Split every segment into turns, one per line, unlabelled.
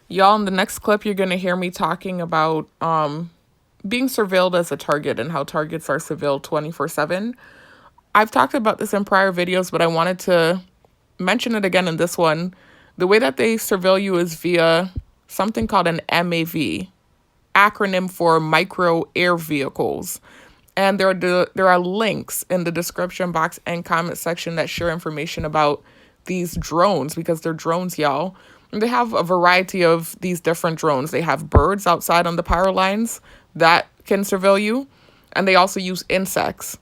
Y'all, in the next clip, you're going to hear me talking about being surveilled as a target and how targets are surveilled 24/7. I've talked about this in prior videos, but I wanted to mention it again in this one. The way that they surveil you is via something called an MAV, acronym for micro air vehicles. And there are links in the description box and comment section that share information about these drones, because they're drones, y'all. And they have a variety of these different drones. They have birds outside on the power lines that can surveil you. And they also use insects,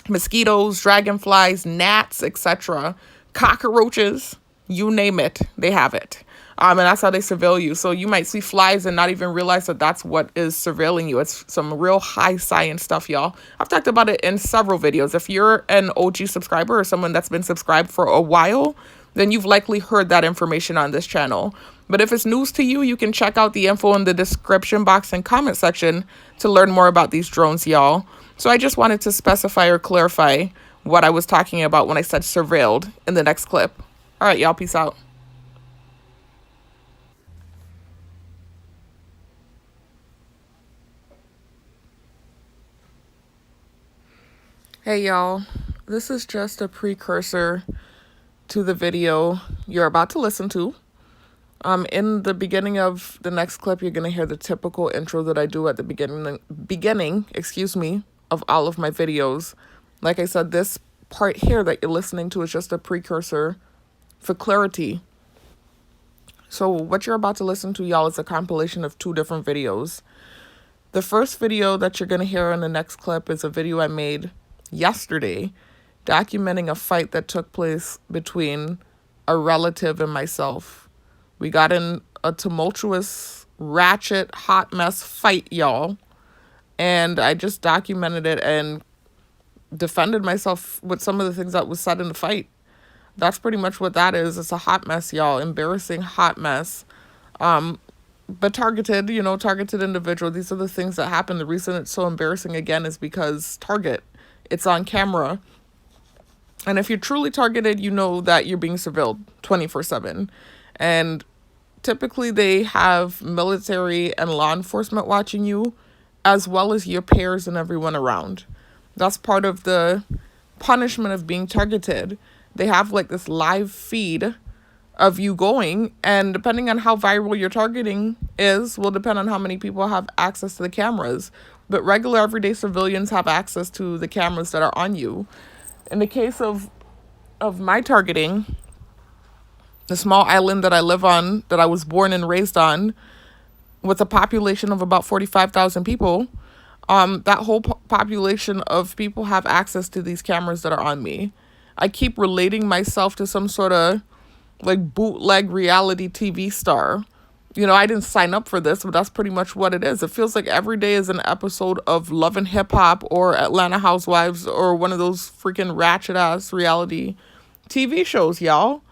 mosquitoes, dragonflies, gnats, etc., cockroaches, you name it, they have it. And that's how they surveil you. So you might see flies and not even realize that that's what is surveilling you. It's some real high science stuff, y'all. I've talked about it in several videos. If you're an OG subscriber or someone that's been subscribed for a while, then you've likely heard that information on this channel. But if it's news to you, you can check out the info in the description box and comment section to learn more about these drones, y'all. So I just wanted to specify or clarify what I was talking about when I said surveilled in the next clip. All right, y'all, peace out. Hey, y'all. This is just a precursor to the video you're about to listen to. In the beginning of the next clip, you're going to hear the typical intro that I do at the beginning, of all of my videos. Like I said, this part here that you're listening to is just a precursor for clarity. So what you're about to listen to, y'all, is a compilation of 2 different videos. The first video that you're going to hear in the next clip is a video I made yesterday documenting a fight that took place between a relative and myself. We got in a tumultuous, ratchet, hot mess fight, y'all. And I just documented it and defended myself with some of the things that was said in the fight. That's pretty much what that is. It's a hot mess, y'all. Embarrassing hot mess. But targeted individual. These are the things that happen. The reason it's so embarrassing, again, is because it's on camera. And if you're truly targeted, you know that you're being surveilled 24/7. And typically they have military and law enforcement watching you, as well as your peers and everyone around. That's part of the punishment of being targeted. They have like this live feed of you going, and depending on how viral your targeting is, will depend on how many people have access to the cameras. But regular everyday civilians have access to the cameras that are on you. In the case of my targeting, the small island that I live on, that I was born and raised on, with a population of about 45,000 people, that whole population of people have access to these cameras that are on me. I keep relating myself to some sort of like bootleg reality TV star. I didn't sign up for this, but that's pretty much what it is. It feels like every day is an episode of Love and Hip Hop or Atlanta Housewives or one of those freaking ratchet ass reality TV shows, y'all.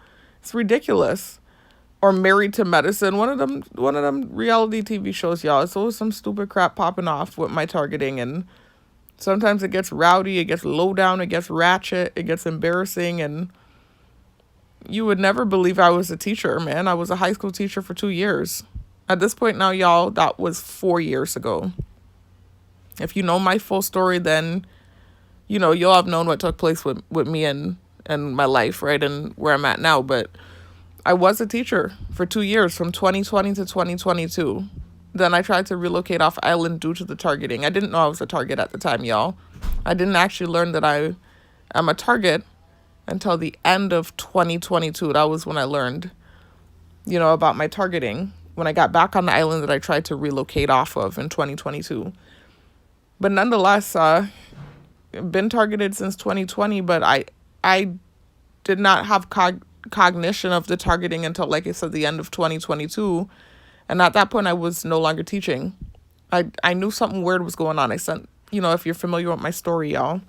It's ridiculous. Or Married to Medicine, one of them reality TV shows, y'all. It's always some stupid crap popping off with my targeting, and sometimes it gets rowdy, it gets low down, it gets ratchet, it gets embarrassing, and you would never believe I was a teacher, man. I was a high school teacher for 2 years. At this point now, y'all, that was 4 years ago. If you know my full story, then, you'll have known what took place with me and my life, right, and where I'm at now. But I was a teacher for 2 years, from 2020 to 2022. Then I tried to relocate off island due to the targeting. I didn't know I was a target at the time, y'all. I didn't actually learn that I am a target until the end of 2022. That was when I learned, about my targeting, when I got back on the island that I tried to relocate off of in 2022. But nonetheless, been targeted since 2020, but I did not have cognition of the targeting until, like I said, the end of 2022. And at that point, I was no longer teaching. I knew something weird was going on. I sent, if you're familiar with my story, y'all,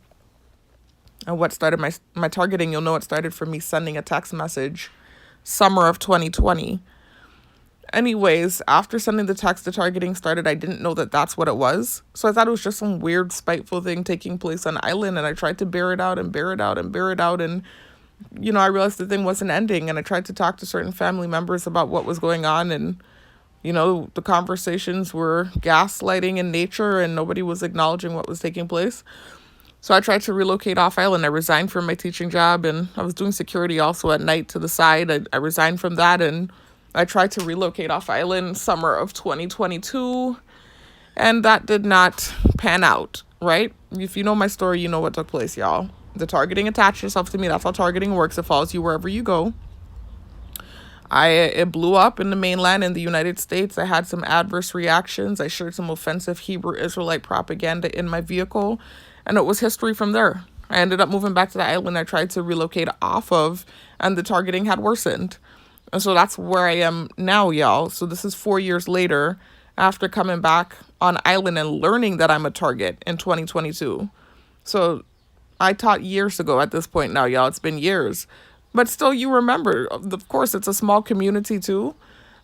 and what started my targeting, you'll know it started from me sending a text message summer of 2020. Anyways, after sending the text, the targeting started. I didn't know that that's what it was. So I thought it was just some weird, spiteful thing taking place on the island. And I tried to bear it out and bear it out and bear it out. And I realized the thing wasn't ending, and I tried to talk to certain family members about what was going on, and the conversations were gaslighting in nature, and nobody was acknowledging what was taking place. So I tried to relocate off island. I resigned from my teaching job, and I was doing security also at night to the side. I resigned from that, and I tried to relocate off island summer of 2022, and that did not pan out, right? If you know my story, you know what took place, y'all. The targeting attached itself to me. That's how targeting works. It follows you wherever you go. It blew up in the mainland in the United States. I had some adverse reactions. I shared some offensive Hebrew Israelite propaganda in my vehicle, and it was history from there. I ended up moving back to the island I tried to relocate off of, and the targeting had worsened. And so that's where I am now, y'all. So this is 4 years later after coming back on island and learning that I'm a target in 2022. So I taught years ago at this point now, y'all. It's been years. But still, you remember, of course, it's a small community too.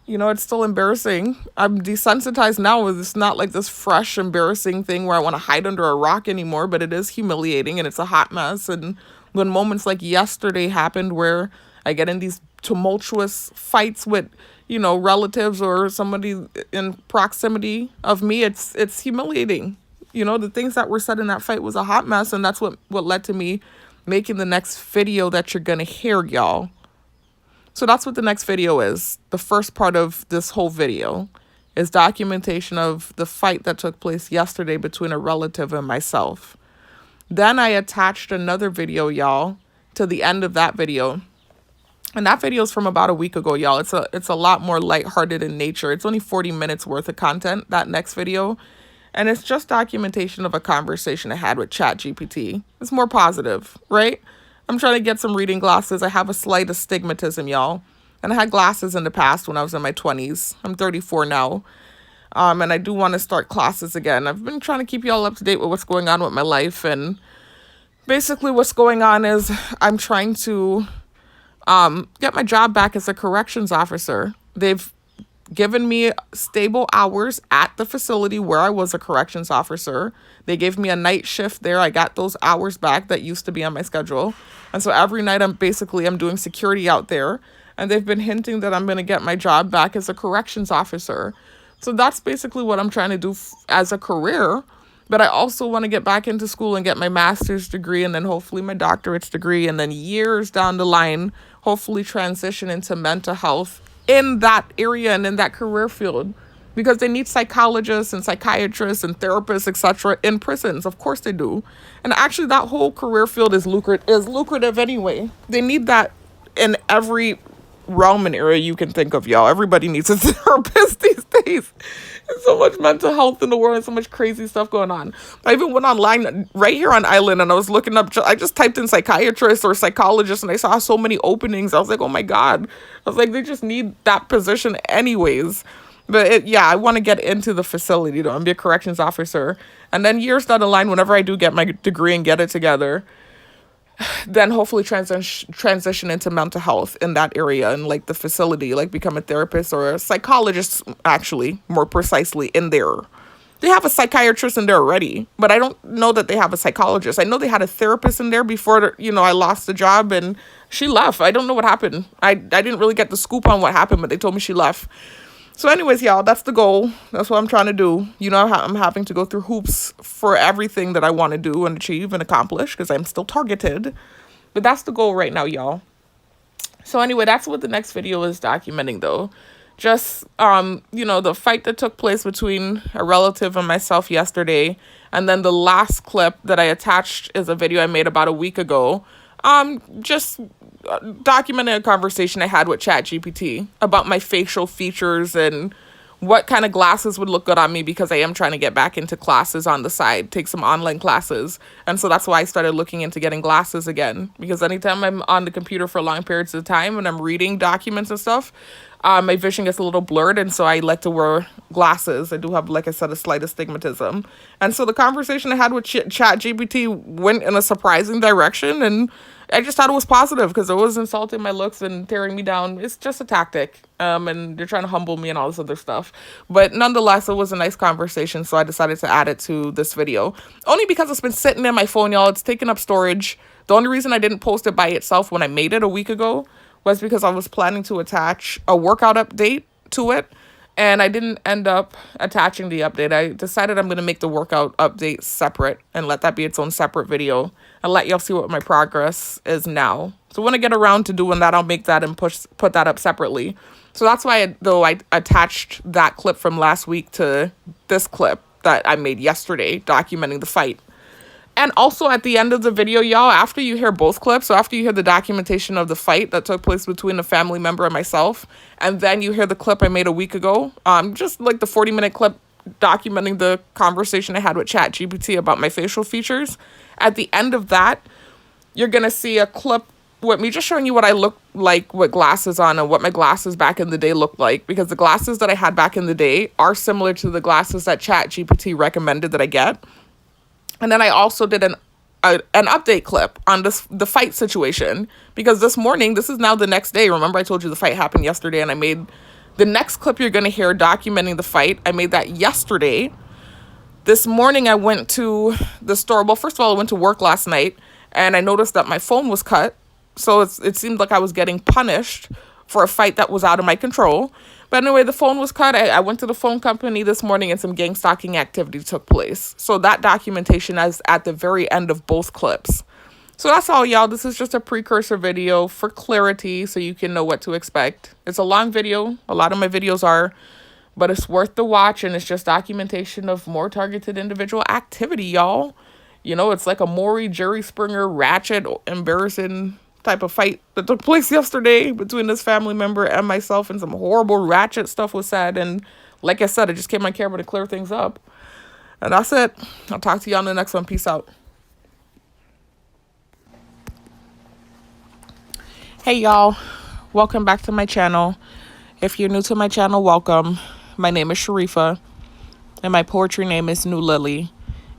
It's still embarrassing. I'm desensitized now. It's not like this fresh, embarrassing thing where I want to hide under a rock anymore, but it is humiliating and it's a hot mess. And when moments like yesterday happened where I get in these tumultuous fights with, relatives or somebody in proximity of me, it's humiliating. The things that were said in that fight was a hot mess, and that's what led to me making the next video that you're gonna hear, y'all. So that's what the next video is. The first part of this whole video is documentation of the fight that took place yesterday between a relative and myself. Then I attached another video, y'all, to the end of that video. And that video is from about a week ago, y'all. It's a lot more lighthearted in nature. It's only 40 minutes worth of content, that next video. And it's just documentation of a conversation I had with ChatGPT. It's more positive, right? I'm trying to get some reading glasses. I have a slight astigmatism, y'all. And I had glasses in the past when I was in my 20s. I'm 34 now. And I do want to start classes again. I've been trying to keep y'all up to date with what's going on with my life. And basically what's going on is I'm trying to get my job back as a corrections officer. They've given me stable hours at the facility where I was a corrections officer. They gave me a night shift there. I got those hours back that used to be on my schedule. And so every night I'm doing security out there. And they've been hinting that I'm going to get my job back as a corrections officer. So that's basically what I'm trying to do as a career. But I also want to get back into school and get my master's degree and then hopefully my doctorate's degree. And then years down the line, hopefully transition into mental health in that area and in that career field, because they need psychologists and psychiatrists and therapists, etc., in prisons. Of course they do. And actually that whole career field is lucrative anyway. They need that in every realm and area you can think of, y'all. Everybody needs a therapist these days. There's so much mental health in the world and so much crazy stuff going on. I even went online right here on island and I was looking up, I just typed in psychiatrist or psychologist and I saw so many openings. I was like, oh my God. I was like, they just need that position anyways. But I want to get into the facility though and be a corrections officer. And then years down the line, whenever I do get my degree and get it together, then hopefully transition into mental health in that area and like the facility, like become a therapist or a psychologist, actually, more precisely in there. They have a psychiatrist in there already, but I don't know that they have a psychologist. I know they had a therapist in there before, I lost the job and she left. I don't know what happened. I didn't really get the scoop on what happened, but they told me she left. So anyways, y'all, that's the goal. That's what I'm trying to do. I'm having to go through hoops for everything that I want to do and achieve and accomplish because I'm still targeted. But that's the goal right now, y'all. So anyway, that's what the next video is documenting, though. Just, the fight that took place between a relative and myself yesterday. And then the last clip that I attached is a video I made about a week ago. Just documenting a conversation I had with ChatGPT about my facial features and what kind of glasses would look good on me, because I am trying to get back into classes on the side, take some online classes. And so that's why I started looking into getting glasses again, because anytime I'm on the computer for long periods of time and I'm reading documents and stuff, my vision gets a little blurred, and so I like to wear glasses. I do have, like I said, a slight astigmatism. And so the conversation I had with ChatGPT went in a surprising direction, and I just thought it was positive because it was insulting my looks and tearing me down. It's just a tactic, and they're trying to humble me and all this other stuff. But nonetheless, it was a nice conversation, so I decided to add it to this video. Only because it's been sitting in my phone, y'all. It's taking up storage. The only reason I didn't post it by itself when I made it a week ago was because I was planning to attach a workout update to it, and I didn't end up attaching the update. I decided I'm going to make the workout update separate and let that be its own separate video and let y'all see what my progress is now. So when I get around to doing that, I'll make that and put that up separately. So that's why I attached that clip from last week to this clip that I made yesterday documenting the fight. And also at the end of the video, y'all, after you hear both clips, so after you hear the documentation of the fight that took place between a family member and myself, and then you hear the clip I made a week ago, just like the 40-minute clip documenting the conversation I had with ChatGPT about my facial features, at the end of that, you're going to see a clip with me just showing you what I look like with glasses on and what my glasses back in the day looked like, because the glasses that I had back in the day are similar to the glasses that ChatGPT recommended that I get. And then I also did an update clip on the fight situation, because this morning, this is now the next day. Remember, I told you the fight happened yesterday, and I made the next clip you're going to hear documenting the fight. I made that yesterday. This morning, I went to the store. Well, first of all, I went to work last night, and I noticed that my phone was cut. So it seemed like I was getting punished for a fight that was out of my control. But anyway, the phone was cut. I went to the phone company this morning and some gang stalking activity took place. So that documentation is at the very end of both clips. So that's all, y'all. This is just a precursor video for clarity so you can know what to expect. It's a long video. A lot of my videos are, but it's worth the watch, and it's just documentation of more targeted individual activity, y'all. You know, it's like a Maury, Jerry Springer, ratchet, embarrassing type of fight that took place yesterday between this family member and myself, and some horrible ratchet stuff was said. And like I said, I just came on camera to clear things up. And that's it. I'll talk to you on the next one. Peace out. Hey y'all, welcome back to my channel. If you're new to my channel, welcome. My name is Sharifa and my poetry name is New Lily.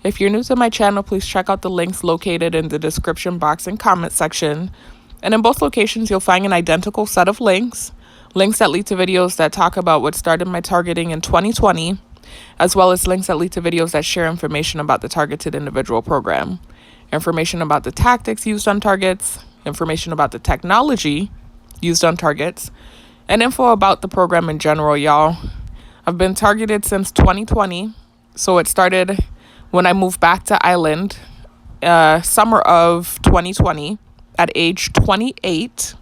If you're new to my channel, please check out the links located in the description box and comment section. And in both locations, you'll find an identical set of links that lead to videos that talk about what started my targeting in 2020, as well as links that lead to videos that share information about the targeted individual program, information about the tactics used on targets, information about the technology used on targets, and info about the program in general, y'all. I've been targeted since 2020, so it started when I moved back to Island, summer of 2020 at age 28.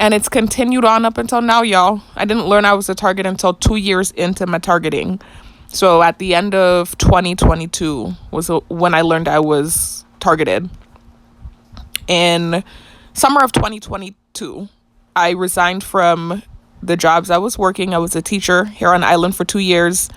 And it's continued on up until now, y'all. I didn't learn I was a target until 2 years into my targeting. So at the end of 2022 was when I learned I was targeted. In summer of 2022, I resigned from the jobs I was working. I was a teacher here on Island for 2 years,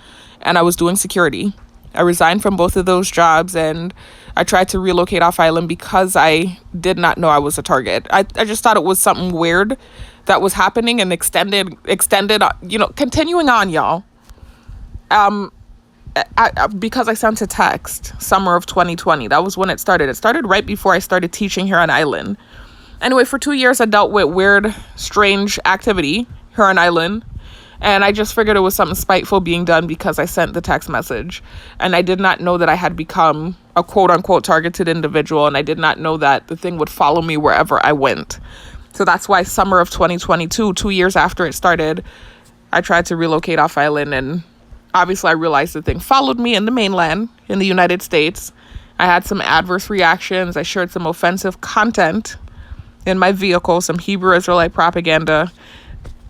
and I was doing security. I resigned from both of those jobs, and I tried to relocate off Island because I did not know I was a target. I just thought it was something weird that was happening and extended, continuing on, y'all. Because I sent a text summer of 2020. That was when it started. It started right before I started teaching here on Island. Anyway, for 2 years, I dealt with weird, strange activity here on Island. And I just figured it was something spiteful being done because I sent the text message. And I did not know that I had become a quote-unquote targeted individual. And I did not know that the thing would follow me wherever I went. So that's why summer of 2022, 2 years after it started, I tried to relocate off Island. And obviously I realized the thing followed me in the mainland, in the United States. I had some adverse reactions. I shared some offensive content in my vehicle, some Hebrew Israelite propaganda.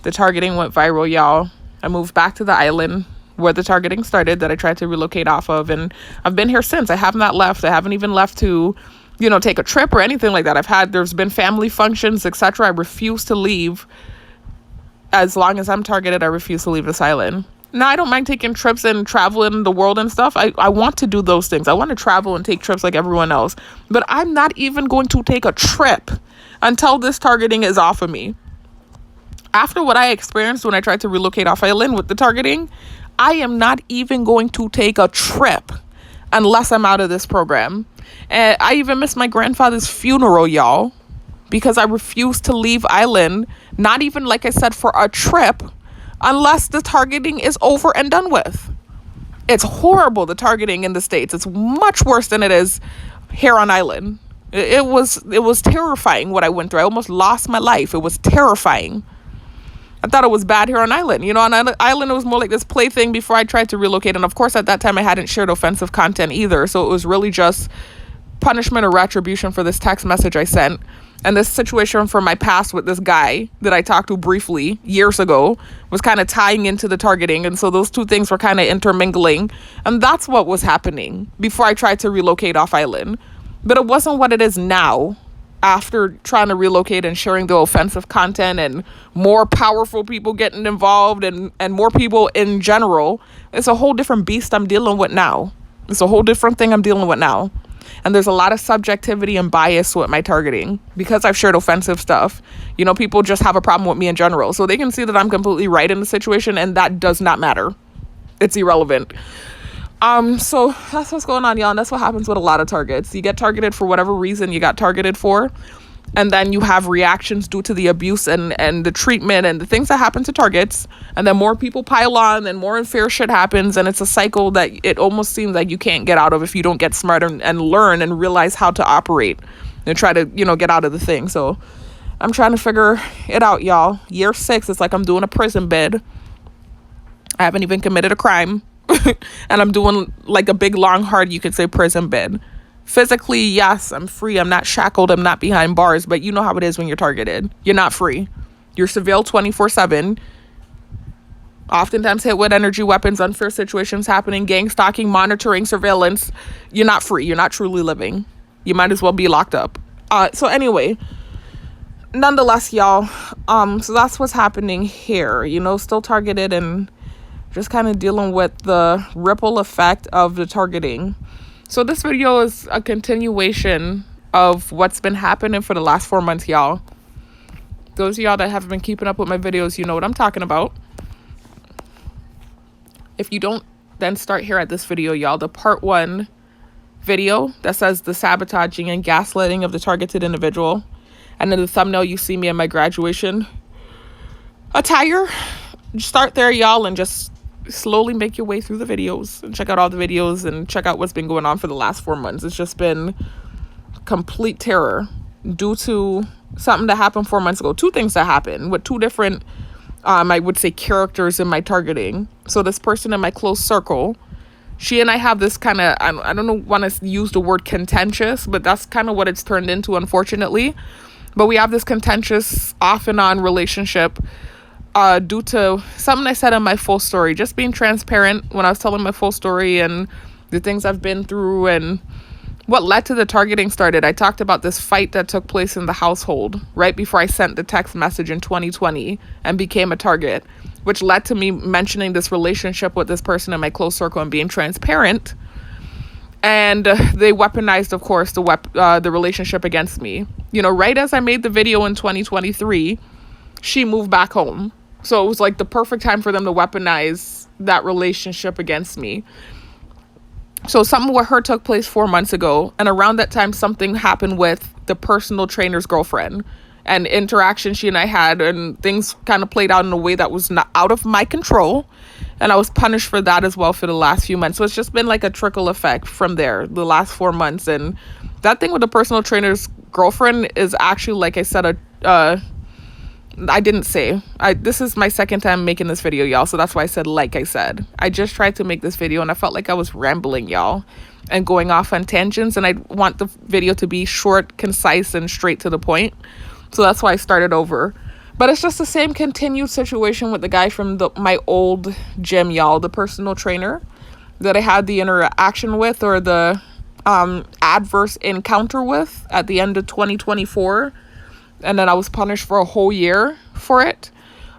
The targeting went viral, y'all. I moved back to the island where the targeting started that I tried to relocate off of. And I've been here since. I have not left. I haven't even left to, take a trip or anything like that. There's been family functions, etc. I refuse to leave. As long as I'm targeted, I refuse to leave this island. Now, I don't mind taking trips and traveling the world and stuff. I want to do those things. I want to travel and take trips like everyone else. But I'm not even going to take a trip until this targeting is off of me. After what I experienced when I tried to relocate off island with the targeting, I am not even going to take a trip unless I'm out of this program. And I even missed my grandfather's funeral, y'all, because I refused to leave island, not even, like I said, for a trip, unless the targeting is over and done with. It's horrible, the targeting in the States. It's much worse than it is here on island. It was terrifying what I went through. I almost lost my life. It was terrifying. I thought it was bad here on island. You know, on island, it was more like this plaything before I tried to relocate. And of course, at that time, I hadn't shared offensive content either. So it was really just punishment or retribution for this text message I sent. And this situation from my past with this guy that I talked to briefly years ago was kind of tying into the targeting. And so those two things were kind of intermingling. And that's what was happening before I tried to relocate off island. But it wasn't what it is now after trying to relocate and sharing the offensive content and more powerful people getting involved and more people in general. It's a whole different beast I'm dealing with now. It's a whole different thing I'm dealing with now. And there's a lot of subjectivity and bias with my targeting because I've shared offensive stuff. You know, people just have a problem with me in general. So they can see that I'm completely right in the situation, and that does not matter. It's irrelevant. So that's what's going on, y'all. And that's what happens with a lot of targets. You get targeted for whatever reason you got targeted for. And then you have reactions due to the abuse and the treatment and the things that happen to targets. And then more people pile on and more unfair shit happens. And it's a cycle that it almost seems like you can't get out of if you don't get smart and learn and realize how to operate and try to, you know, get out of the thing. So I'm trying to figure it out, y'all. Year 6, it's like I'm doing a prison bid. I haven't even committed a crime. And I'm doing like a big, long, hard, you could say, prison bid. Physically, yes, I'm free. I'm not shackled. I'm not behind bars. But you know how it is when you're targeted. You're not free. You're surveilled 24/7. Oftentimes hit with energy weapons, unfair situations happening, gang stalking, monitoring, surveillance. You're not free. You're not truly living. You might as well be locked up. So anyway, nonetheless, y'all, so that's what's happening here. You know, still targeted and just kind of dealing with the ripple effect of the targeting. So this video is a continuation of what's been happening for the last 4 months, y'all. Those of y'all that have been keeping up with my videos, you know what I'm talking about. If you don't, then start here at this video, y'all. The part 1 video that says the sabotaging and gaslighting of the targeted individual. And in the thumbnail, you see me in my graduation attire. Start there, y'all, and just slowly make your way through the videos and check out all the videos and check out what's been going on for the last 4 months. It's just been complete terror due to something that happened 4 months ago. 2 things that happened with 2 different, I would say, characters in my targeting. So this person in my close circle, she and I have this kind of, I don't want to use the word contentious, but that's kind of what it's turned into, unfortunately. But we have this contentious off and on relationship due to something I said in my full story, just being transparent when I was telling my full story and the things I've been through and what led to the targeting started. I talked about this fight that took place in the household right before I sent the text message in 2020 and became a target, which led to me mentioning this relationship with this person in my close circle and being transparent. And they weaponized, of course, the relationship against me. You know, right as I made the video in 2023, she moved back home. So it was like the perfect time for them to weaponize that relationship against me. So something with her took place 4 months ago. And around that time, something happened with the personal trainer's girlfriend and interaction she and I had. And things kind of played out in a way that was not out of my control. And I was punished for that as well for the last few months. So it's just been like a trickle effect from there, the last 4 months. And that thing with the personal trainer's girlfriend is actually, like I said, I didn't say. This is my second time making this video, y'all. So that's why I said, like I said. I just tried to make this video and I felt like I was rambling, y'all, and going off on tangents. And I want the video to be short, concise, and straight to the point. So that's why I started over. But it's just the same continued situation with the guy from my old gym, y'all. The personal trainer that I had the interaction with or the adverse encounter with at the end of 2024. And then I was punished for a whole year for it.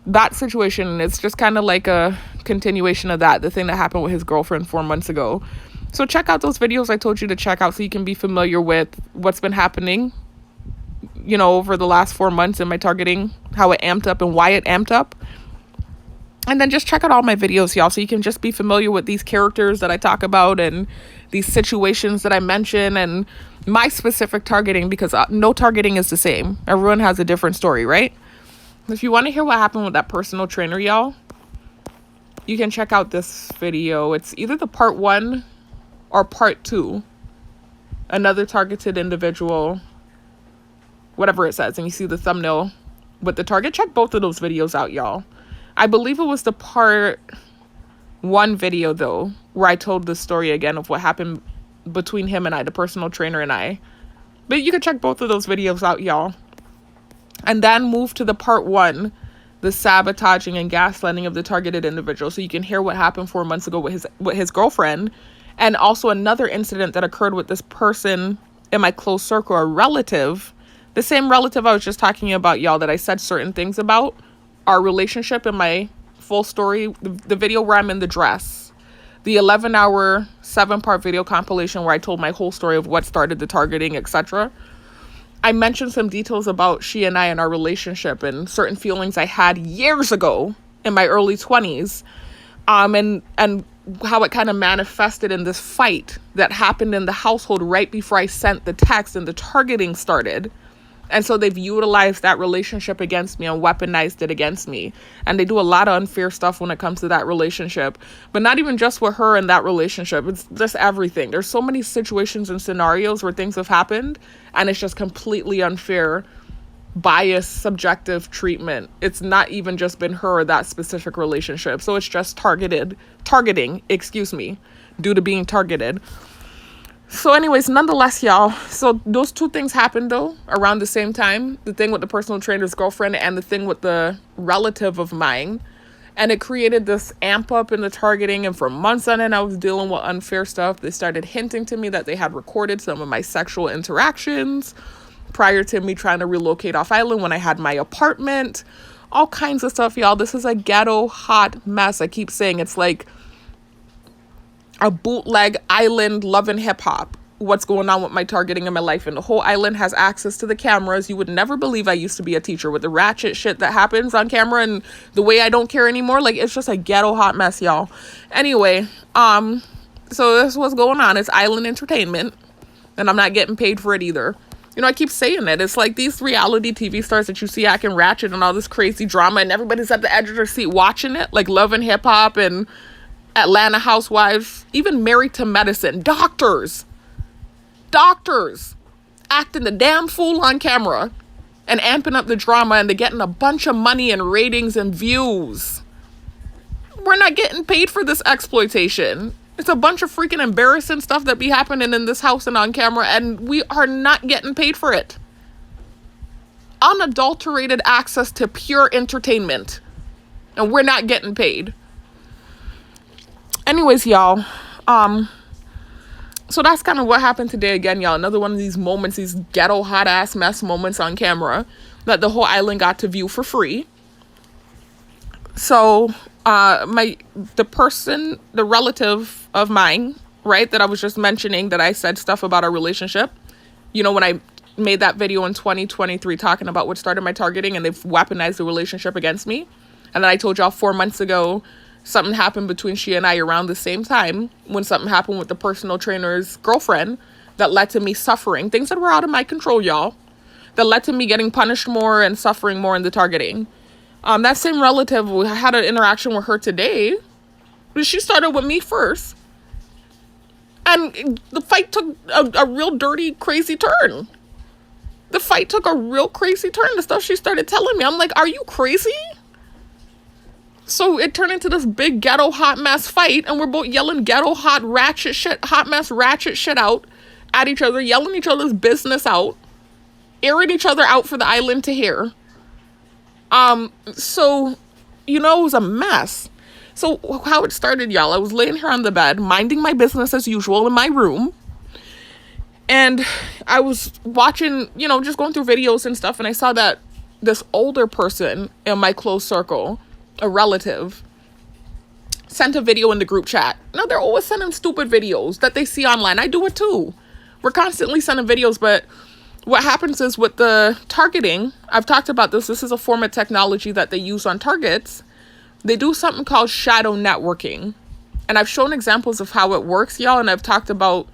That situation, it's just kind of like a continuation of that, the thing that happened with his girlfriend 4 months ago. So check out those videos I told you to check out so you can be familiar with what's been happening, over the last 4 months in my targeting, how it amped up and why it amped up. And then just check out all my videos, y'all, so you can just be familiar with these characters that I talk about and these situations that I mention and my specific targeting, because no targeting is the same. Everyone has a different story, right? If you want to hear what happened with that personal trainer, y'all, you can check out this video. It's either the part 1 or part 2. Another targeted individual, whatever it says, and you see the thumbnail with the target. Check both of those videos out, y'all. I believe it was the part 1 video, though, where I told the story again of what happened between him and I, the personal trainer and I. But you can check both of those videos out, y'all. And then move to the part 1, the sabotaging and gaslighting of the targeted individual, so you can hear what happened 4 months ago with his girlfriend, and also another incident that occurred with this person in my close circle, a relative, the same relative I was just talking about, y'all, that I said certain things about our relationship in my full story, the video where I'm in the dress, the 11-hour 7-part video compilation where I told my whole story of what started the targeting, etc. I mentioned some details about she and I and our relationship and certain feelings I had years ago in my early 20s, and how it kind of manifested in this fight that happened in the household right before I sent the text and the targeting started. And so they've utilized that relationship against me and weaponized it against me. And they do a lot of unfair stuff when it comes to that relationship. But not even just with her and that relationship. It's just everything. There's so many situations and scenarios where things have happened, and it's just completely unfair, biased, subjective treatment. It's not even just been her or that specific relationship. So it's just targeting, due to being targeted. So anyways, nonetheless, y'all, so those 2 things happened, though, around the same time. The thing with the personal trainer's girlfriend and the thing with the relative of mine. And it created this amp up in the targeting. And for months on end, I was dealing with unfair stuff. They started hinting to me that they had recorded some of my sexual interactions prior to me trying to relocate off island when I had my apartment. All kinds of stuff, y'all. This is a ghetto hot mess. I keep saying it's like a bootleg island Love and Hip Hop. What's going on with my targeting in my life, and the whole island has access to the cameras. You would never believe I used to be a teacher with the ratchet shit that happens on camera and the way I don't care anymore. Like, it's just a ghetto hot mess, y'all. Anyway, so this is what's going on. It's island entertainment, and I'm not getting paid for it either. I keep saying it. It's like these reality TV stars that you see acting ratchet and all this crazy drama, and everybody's at the edge of their seat watching it, like Love and Hip Hop and Atlanta Housewives, even Married to Medicine. Doctors acting the damn fool on camera and amping up the drama, and they're getting a bunch of money and ratings and views. We're not getting paid for this exploitation. It's a bunch of freaking embarrassing stuff that be happening in this house and on camera, and we are not getting paid for it. Unadulterated access to pure entertainment, and we're not getting paid. Anyways, y'all, so that's kind of what happened today again, y'all. Another one of these moments, these ghetto hot ass mess moments on camera that the whole island got to view for free. So, the relative of mine, right, that I was just mentioning, that I said stuff about our relationship, when I made that video in 2023 talking about what started my targeting, and they've weaponized the relationship against me. And then I told y'all 4 months ago, something happened between she and I around the same time when something happened with the personal trainer's girlfriend that led to me suffering. Things that were out of my control, y'all. That led to me getting punished more and suffering more in the targeting. That same relative, I had an interaction with her today. But she started with me first. And the fight took a real dirty, crazy turn. The stuff she started telling me, I'm like, are you crazy? So it turned into this big ghetto hot mess fight, and we're both yelling ghetto hot ratchet shit out at each other, yelling each other's business out, airing each other out for the island to hear. So, it was a mess. So how it started, y'all, I was laying here on the bed, minding my business as usual in my room, and I was watching, just going through videos and stuff, and I saw that this older person in my close circle, a relative, sent a video in the group chat. Now, they're always sending stupid videos that they see online. I do it too. We're constantly sending videos, but what happens is with the targeting, I've talked about this. This is a form of technology that they use on targets. They do something called shadow networking. And I've shown examples of how it works, y'all. And I've talked about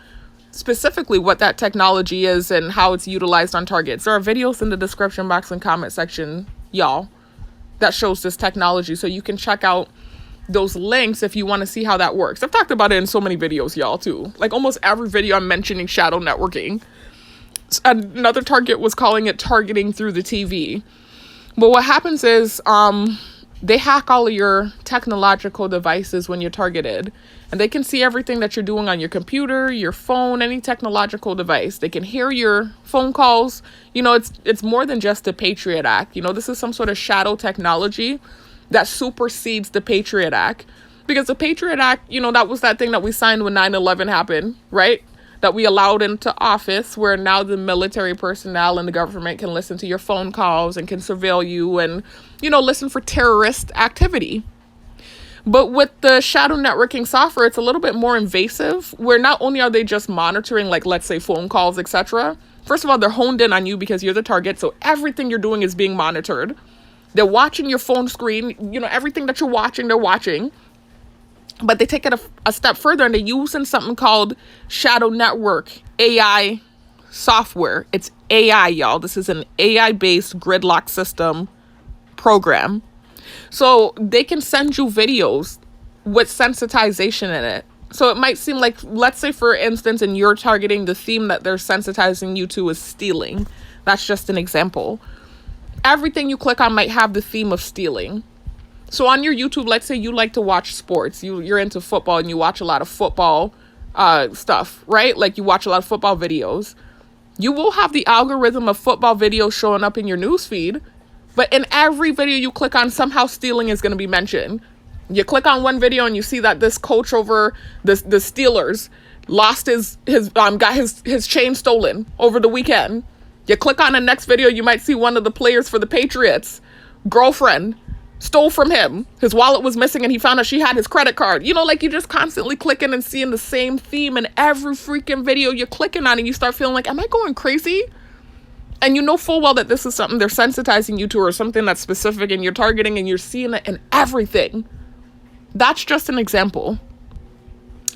specifically what that technology is and how it's utilized on targets. There are videos in the description box and comment section, y'all, that shows this technology. So you can check out those links if you want to see how that works. I've talked about it in so many videos, y'all, too. Like almost every video I'm mentioning shadow networking. Another target was calling it targeting through the TV. But what happens is they hack all of your technological devices when you're targeted. And they can see everything that you're doing on your computer, your phone, any technological device. They can hear your phone calls. You know, it's more than just the Patriot Act. You know, this is some sort of shadow technology that supersedes the Patriot Act. Because the Patriot Act, you know, that was that thing that we signed when 9/11 happened, right? That we allowed into office, where now the military personnel and the government can listen to your phone calls and can surveil you and, you know, listen for terrorist activity. But with the shadow networking software, it's a little bit more invasive, where not only are they just monitoring, like, let's say phone calls, etc. First of all, they're honed in on you because you're the target. So everything you're doing is being monitored. They're watching your phone screen, you know, everything that you're watching, they're watching. But they take it a step further and they're using something called shadow network AI software. It's AI, y'all. This is an AI-based gridlock system program. So they can send you videos with sensitization in it. So it might seem like, let's say, for instance, in your targeting, the theme that they're sensitizing you to is stealing. That's just an example. Everything you click on might have the theme of stealing. So on your YouTube, let's say you like to watch sports. You're into football and you watch a lot of football stuff, right? Like you watch a lot of football videos. You will have the algorithm of football videos showing up in your newsfeed. But in every video you click on, somehow stealing is going to be mentioned. You click on one video and you see that this coach over the Steelers lost got his chain stolen over the weekend. You click on the next video, you might see one of the players for the Patriots' girlfriend stole from him. His wallet was missing and he found out she had his credit card. You know, like you're just constantly clicking and seeing the same theme in every freaking video you're clicking on, and you start feeling like, am I going crazy? And you know full well that this is something they're sensitizing you to, or something that's specific and you're targeting, and you're seeing it in everything. That's just an example.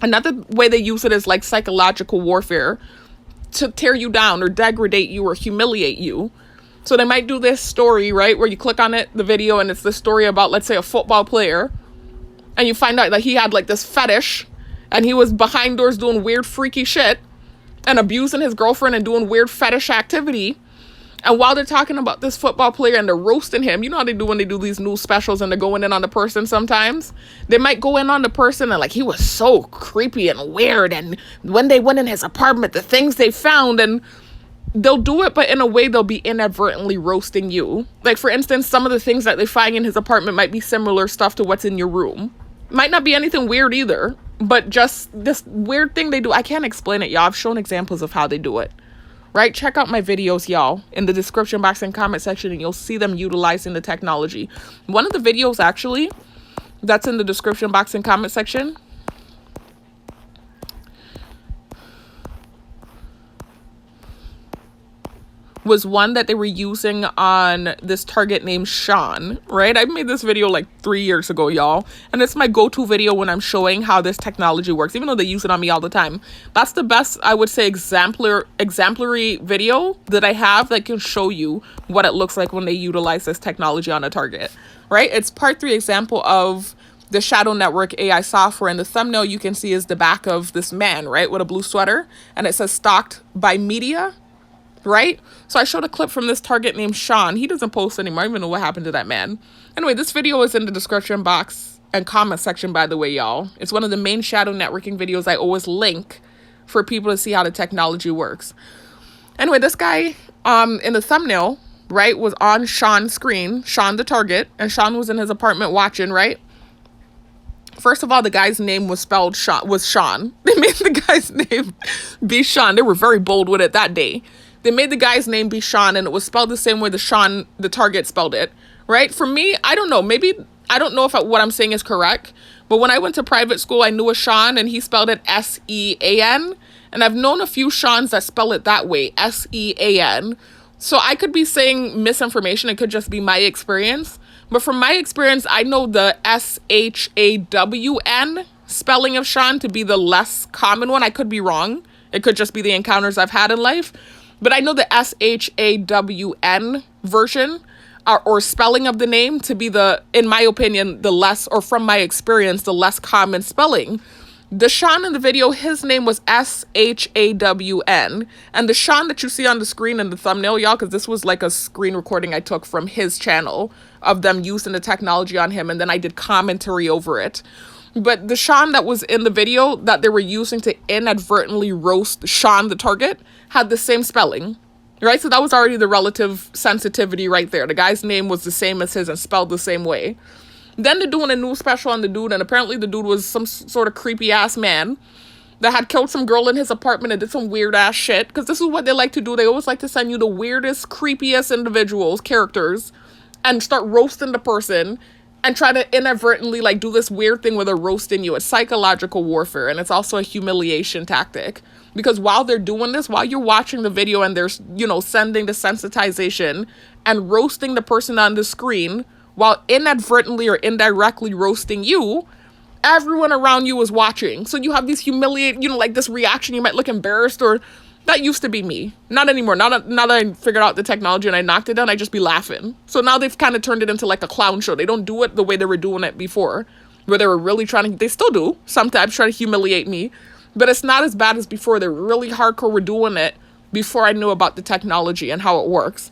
Another way they use it is like psychological warfare, to tear you down or degrade you or humiliate you. So they might do this story, right, where you click on it, the video, and it's the story about, let's say, a football player, and you find out that he had like this fetish and he was behind doors doing weird freaky shit and abusing his girlfriend and doing weird fetish activity. And while they're talking about this football player and they're roasting him, you know how they do when they do these news specials and they're going in on the person sometimes? They might go in on the person and like, he was so creepy and weird, and when they went in his apartment, the things they found, and they'll do it, but in a way they'll be inadvertently roasting you. Like, for instance, some of the things that they find in his apartment might be similar stuff to what's in your room. Might not be anything weird either, but just this weird thing they do. I can't explain it, y'all. I've shown examples of how they do it. Right? Check out my videos, y'all, in the description box and comment section, and you'll see them utilizing the technology. One of the videos, actually, that's in the description box and comment section, was one that they were using on this target named Sean, right? I made this video like 3 years ago, y'all. And it's my go-to video when I'm showing how this technology works, even though they use it on me all the time. That's the best, I would say, exemplary video that I have that can show you what it looks like when they utilize this technology on a target, right? It's part 3 example of the shadow network AI software. And the thumbnail you can see is the back of this man, right, with a blue sweater. And it says stalked by media, right? So I showed a clip from this target named Sean. He doesn't post anymore. I don't even know what happened to that man. Anyway, this video is in the description box and comment section, by the way, y'all. It's one of the main shadow networking videos I always link for people to see how the technology works. Anyway, this guy in the thumbnail, right, was on Sean's screen, Sean the target, and Sean was in his apartment watching, right? First of all, the guy's name was spelled Sean. They made the guy's name be Sean. They were very bold with it that day. They made the guy's name be Sean, and it was spelled the same way the target spelled it, right? For me, I don't know. Maybe, I don't know if what I'm saying is correct, but when I went to private school, I knew a Sean, and he spelled it S-E-A-N, And I've known a few Seans that spell it that way, Sean. So I could be saying misinformation. It could just be my experience. But from my experience, I know the Shawn spelling of Sean to be the less common one. I could be wrong. It could just be the encounters I've had in life. But I know the Shawn version or spelling of the name to be the, in my opinion, the less, or from my experience, the less common spelling. The Sean in the video, his name was Shawn. And the Sean that you see on the screen in the thumbnail, y'all, because this was like a screen recording I took from his channel of them using the technology on him, and then I did commentary over it. But the Sean that was in the video that they were using to inadvertently roast Sean the target had the same spelling, right? So that was already the relative sensitivity right there. The guy's name was the same as his and spelled the same way. Then they're doing a new special on the dude, and apparently the dude was some sort of creepy-ass man that had killed some girl in his apartment and did some weird-ass shit, because this is what they like to do. They always like to send you the weirdest, creepiest individuals, characters, and start roasting the person and try to inadvertently, like, do this weird thing where they're roasting you. It's psychological warfare, and it's also a humiliation tactic. Because while they're doing this, while you're watching the video and they're, you know, sending the sensitization and roasting the person on the screen, while inadvertently or indirectly roasting you, everyone around you is watching. So you have these humiliating, you know, like this reaction. You might look embarrassed, or that used to be me. Not anymore. Now that I figured out the technology and I knocked it down, I just be laughing. So now they've kind of turned it into like a clown show. They don't do it the way they were doing it before, where they were really trying to, they still do sometimes try to humiliate me, but it's not as bad as before. They're really hardcore. We're doing it before I knew about the technology and how it works.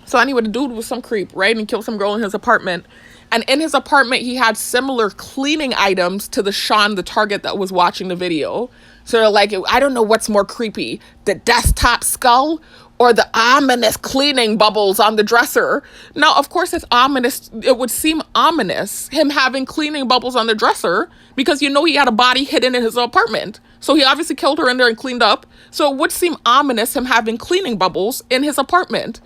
So anyway, the dude was some creep, right? And he killed some girl in his apartment. And in his apartment, he had similar cleaning items to the Sean, the target that was watching the video. So they're like, I don't know what's more creepy, the desktop skull or the ominous cleaning bubbles on the dresser. Now, of course, it's ominous. It would seem ominous, him having cleaning bubbles on the dresser, because you know he had a body hidden in his apartment. So he obviously killed her in there and cleaned up. So it would seem ominous, him having cleaning bubbles in his apartment.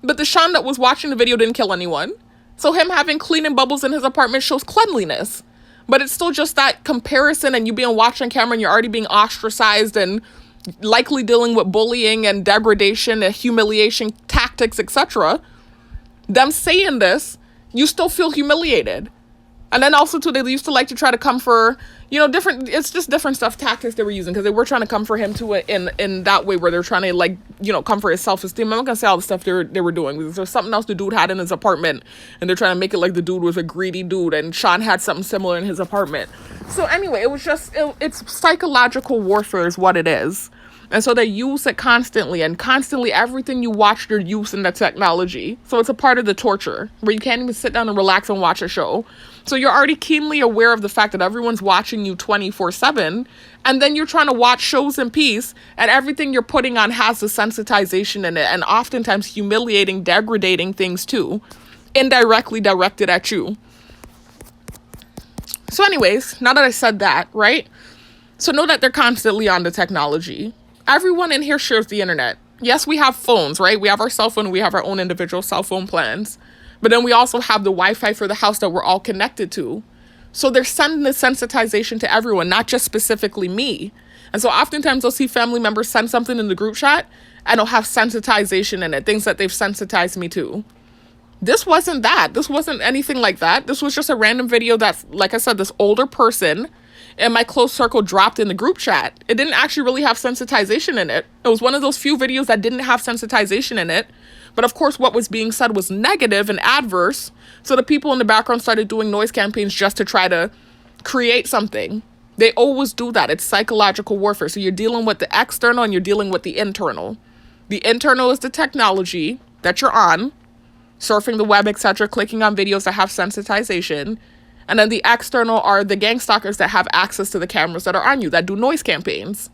But the Sean that was watching the video didn't kill anyone. So him having cleaning bubbles in his apartment shows cleanliness. But it's still just that comparison, and you being watched on camera and you're already being ostracized and likely dealing with bullying and degradation and humiliation tactics, etc. Them saying this, you still feel humiliated. And then also, too, they used to like to try to come for, you know, different, it's just different stuff, tactics they were using, because they were trying to come for him, too, in that way, where they're trying to, like, you know, come for his self-esteem. I'm not going to say all the stuff they were doing, because there's something else the dude had in his apartment, and they're trying to make it like the dude was a greedy dude, and Sean had something similar in his apartment. So anyway, it was just, it's psychological warfare is what it is. And so they use it constantly, and constantly everything you watch, they're using the technology. So it's a part of the torture, where you can't even sit down and relax and watch a show. So you're already keenly aware of the fact that everyone's watching you 24/7, and then you're trying to watch shows in peace, and everything you're putting on has the sensitization in it, and oftentimes humiliating, degrading things too, indirectly directed at you. So anyways, now that I said that, right? So know that they're constantly on the technology. Everyone in here shares the internet. Yes, we have phones, right? We have our cell phone, we have our own individual cell phone plans. But then we also have the Wi-Fi for the house that we're all connected to. So they're sending the sensitization to everyone, not just specifically me. And so oftentimes I'll see family members send something in the group chat and it'll have sensitization in it, things that they've sensitized me to. This wasn't that. This wasn't anything like that. This was just a random video that, like I said, this older person in my close circle dropped in the group chat. It didn't actually really have sensitization in it. It was one of those few videos that didn't have sensitization in it. But of course, what was being said was negative and adverse. So the people in the background started doing noise campaigns just to try to create something. They always do that. It's psychological warfare. So you're dealing with the external and you're dealing with the internal. The internal is the technology that you're on, surfing the web, etc., clicking on videos that have sensitization. And then the external are the gang stalkers that have access to the cameras that are on you, that do noise campaigns.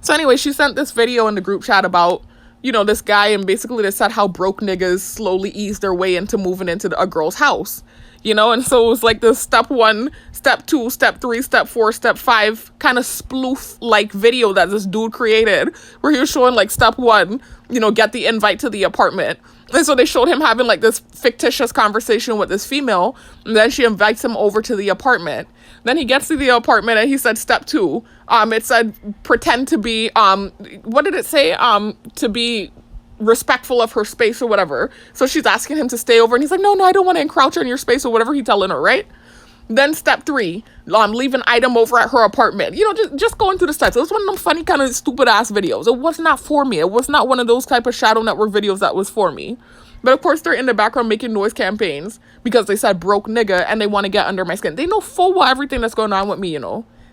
So anyway, she sent this video in the group chat about, you know, this guy, and basically they said how broke niggas slowly ease their way into moving into a girl's house, you know? And so it was like this step 1, step 2, step 3, step 4, step 5 kind of spoof-like video that this dude created, where he was showing like step 1, get the invite to the apartment. And so they showed him having like this fictitious conversation with this female, and then she invites him over to the apartment. Then he gets to the apartment and he said step 2. It said pretend to be what did it say? To be respectful of her space or whatever. So she's asking him to stay over and he's like, no, I don't want to encroach on your space or whatever he's telling her, right? Then step 3, leave an item over at her apartment. Just going through the steps. It was one of them funny kind of stupid ass videos. It was not for me. It was not one of those type of shadow network videos that was for me. But of course they're in the background making noise campaigns because they said broke nigga and they want to get under my skin. They know full well everything that's going on with me,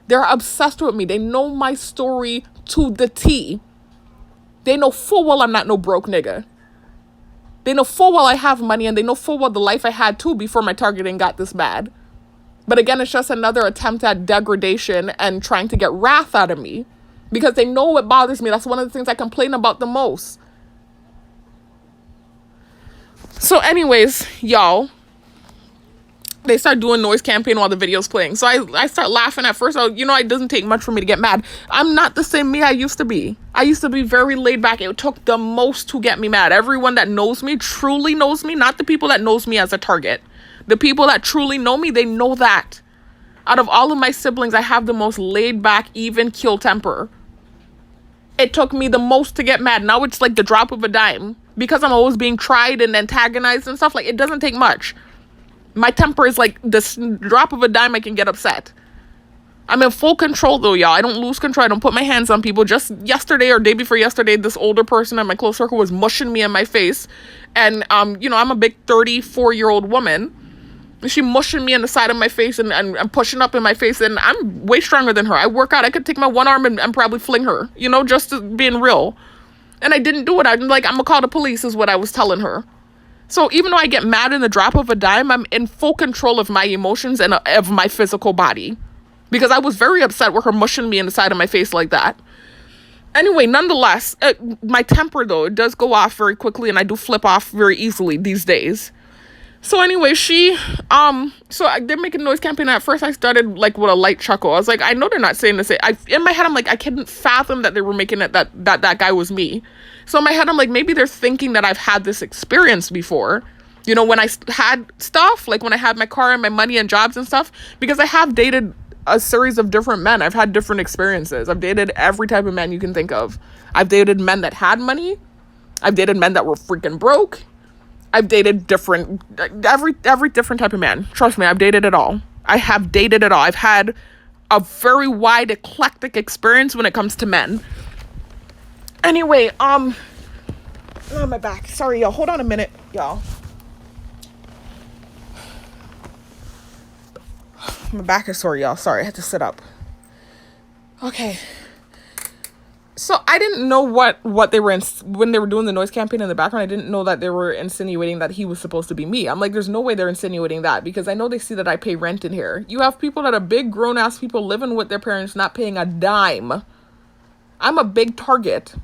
They're obsessed with me. They know my story to the T. They know full well I'm not no broke nigga. They know full well I have money, and they know full well the life I had too before my targeting got this bad. But again, it's just another attempt at degradation and trying to get wrath out of me because they know it bothers me. That's one of the things I complain about the most. So anyways, y'all, they start doing noise campaign while the video's playing. So I start laughing at first. It doesn't take much for me to get mad. I'm not the same me I used to be. I used to be very laid back. It took the most to get me mad. Everyone that knows me truly knows me, not the people that knows me as a target. The people that truly know me, they know that. Out of all of my siblings, I have the most laid back, even keel temper. It took me the most to get mad. Now it's like the drop of a dime. Because I'm always being tried and antagonized and stuff, like it doesn't take much. My temper is like this drop of a dime, I can get upset. I'm in full control though, y'all. I don't lose control. I don't put my hands on people. Just yesterday or day before yesterday, this older person in my close circle was mushing me in my face. And, I'm a big 34-year-old woman. She mushing me in the side of my face and pushing up in my face. And I'm way stronger than her. I work out. I could take my one arm and probably fling her, just being real. And I didn't do it. I'm like, I'm going to call the police is what I was telling her. So even though I get mad in the drop of a dime, I'm in full control of my emotions and of my physical body. Because I was very upset with her mushing me in the side of my face like that. Anyway, nonetheless, my temper, though, it does go off very quickly. And I do flip off very easily these days. So anyway, they're making noise campaign. At first I started like with a light chuckle. I was like, I know they're not saying this. In my head, I'm like, I couldn't fathom that they were making it that guy was me. So in my head, I'm like, maybe they're thinking that I've had this experience before. When I had stuff, like when I had my car and my money and jobs and stuff, because I have dated a series of different men. I've had different experiences. I've dated every type of man you can think of. I've dated men that had money. I've dated men that were freaking broke. I've dated every different type of man. Trust me, I've dated it all. I have dated it all. I've had a very wide, eclectic experience when it comes to men. Anyway, oh, my back. Sorry, y'all. Hold on a minute, y'all. My back is sore, y'all. Sorry, I had to sit up. Okay. So I didn't know what they were when they were doing the noise campaign in the background. I didn't know that they were insinuating that he was supposed to be me. I'm like, there's no way they're insinuating that because I know they see that I pay rent in here. You have people that are big grown ass people living with their parents, not paying a dime. I'm a big target.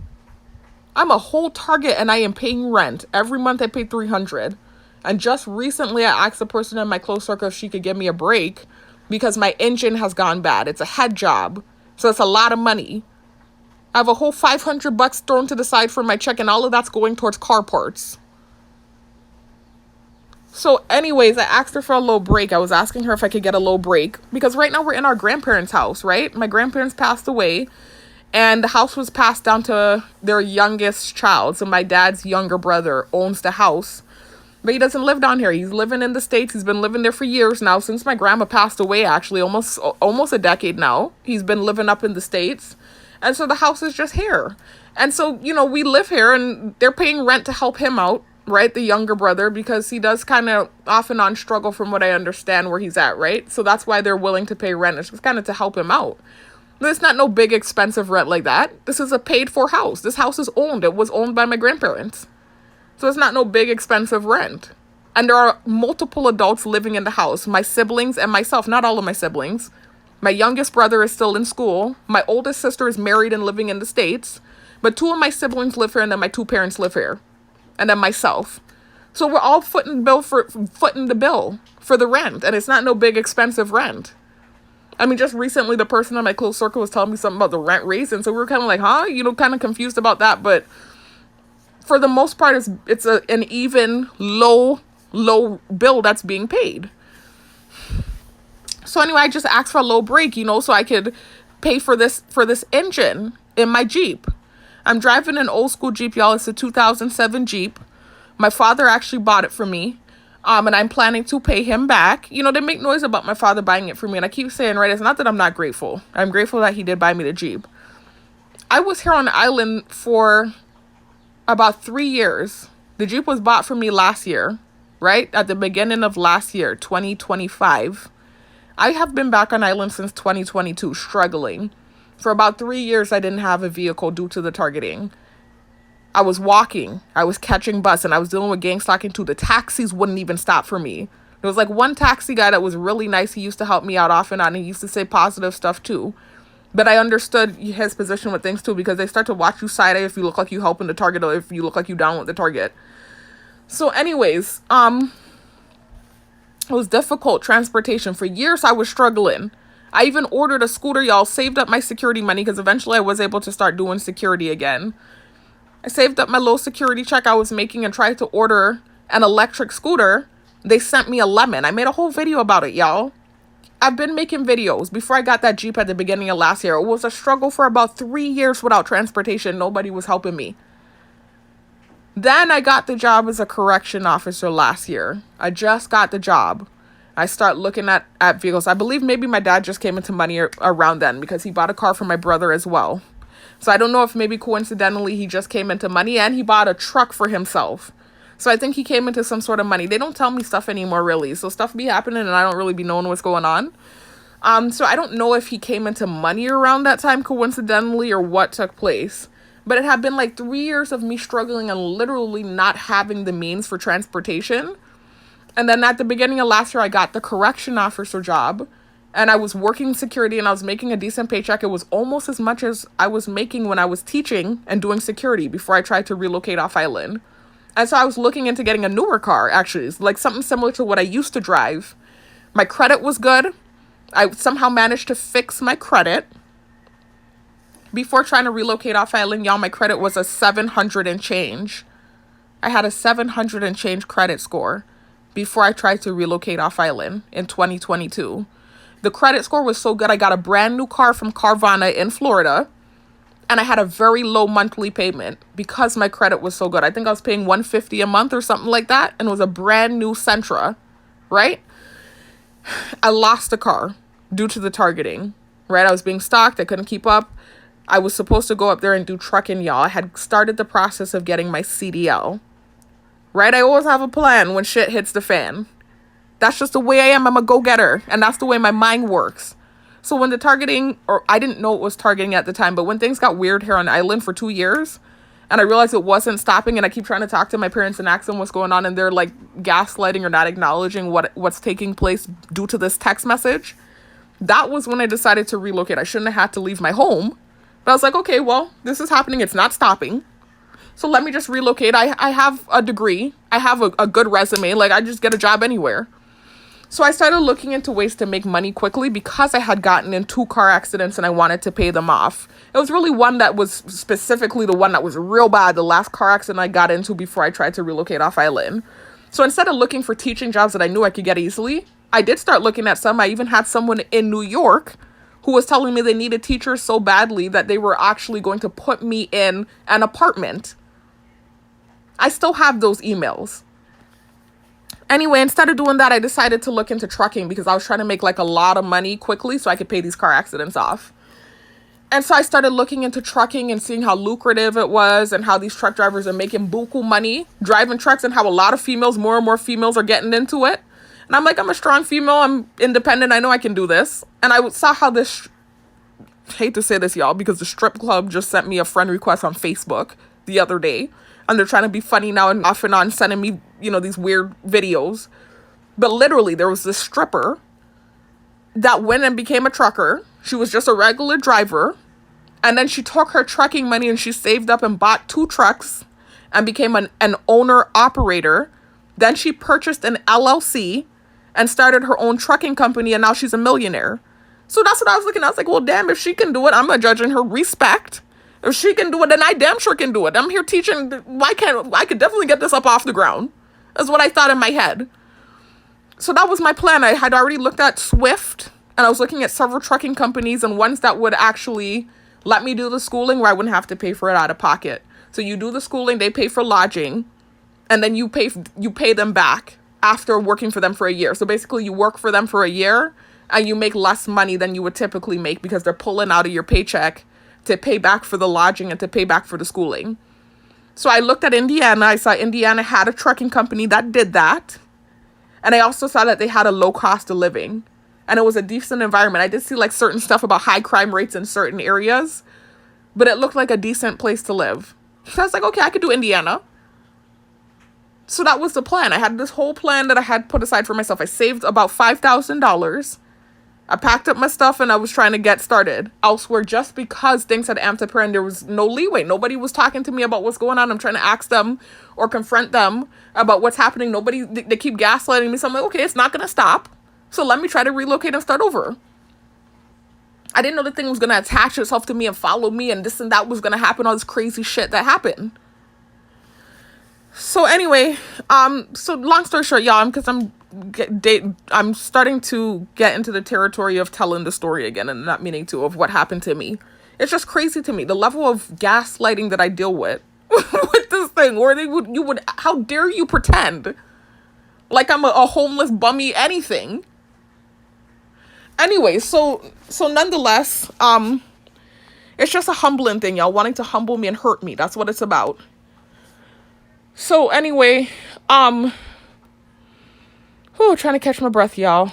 I'm a whole target and I am paying rent. Every month I pay $300. And just recently I asked the person in my close circle if she could give me a break because my engine has gone bad. It's a head job. So it's a lot of money. I have a whole $500 thrown to the side for my check and all of that's going towards car parts. So anyways, I asked her for a little break. I was asking her if I could get a little break because right now we're in our grandparents' house, right? My grandparents passed away and the house was passed down to their youngest child. So my dad's younger brother owns the house, but he doesn't live down here. He's living in the States. He's been living there for years now, since my grandma passed away, actually, almost a decade now. He's been living up in the States. And so the house is just here. And so, we live here and they're paying rent to help him out, right? The younger brother, because he does kind of off and on struggle from what I understand where he's at, right? So that's why they're willing to pay rent. It's just kind of to help him out. But it's not no big expensive rent like that. This is a paid for house. This house is owned. It was owned by my grandparents. So it's not no big expensive rent. And there are multiple adults living in the house. My siblings and myself, not all of my siblings. My youngest brother is still in school. My oldest sister is married and living in the States. But 2 of my siblings live here and then my 2 parents live here. And then myself. So we're all footing the bill for the rent. And it's not no big expensive rent. I mean, just recently the person in my close circle was telling me something about the rent raise. And so we were kind of like, huh? Kind of confused about that. But for the most part, it's an even low bill that's being paid. So anyway, I just asked for a low break, so I could pay for this engine in my Jeep. I'm driving an old school Jeep, y'all. It's a 2007 Jeep. My father actually bought it for me. And I'm planning to pay him back. They make noise about my father buying it for me. And I keep saying, right, it's not that I'm not grateful. I'm grateful that he did buy me the Jeep. I was here on the island for about 3 years. The Jeep was bought for me last year, right? At the beginning of last year, 2025. I have been back on island since 2022, struggling. For about 3 years, I didn't have a vehicle due to the targeting. I was walking, I was catching bus, and I was dealing with gang stalking too. The taxis wouldn't even stop for me. There was like one taxi guy that was really nice. He used to help me out off and on. And he used to say positive stuff too. But I understood his position with things too, because they start to watch you side eye if you look like you helping the target or if you look like you down with the target. So anyways, it was difficult transportation. For years, I was struggling. I even ordered a scooter, y'all, saved up my security money because eventually I was able to start doing security again. I saved up my little security check I was making and tried to order an electric scooter. They sent me a lemon. I made a whole video about it, y'all. I've been making videos before I got that Jeep at the beginning of last year. It was a struggle for about 3 years without transportation. Nobody was helping me. Then I got the job as a correction officer last year. I just got the job. I start looking at vehicles. I believe maybe my dad just came into money around then because he bought a car for my brother as well. So I don't know if maybe coincidentally he just came into money and he bought a truck for himself. So I think he came into some sort of money. They don't tell me stuff anymore, really. So stuff be happening and I don't really be knowing what's going on. So I don't know if he came into money around that time coincidentally or what took place. But it had been like 3 years of me struggling and literally not having the means for transportation. And then at the beginning of last year, I got the correction officer job. And I was working security and I was making a decent paycheck. It was almost as much as I was making when I was teaching and doing security before I tried to relocate off island. And so I was looking into getting a newer car, actually. It's like something similar to what I used to drive. My credit was good. I somehow managed to fix my credit. Before trying to relocate off island, y'all, my credit was a 700 and change. I had a 700 and change credit score before I tried to relocate off island in 2022. The credit score was so good, I got a brand new car from Carvana in Florida, and I had a very low monthly payment because my credit was so good. I think I was paying $150 a month or something like that, and it was a brand new Sentra, right? I lost the car due to the targeting, right? I was being stalked. I couldn't keep up. I was supposed to go up there and do trucking, y'all. I had started the process of getting my CDL, right? I always have a plan when shit hits the fan. That's just the way I am. I'm a go-getter. And that's the way my mind works. So when the targeting, or I didn't know it was targeting at the time, but when things got weird here on the island for 2 years, and I realized it wasn't stopping, and I keep trying to talk to my parents and ask them what's going on, and they're like gaslighting or not acknowledging what's taking place due to this text message, that was when I decided to relocate. I shouldn't have had to leave my home. But I was like, okay, well, this is happening. It's not stopping. So let me just relocate. I have a degree. I have a good resume. Like, I just get a job anywhere. So I started looking into ways to make money quickly because I had gotten in 2 car accidents and I wanted to pay them off. It was really one that was specifically the one that was real bad, the last car accident I got into before I tried to relocate off island. So instead of looking for teaching jobs that I knew I could get easily, I did start looking at some. I even had someone in New York who was telling me they needed teachers so badly that they were actually going to put me in an apartment. I still have those emails. Anyway, instead of doing that, I decided to look into trucking because I was trying to make like a lot of money quickly so I could pay these car accidents off. And so I started looking into trucking and seeing how lucrative it was and how these truck drivers are making buku money driving trucks and how a lot of females, more and more females are getting into it. And I'm like, I'm a strong female. I'm independent. I know I can do this. And I saw how this, hate to say this, y'all, because the strip club just sent me a friend request on Facebook the other day. And they're trying to be funny now and off and on, sending me, these weird videos. But literally, there was this stripper that went and became a trucker. She was just a regular driver. And then she took her trucking money and she saved up and bought 2 trucks and became an owner-operator. Then she purchased an LLC and started her own trucking company. And now she's a millionaire. So that's what I was looking at. I was like, well, damn, if she can do it, I'm going to judge in her respect. If she can do it, then I damn sure can do it. I'm here teaching. I could definitely get this up off the ground. That's what I thought in my head. So that was my plan. I had already looked at Swift, and I was looking at several trucking companies and ones that would actually let me do the schooling where I wouldn't have to pay for it out of pocket. So you do the schooling, they pay for lodging, and then you pay them back after working for them for a year. So basically you work for them for a year and you make less money than you would typically make because they're pulling out of your paycheck to pay back for the lodging and to pay back for the schooling. So I looked at Indiana. I saw Indiana had a trucking company that did that. And I also saw that they had a low cost of living. And it was a decent environment. I did see like certain stuff about high crime rates in certain areas. But it looked like a decent place to live. So I was like, okay, I could do Indiana. So that was the plan. I had this whole plan that I had put aside for myself. I saved about $5,000. I packed up my stuff and I was trying to get started elsewhere just because things had amped up here and there was no leeway. Nobody was talking to me about what's going on. I'm trying to ask them or confront them about what's happening. They keep gaslighting me. So I'm like, okay, it's not going to stop. So let me try to relocate and start over. I didn't know the thing was going to attach itself to me and follow me and this and that was going to happen. All this crazy shit that happened. So anyway, so long story short, y'all, because I'm starting to get into the territory of telling the story again and not meaning to, of what happened to me. It's just crazy to me. The level of gaslighting that I deal with this thing, where how dare you pretend like I'm a homeless bummy anything. Anyway, so nonetheless, it's just a humbling thing, y'all, wanting to humble me and hurt me. That's what it's about. So anyway, trying to catch my breath, y'all.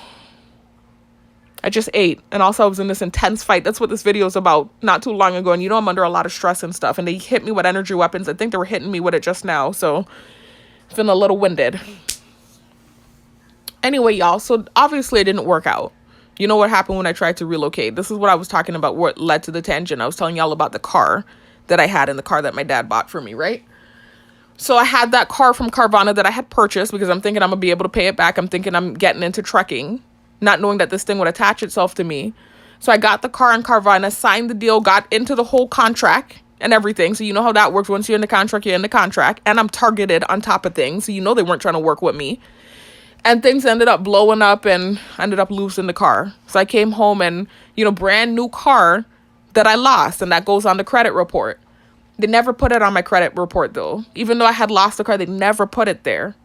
I just ate. And also I was in this intense fight. That's what this video is about not too long ago. And I'm under a lot of stress and stuff. And they hit me with energy weapons. I think they were hitting me with it just now. So feeling a little winded. Anyway, y'all. So obviously it didn't work out. You know what happened when I tried to relocate. This is what I was talking about, what led to the tangent. I was telling y'all about the car that I had and the car that my dad bought for me, right? So I had that car from Carvana that I had purchased because I'm thinking I'm going to be able to pay it back. I'm thinking I'm getting into trucking, not knowing that this thing would attach itself to me. So I got the car on Carvana, signed the deal, got into the whole contract and everything. So you know how that works. Once you're in the contract, you're in the contract. And I'm targeted on top of things. So they weren't trying to work with me. And things ended up blowing up and ended up losing the car. So I came home and, brand new car that I lost. And that goes on the credit report. They never put it on my credit report, though. Even though I had lost the car, they never put it there.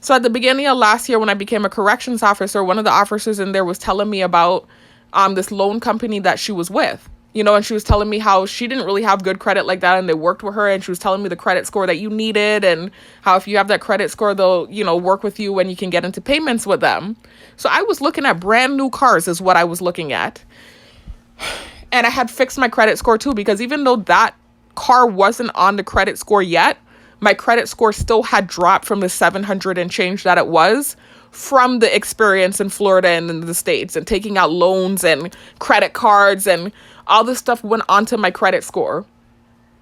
So at the beginning of last year, when I became a corrections officer, one of the officers in there was telling me about this loan company that she was with. And she was telling me how she didn't really have good credit like that, and they worked with her, and she was telling me the credit score that you needed, and how if you have that credit score, they'll, work with you when you can get into payments with them. So I was looking at brand new cars is what I was looking at. And I had fixed my credit score, too, because even though that car wasn't on the credit score yet, my credit score still had dropped from the 700 and change that it was from the experience in Florida and in the States and taking out loans and credit cards and all this stuff went onto my credit score.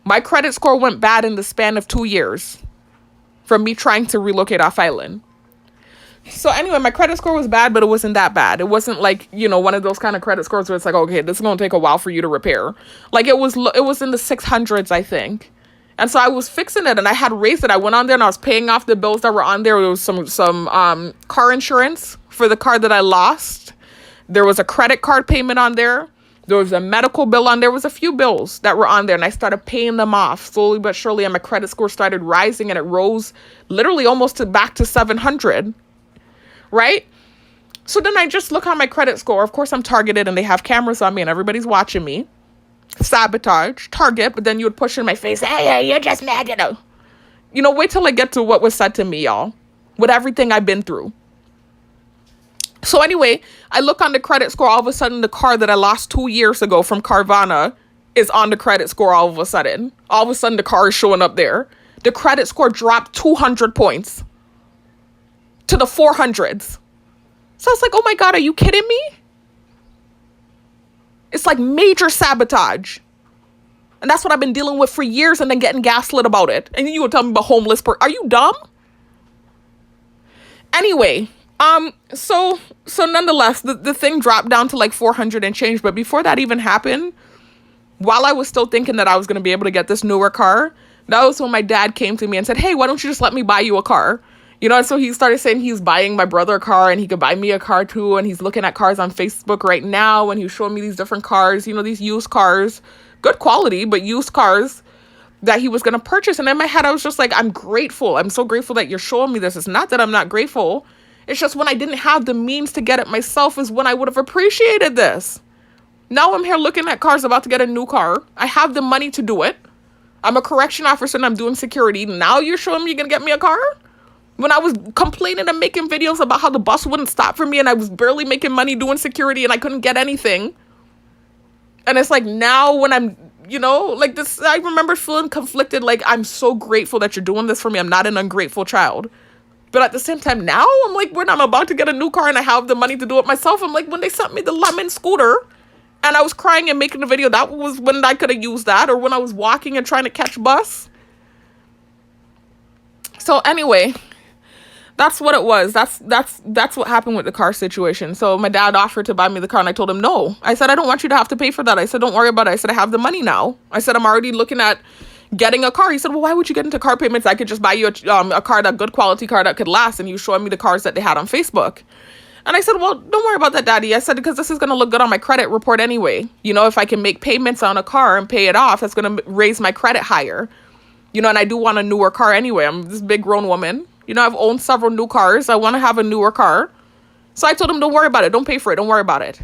My credit score went bad in the span of 2 years from me trying to relocate off island. So anyway, my credit score was bad, but it wasn't that bad. It wasn't like, one of those kind of credit scores where it's like, okay, this is going to take a while for you to repair. Like it was in the 600s, I think. And so I was fixing it and I had raised it. I went on there and I was paying off the bills that were on there. There was some car insurance for the car that I lost. There was a credit card payment on there. There was a medical bill on there. There was a few bills that were on there and I started paying them off slowly but surely. And my credit score started rising and it rose literally almost back to 700. Right? So then I just look on my credit score. Of course, I'm targeted and they have cameras on me and everybody's watching me. Sabotage, target, but then you would push in my face. Hey, you're just mad, wait till I get to what was said to me, y'all, with everything I've been through. So anyway, I look on the credit score. All of a sudden, the car that I lost 2 years ago from Carvana is on the credit score all of a sudden. All of a sudden, the car is showing up there. The credit score dropped 200 points to the 400s. So I was like, oh my God, are you kidding me? It's like major sabotage. And that's what I've been dealing with for years and then getting gaslit about it. And you would tell me about homeless person. Are you dumb? Anyway, so nonetheless, the thing dropped down to like 400 and change. But before that even happened, while I was still thinking that I was going to be able to get this newer car, that was when my dad came to me and said, hey, why don't you just let me buy you a car? You know, and so he started saying he's buying my brother a car and he could buy me a car too. And he's looking at cars on Facebook right now. And he was showing me these different cars, you know, these used cars, good quality, but used cars that he was going to purchase. And in my head, I was just like, I'm grateful. I'm so grateful that you're showing me this. It's not that I'm not grateful. It's just when I didn't have the means to get it myself is when I would have appreciated this. Now I'm here looking at cars, about to get a new car. I have the money to do it. I'm a correction officer and I'm doing security. Now you're showing me you're going to get me a car? When I was complaining and making videos about how the bus wouldn't stop for me and I was barely making money doing security and I couldn't get anything. And it's like now when I'm, you know, like this, I remember feeling conflicted. Like, I'm so grateful that you're doing this for me. I'm not an ungrateful child. But at the same time, now I'm like, when I'm about to get a new car and I have the money to do it myself, I'm like, when they sent me the lemon scooter and I was crying and making a video, that was when I could have used that, or when I was walking and trying to catch bus. So anyway, that's what it was. That's what happened with the car situation. So my dad offered to buy me the car and I told him no. I said, I don't want you to have to pay for that. I said, don't worry about it. I said, I have the money now. I said, I'm already looking at getting a car. He said, well, why would you get into car payments? I could just buy you a car, that good quality car that could last. And he was showing me the cars that they had on Facebook. And I said, well, don't worry about that, Daddy. I said, because this is going to look good on my credit report anyway. You know, if I can make payments on a car and pay it off, that's going to raise my credit higher. You know, and I do want a newer car anyway. I'm this big grown woman. You know, I've owned several new cars. I want to have a newer car. So I told him, don't worry about it. Don't pay for it. Don't worry about it.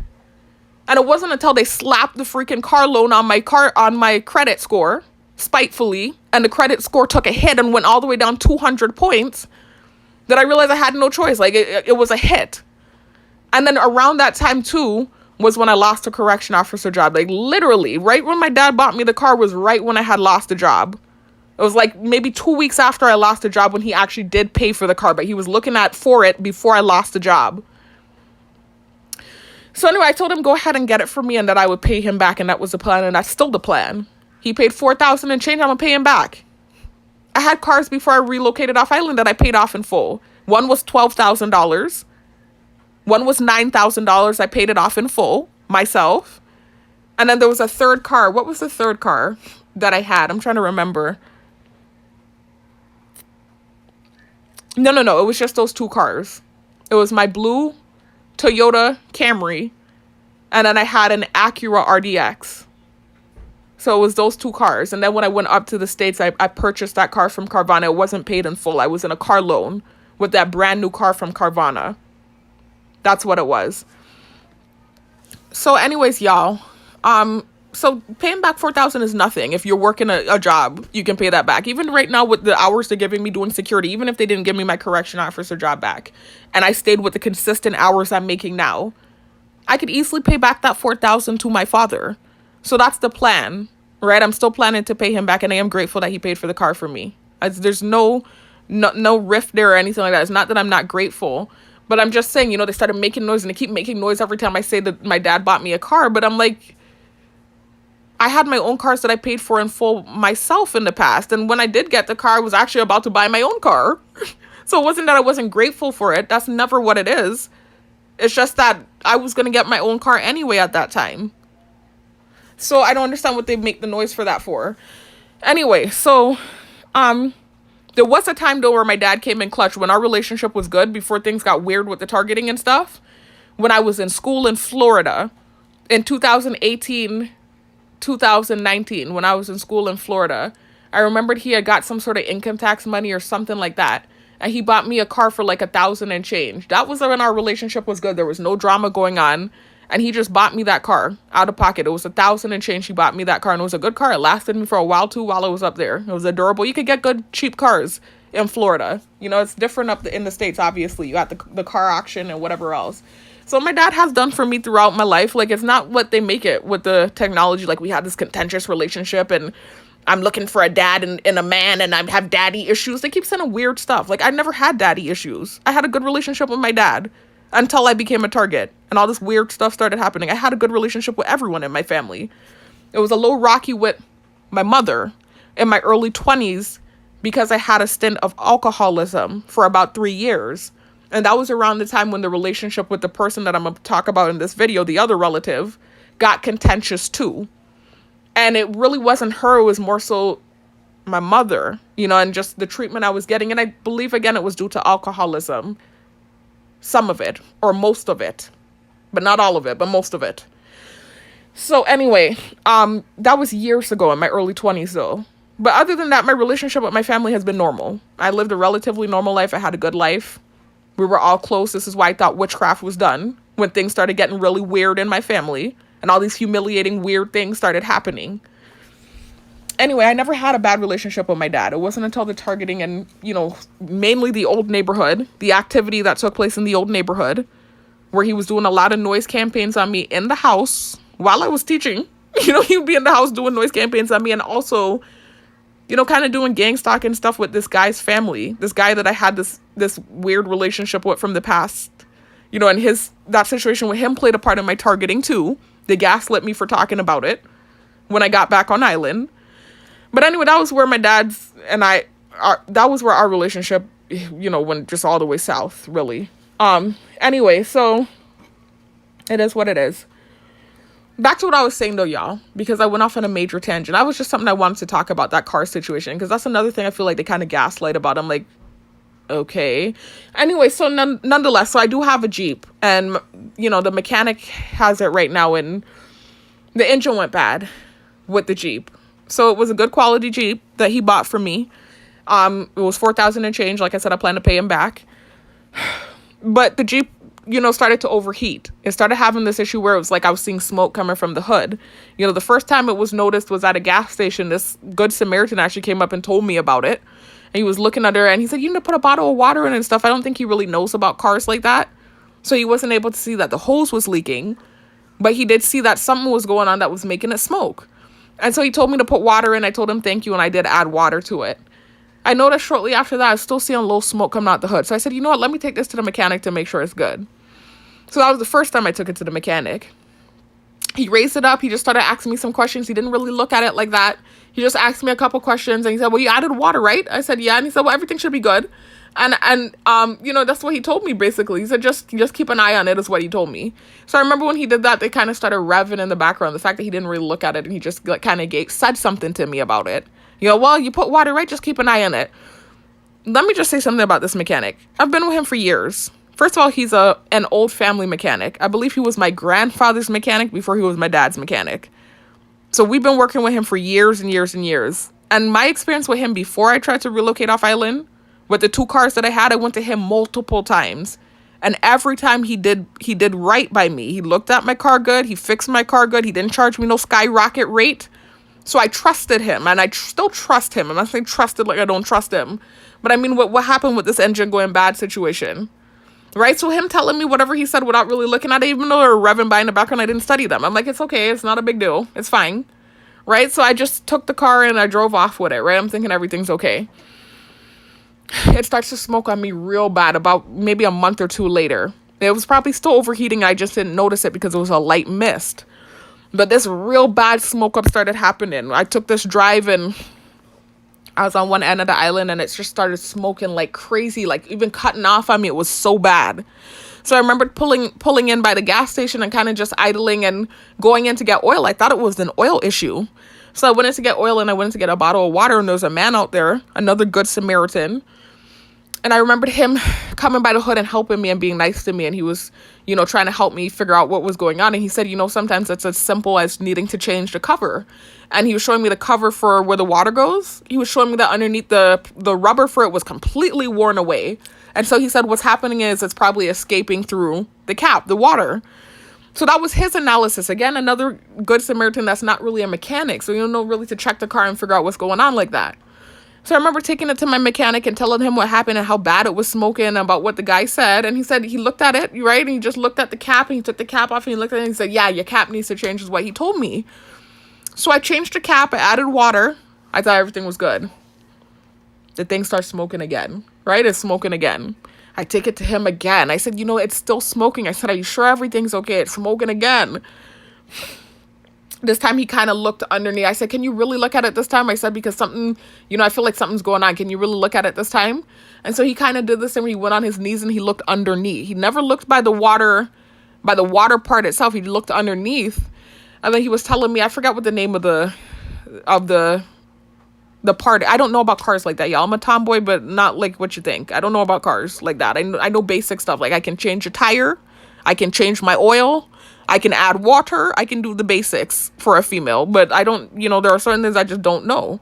And it wasn't until they slapped the freaking car loan on my credit score, spitefully, and the credit score took a hit and went all the way down 200 points, that I realized I had no choice. Like, it was a hit. And then around that time, too, was when I lost a correction officer job. Like, literally, right when my dad bought me the car was right when I had lost a job. It was like maybe 2 weeks after I lost a job when he actually did pay for the car, but he was looking for it before I lost the job. So anyway, I told him go ahead and get it for me and that I would pay him back, and that was the plan, and that's still the plan. He paid $4,000 and change. I'm gonna pay him back. I had cars before I relocated off island that I paid off in full. One was $12,000. One was $9,000. I paid it off in full myself. And then there was a third car. What was the third car that I had? I'm trying to remember. No. It was just those two cars. It was my blue Toyota Camry, and then I had an Acura RDX. So it was those two cars. And then when I went up to the States, I purchased that car from Carvana. It wasn't paid in full. I was in a car loan with that brand new car from Carvana. That's what it was. So anyways, y'all, so paying back $4,000 is nothing. If you're working a job, you can pay that back. Even right now with the hours they're giving me doing security, even if they didn't give me my correction officer job back, and I stayed with the consistent hours I'm making now, I could easily pay back that $4,000 to my father. So that's the plan, right? I'm still planning to pay him back, and I am grateful that he paid for the car for me. There's no rift there or anything like that. It's not that I'm not grateful, but I'm just saying, you know, they started making noise, and they keep making noise every time I say that my dad bought me a car, but I'm like, I had my own cars that I paid for in full myself in the past. And when I did get the car, I was actually about to buy my own car. So it wasn't that I wasn't grateful for it. That's never what it is. It's just that I was going to get my own car anyway at that time. So I don't understand what they make the noise for that for. Anyway, so there was a time though where my dad came in clutch when our relationship was good, before things got weird with the targeting and stuff. When I was in school in Florida in 2018, 2019, when I was in school in Florida, I remembered he had got some sort of income tax money or something like that. And he bought me a car for like $1,000 and change. That was when our relationship was good. There was no drama going on. And he just bought me that car out of pocket. It was $1,000 and change. He bought me that car, and it was a good car. It lasted me for a while too while I was up there. It was durable. You could get good, cheap cars in Florida. You know, it's different up in the States, obviously. You got the car auction and whatever else. So my dad has done for me throughout my life. Like, it's not what they make it with the technology. Like, we had this contentious relationship, and I'm looking for a dad and a man, and I have daddy issues. They keep sending weird stuff. Like, I never had daddy issues. I had a good relationship with my dad until I became a target, and all this weird stuff started happening. I had a good relationship with everyone in my family. It was a little rocky with my mother in my early 20s because I had a stint of alcoholism for about 3 years. And that was around the time when the relationship with the person that I'm going to talk about in this video, the other relative, got contentious too. And it really wasn't her. It was more so my mother, and just the treatment I was getting. And I believe, again, it was due to alcoholism. Some of it, or most of it. But not all of it, but most of it. So anyway, that was years ago in my early 20s, though. But other than that, my relationship with my family has been normal. I lived a relatively normal life. I had a good life. We were all close. This is why I thought witchcraft was done, when things started getting really weird in my family and all these humiliating, weird things started happening. Anyway, I never had a bad relationship with my dad. It wasn't until the targeting and, mainly the old neighborhood, the activity that took place in the old neighborhood, where he was doing a lot of noise campaigns on me in the house while I was teaching. He would be in the house doing noise campaigns on me, and also, kind of doing gang stalking stuff with this guy's family, this guy that I had this weird relationship with from the past, and that situation with him played a part in my targeting too. They gaslit me for talking about it when I got back on island. But anyway, that was where my dad's and that was where our relationship, went just all the way south, really. Anyway, so it is what it is. Back to what I was saying though, y'all, because I went off on a major tangent. That was just something I wanted to talk about, that car situation, because that's another thing I feel like they kind of gaslight about. I'm like, okay. Anyway, so nonetheless, so I do have a Jeep, and, the mechanic has it right now, and the engine went bad with the Jeep. So it was a good quality Jeep that he bought for me. It was $4,000 and change. Like I said, I plan to pay him back. But the Jeep, started to overheat. It started having this issue where it was like I was seeing smoke coming from the hood. The first time it was noticed was at a gas station. This Good Samaritan actually came up and told me about it. And he was looking under it, and he said, you need to put a bottle of water in and stuff. I don't think he really knows about cars like that. So he wasn't able to see that the hose was leaking. But he did see that something was going on that was making it smoke. And so he told me to put water in. I told him thank you, and I did add water to it. I noticed shortly after that, I was still seeing a little smoke coming out the hood. So I said, you know what, let me take this to the mechanic to make sure it's good. So that was the first time I took it to the mechanic. He raised it up. He just started asking me some questions. He didn't really look at it like that. He just asked me a couple questions, and he said, well, you added water, right? I said, yeah. And he said, well, everything should be good. And that's what he told me, basically. He said, just keep an eye on it, is what he told me. So I remember when he did that, they kind of started revving in the background. The fact that he didn't really look at it, and he just kind of said something to me about it. Well, you put water, right? Just keep an eye on it. Let me just say something about this mechanic. I've been with him for years. First of all, he's an old family mechanic. I believe he was my grandfather's mechanic before he was my dad's mechanic. So we've been working with him for years and years and years. And my experience with him before I tried to relocate off island, with the 2 cars that I had, I went to him multiple times. And every time he did right by me. He looked at my car good. He fixed my car good. He didn't charge me no skyrocket rate. So I trusted him, and I still trust him. I'm not saying trusted like I don't trust him. But I mean, what happened with this engine going bad situation? Right? So him telling me whatever he said without really looking at it, even though they were revving by in the background, I didn't study them. I'm like, it's okay. It's not a big deal. It's fine. Right? So I just took the car and I drove off with it, right? I'm thinking everything's okay. It starts to smoke on me real bad about maybe a month or 2 later. It was probably still overheating. I just didn't notice it because it was a light mist. But this real bad smoke up started happening. I took this drive, and I was on one end of the island, and it just started smoking like crazy, like even cutting off on me. It was so bad. So I remember pulling in by the gas station and kind of just idling and going in to get oil. I thought it was an oil issue. So I went in to get oil, and I went in to get a bottle of water, and there was a man out there, another Good Samaritan. And I remembered him coming by the hood and helping me and being nice to me. And he was, trying to help me figure out what was going on. And he said, sometimes it's as simple as needing to change the cover. And he was showing me the cover for where the water goes. He was showing me that underneath the rubber for it was completely worn away. And so he said, what's happening is it's probably escaping through the cap, the water. So that was his analysis. Again, another Good Samaritan that's not really a mechanic. So you don't know really to check the car and figure out what's going on like that. So I remember taking it to my mechanic and telling him what happened and how bad it was smoking, about what the guy said. And he said he looked at it, right? And he just looked at the cap, and he took the cap off, and he looked at it and he said, yeah, your cap needs to change, is what he told me. So I changed the cap. I added water. I thought everything was good. The thing starts smoking again, right? It's smoking again. I take it to him again. I said, it's still smoking. I said, are you sure everything's okay? It's smoking again. This time he kind of looked underneath. I said, can you really look at it this time? I said, because something, I feel like something's going on. Can you really look at it this time? And so he kind of did this thing where he went on his knees and he looked underneath. He never looked by the water part itself. He looked underneath. And then he was telling me, I forgot what the name of the of the part. I don't know about cars like that, y'all. I'm a tomboy, but not like what you think. I don't know about cars like that. I know basic stuff. Like I can change a tire, I can change my oil, I can add water, I can do the basics for a female, but I don't, there are certain things I just don't know.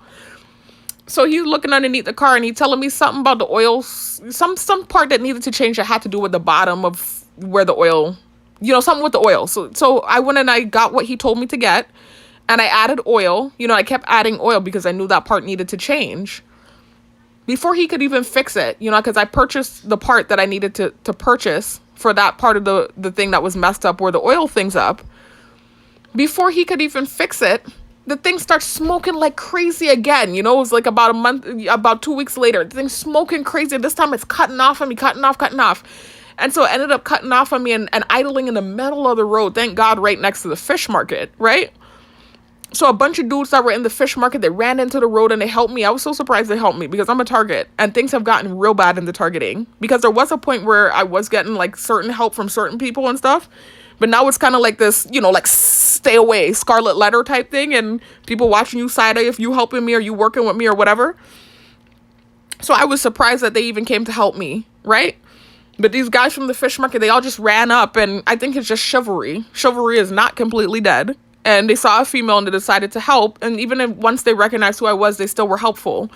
So he's looking underneath the car and he's telling me something about the oil, some part that needed to change that had to do with the bottom of where the oil, something with the oil. So I went and I got what he told me to get, and I added oil. I kept adding oil because I knew that part needed to change before he could even fix it, because I purchased the part that I needed to purchase for that part of the thing that was messed up where the oil thing's up. Before he could even fix it, the thing starts smoking like crazy again. It was like about 2 weeks later, the thing's smoking crazy. This time it's cutting off on me, cutting off. And so it ended up cutting off on me and idling in the middle of the road. Thank God, right next to the fish market, right? So a bunch of dudes that were in the fish market, they ran into the road and they helped me. I was so surprised they helped me because I'm a target and things have gotten real bad in the targeting, because there was a point where I was getting like certain help from certain people and stuff. But now it's kind of like this, like stay away, scarlet letter type thing. And people watching you side eye if you helping me or you working with me or whatever. So I was surprised that they even came to help me, right? But these guys from the fish market, they all just ran up. And I think it's just chivalry. Chivalry is not completely dead. And they saw a female and they decided to help. And even if once they recognized who I was, they still were helpful.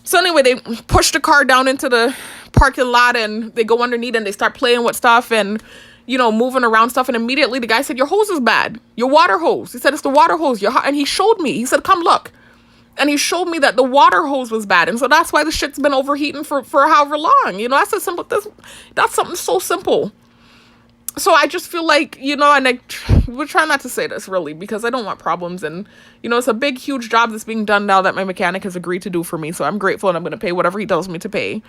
So anyway, they pushed the car down into the parking lot and they go underneath and they start playing with stuff and moving around stuff. And immediately the guy said, your hose is bad. Your water hose. He said, it's the water hose. And he showed me. He said, come look. And he showed me that the water hose was bad. And so that's why the shit's been overheating for however long. That's a simple, that's something so simple. So I just feel like, and we're trying not to say this really because I don't want problems. And, it's a big, huge job that's being done now that my mechanic has agreed to do for me. So I'm grateful and I'm going to pay whatever he tells me to pay.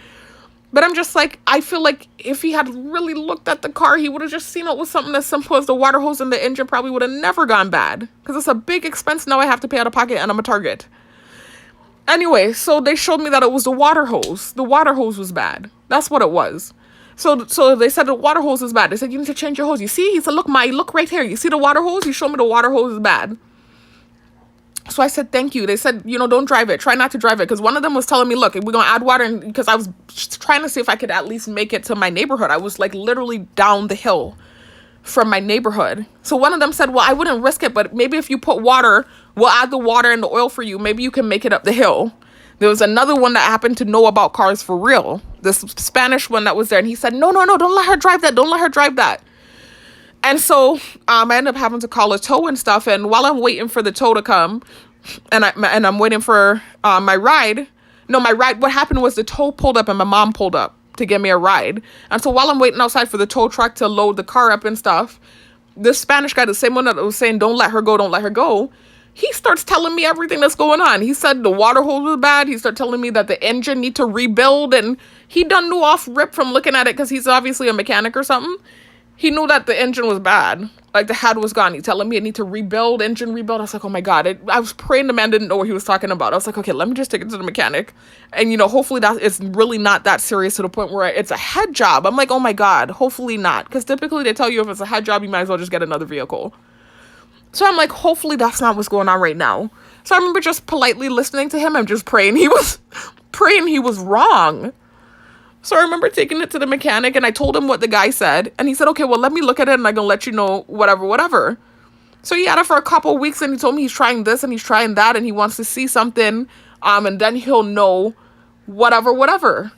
But I'm just like, I feel like if he had really looked at the car, he would have just seen it was something as simple as the water hose in the engine probably would have never gone bad. Because it's a big expense now I have to pay out of pocket and I'm a target. Anyway, so they showed me that it was the water hose. The water hose was bad. That's what it was. So they said the water hose is bad. They said, you need to change your hose. You see? He said, look right here. You see the water hose? He showed me the water hose is bad. So I said, thank you. They said, don't drive it. Try not to drive it. Because one of them was telling me, look, we're going to add water. And because I was trying to see if I could at least make it to my neighborhood. I was like literally down the hill from my neighborhood. So one of them said, well, I wouldn't risk it. But maybe if you put water, we'll add the water and the oil for you. Maybe you can make it up the hill. There was another one that happened to know about cars for real. This Spanish one that was there. And he said, no, don't let her drive that. Don't let her drive that. And so I ended up having to call a tow and stuff. And while I'm waiting for the tow to come and I'm waiting for my ride. What happened was the tow pulled up and my mom pulled up to give me a ride. And so while I'm waiting outside for the tow truck to load the car up and stuff, this Spanish guy, the same one that was saying, don't let her go. He starts telling me everything that's going on. He said the water hose was bad. He started telling me that the engine need to rebuild. And he done knew off rip from looking at it because he's obviously a mechanic or something. He knew that the engine was bad. Like the head was gone. He telling me I need to engine rebuild. I was like, oh my God. I was praying the man didn't know what he was talking about. I was like, okay, let me just take it to the mechanic. And, hopefully that it's really not that serious to the point where it's a head job. I'm like, oh my God, hopefully not. Because typically they tell you if it's a head job, you might as well just get another vehicle. So I'm like, hopefully that's not what's going on right now. So I remember just politely listening to him and just praying he was wrong. So I remember taking it to the mechanic and I told him what the guy said. And he said, okay, well, let me look at it and I'm going to let you know whatever. So he had it for a couple of weeks and he told me he's trying this and he's trying that and he wants to see something. And then he'll know whatever.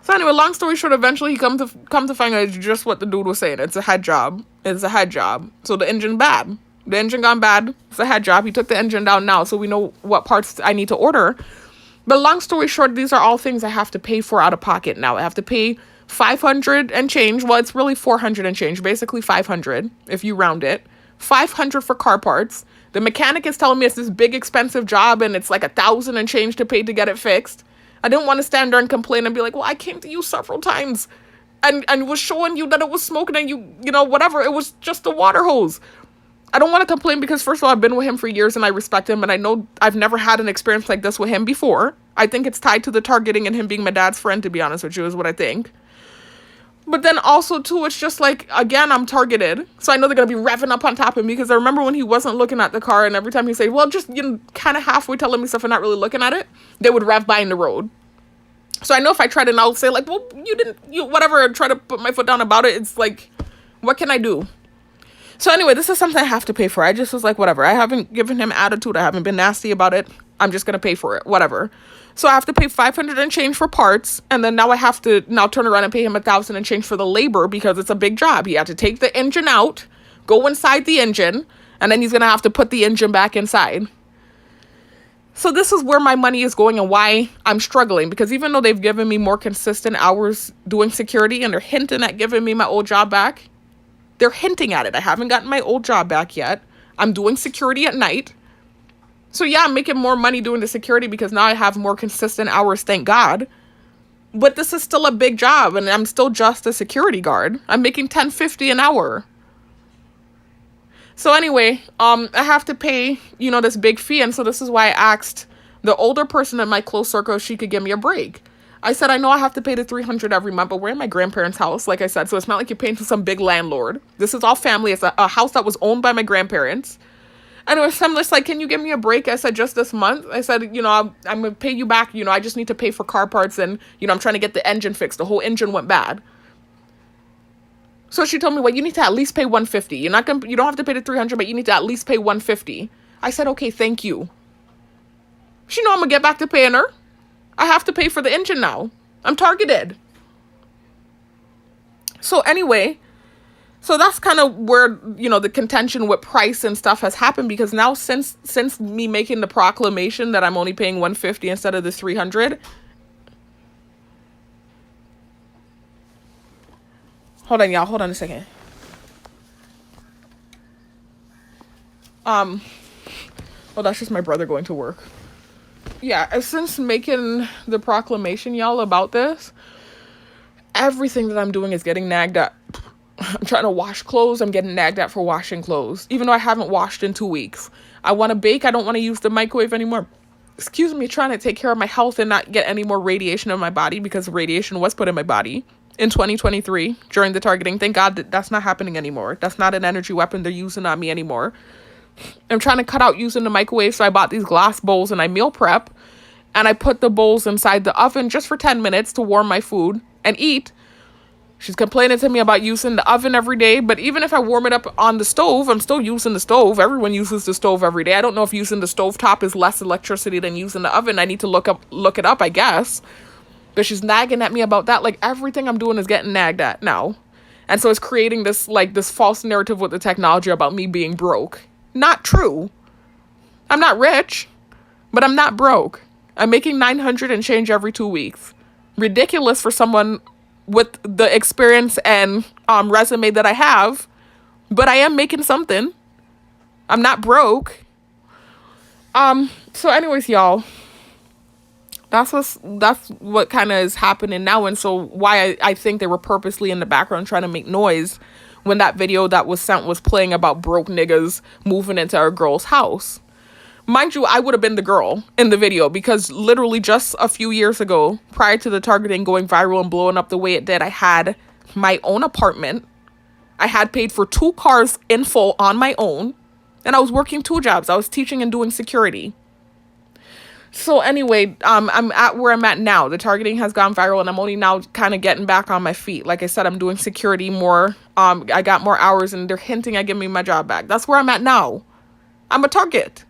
So anyway, long story short, eventually he come to find out it's just what the dude was saying. It's a head job. So the engine bad. The engine gone bad. It's a head job. He took the engine down now. So we know what parts I need to order. But long story short, these are all things I have to pay for out of pocket now. I have to pay $500 and change. Well, it's really $400 and change. Basically $500 if you round it. $500 for car parts. The mechanic is telling me it's this big expensive job and it's like $1,000 and change to pay to get it fixed. I didn't want to stand there and complain and be like, well, I came to you several times and was showing you that it was smoking and you know, whatever. It was just the water hose. I don't want to complain because, first of all, I've been with him for years and I respect him. And I know I've never had an experience like this with him before. I think it's tied to the targeting and him being my dad's friend, to be honest with you, is what I think. But then also, too, it's just like, again, I'm targeted. So I know they're going to be revving up on top of me, because I remember when he wasn't looking at the car, and every time he said, well, just, kind of halfway telling me stuff and not really looking at it, they would rev by in the road. So I know if I try to now say, like, well, whatever, try to put my foot down about it, it's like, what can I do? So anyway, this is something I have to pay for. I just was like, whatever. I haven't given him attitude. I haven't been nasty about it. I'm just going to pay for it. Whatever. So I have to pay $500 and change for parts. And then now I have to turn around and pay him $1,000 and change for the labor, because it's a big job. He had to take the engine out, go inside the engine, and then he's going to have to put the engine back inside. So this is where my money is going and why I'm struggling, because even though they've given me more consistent hours doing security and they're hinting at giving me my old job back, they're hinting at it. I haven't gotten my old job back yet. I'm doing security at night. So yeah, I'm making more money doing the security because now I have more consistent hours, thank God. But this is still a big job, and I'm still just a security guard. I'm making $10.50 an hour. So anyway, I have to pay, this big fee. And so this is why I asked the older person in my close circle if she could give me a break. I said, I know I have to pay the $300 every month, but we're in my grandparents' house, like I said. So it's not like you're paying to some big landlord. This is all family. It's a house that was owned by my grandparents. Anyway, so I'm just like, can you give me a break? I said, just this month. I said, I'm going to pay you back. I just need to pay for car parts, and, I'm trying to get the engine fixed. The whole engine went bad. So she told me, well, you need to at least pay $150. You don't have to pay the $300, but you need to at least pay $150. I said, okay, thank you. She know I'm going to get back to paying her. I have to pay for the engine now. I'm targeted. So anyway, so that's kind of where, the contention with price and stuff has happened, because now since me making the proclamation that I'm only paying $150 instead of the $300. Hold on, y'all. Hold on a second. Well, that's just my brother going to work. Yeah, since making the proclamation, y'all, about this, everything that I'm doing is getting nagged at. I'm trying to wash clothes. I'm getting nagged at for washing clothes, even though I haven't washed in 2 weeks. I want to bake. I don't want to use the microwave anymore. Excuse me, trying to take care of my health and not get any more radiation in my body, because radiation was put in my body in 2023 during the targeting. Thank God that's not happening anymore. That's not an energy weapon they're using on me anymore. I'm trying to cut out using the microwave, so I bought these glass bowls and I meal prep, and I put the bowls inside the oven just for 10 minutes to warm my food and eat. She's complaining to me about using the oven every day, but even if I warm it up on the stove, I'm still using the stove. Everyone uses the stove every day. I don't know if using the stovetop is less electricity than using the oven. I need to look it up, I guess. But she's nagging at me about that. Like, everything I'm doing is getting nagged at now. And so it's creating this false narrative with the technology about me being broke. Not true. I'm not rich, but I'm not broke. I'm making $900 and change every 2 weeks. Ridiculous for someone with the experience and resume that I have, but I am making something. I'm not broke. So anyways, y'all, that's what kind of is happening now. And so why I think they were purposely in the background trying to make noise when that video that was sent was playing about broke niggas moving into a girl's house. Mind you, I would have been the girl in the video, because literally just a few years ago, prior to the targeting going viral and blowing up the way it did, I had my own apartment. I had paid for 2 cars in full on my own, and I was working 2 jobs. I was teaching and doing security. So anyway, I'm at where I'm at now. The targeting has gone viral, and I'm only now kind of getting back on my feet. Like I said, I'm doing security more. I got more hours, and they're hinting at giving me my job back. That's where I'm at now. I'm a target.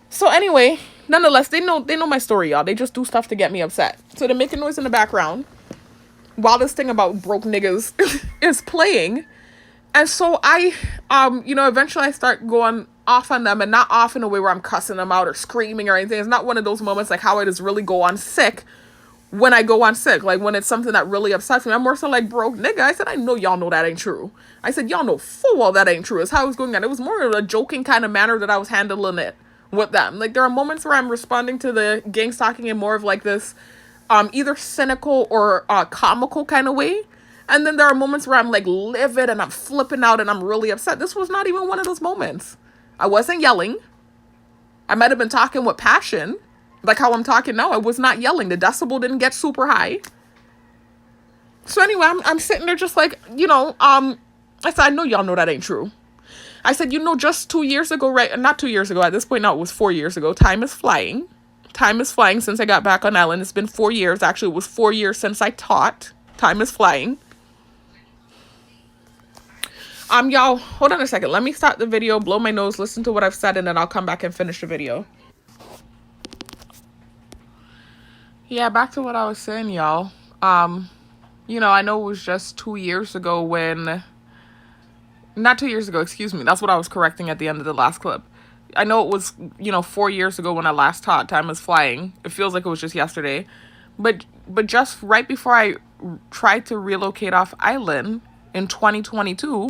So anyway, nonetheless, they know my story, y'all. They just do stuff to get me upset. So they're making noise in the background while this thing about broke niggas is playing. And so I, eventually I start going off on them, and not off in a way where I'm cussing them out or screaming or anything. It's not one of those moments like how I just really go on sick when I go on sick. Like when it's something that really upsets me, I'm more so like, broke nigga. I said, I know y'all know that ain't true. I said, y'all know full well that ain't true. It's how it was going on. It was more of a joking kind of manner that I was handling it with them. Like there are moments where I'm responding to the gang stalking in more of like this either cynical or comical kind of way. And then there are moments where I'm like livid and I'm flipping out and I'm really upset. This was not even one of those moments. I wasn't yelling. I might have been talking with passion, like how I'm talking now. I was not yelling. The decibel didn't get super high. So anyway, I'm sitting there just like, I said, I know y'all know that ain't true. I said, just 2 years ago, right? Not 2 years ago. At this point now, it was 4 years ago. Time is flying. Time is flying since I got back on island. It's been 4 years. Actually, it was 4 years since I taught. Time is flying. Y'all, hold on a second. Let me start the video, blow my nose, listen to what I've said, and then I'll come back and finish the video. Yeah, back to what I was saying, y'all. I know it was just 2 years ago when... Not 2 years ago, excuse me. That's what I was correcting at the end of the last clip. I know it was, 4 years ago when I last taught. Time is flying. It feels like it was just yesterday. But just right before I tried to relocate off island in 2022,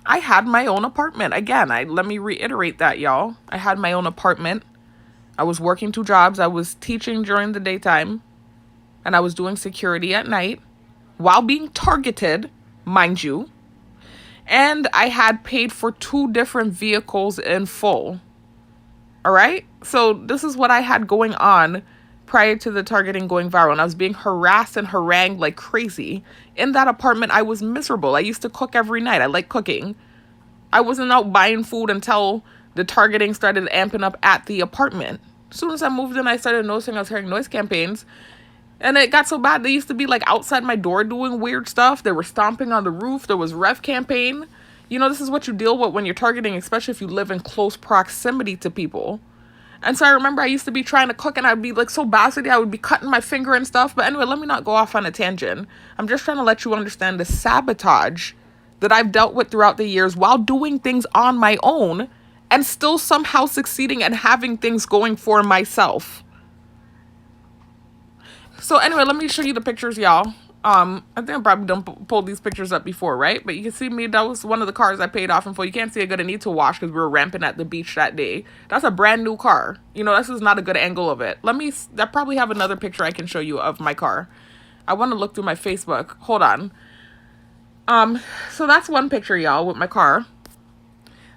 I had my own apartment. Again, let me reiterate that, y'all. I had my own apartment. I was working 2 jobs. I was teaching during the daytime. And I was doing security at night while being targeted, mind you. And I had paid for 2 different vehicles in full. All right? So this is what I had going on prior to the targeting going viral. And I was being harassed and harangued like crazy. In that apartment, I was miserable. I used to cook every night. I like cooking. I wasn't out buying food until the targeting started amping up at the apartment. As soon as I moved in, I started noticing I was hearing noise campaigns. And it got so bad, they used to be like outside my door doing weird stuff. They were stomping on the roof. There was ref campaign. This is what you deal with when you're targeting, especially if you live in close proximity to people. And so I remember I used to be trying to cook and I'd be like so bastard, I would be cutting my finger and stuff. But anyway, let me not go off on a tangent. I'm just trying to let you understand the sabotage that I've dealt with throughout the years while doing things on my own and still somehow succeeding and having things going for myself. So anyway, let me show you the pictures, y'all. I think I probably done pulled these pictures up before, right? But you can see me, that was one of the cars I paid off in full. You can't see it good, I need to wash because we were ramping at the beach that day. That's a brand new car. This is not a good angle of it. I probably have another picture I can show you of my car. I want to look through my Facebook. Hold on. So that's one picture, y'all, with my car.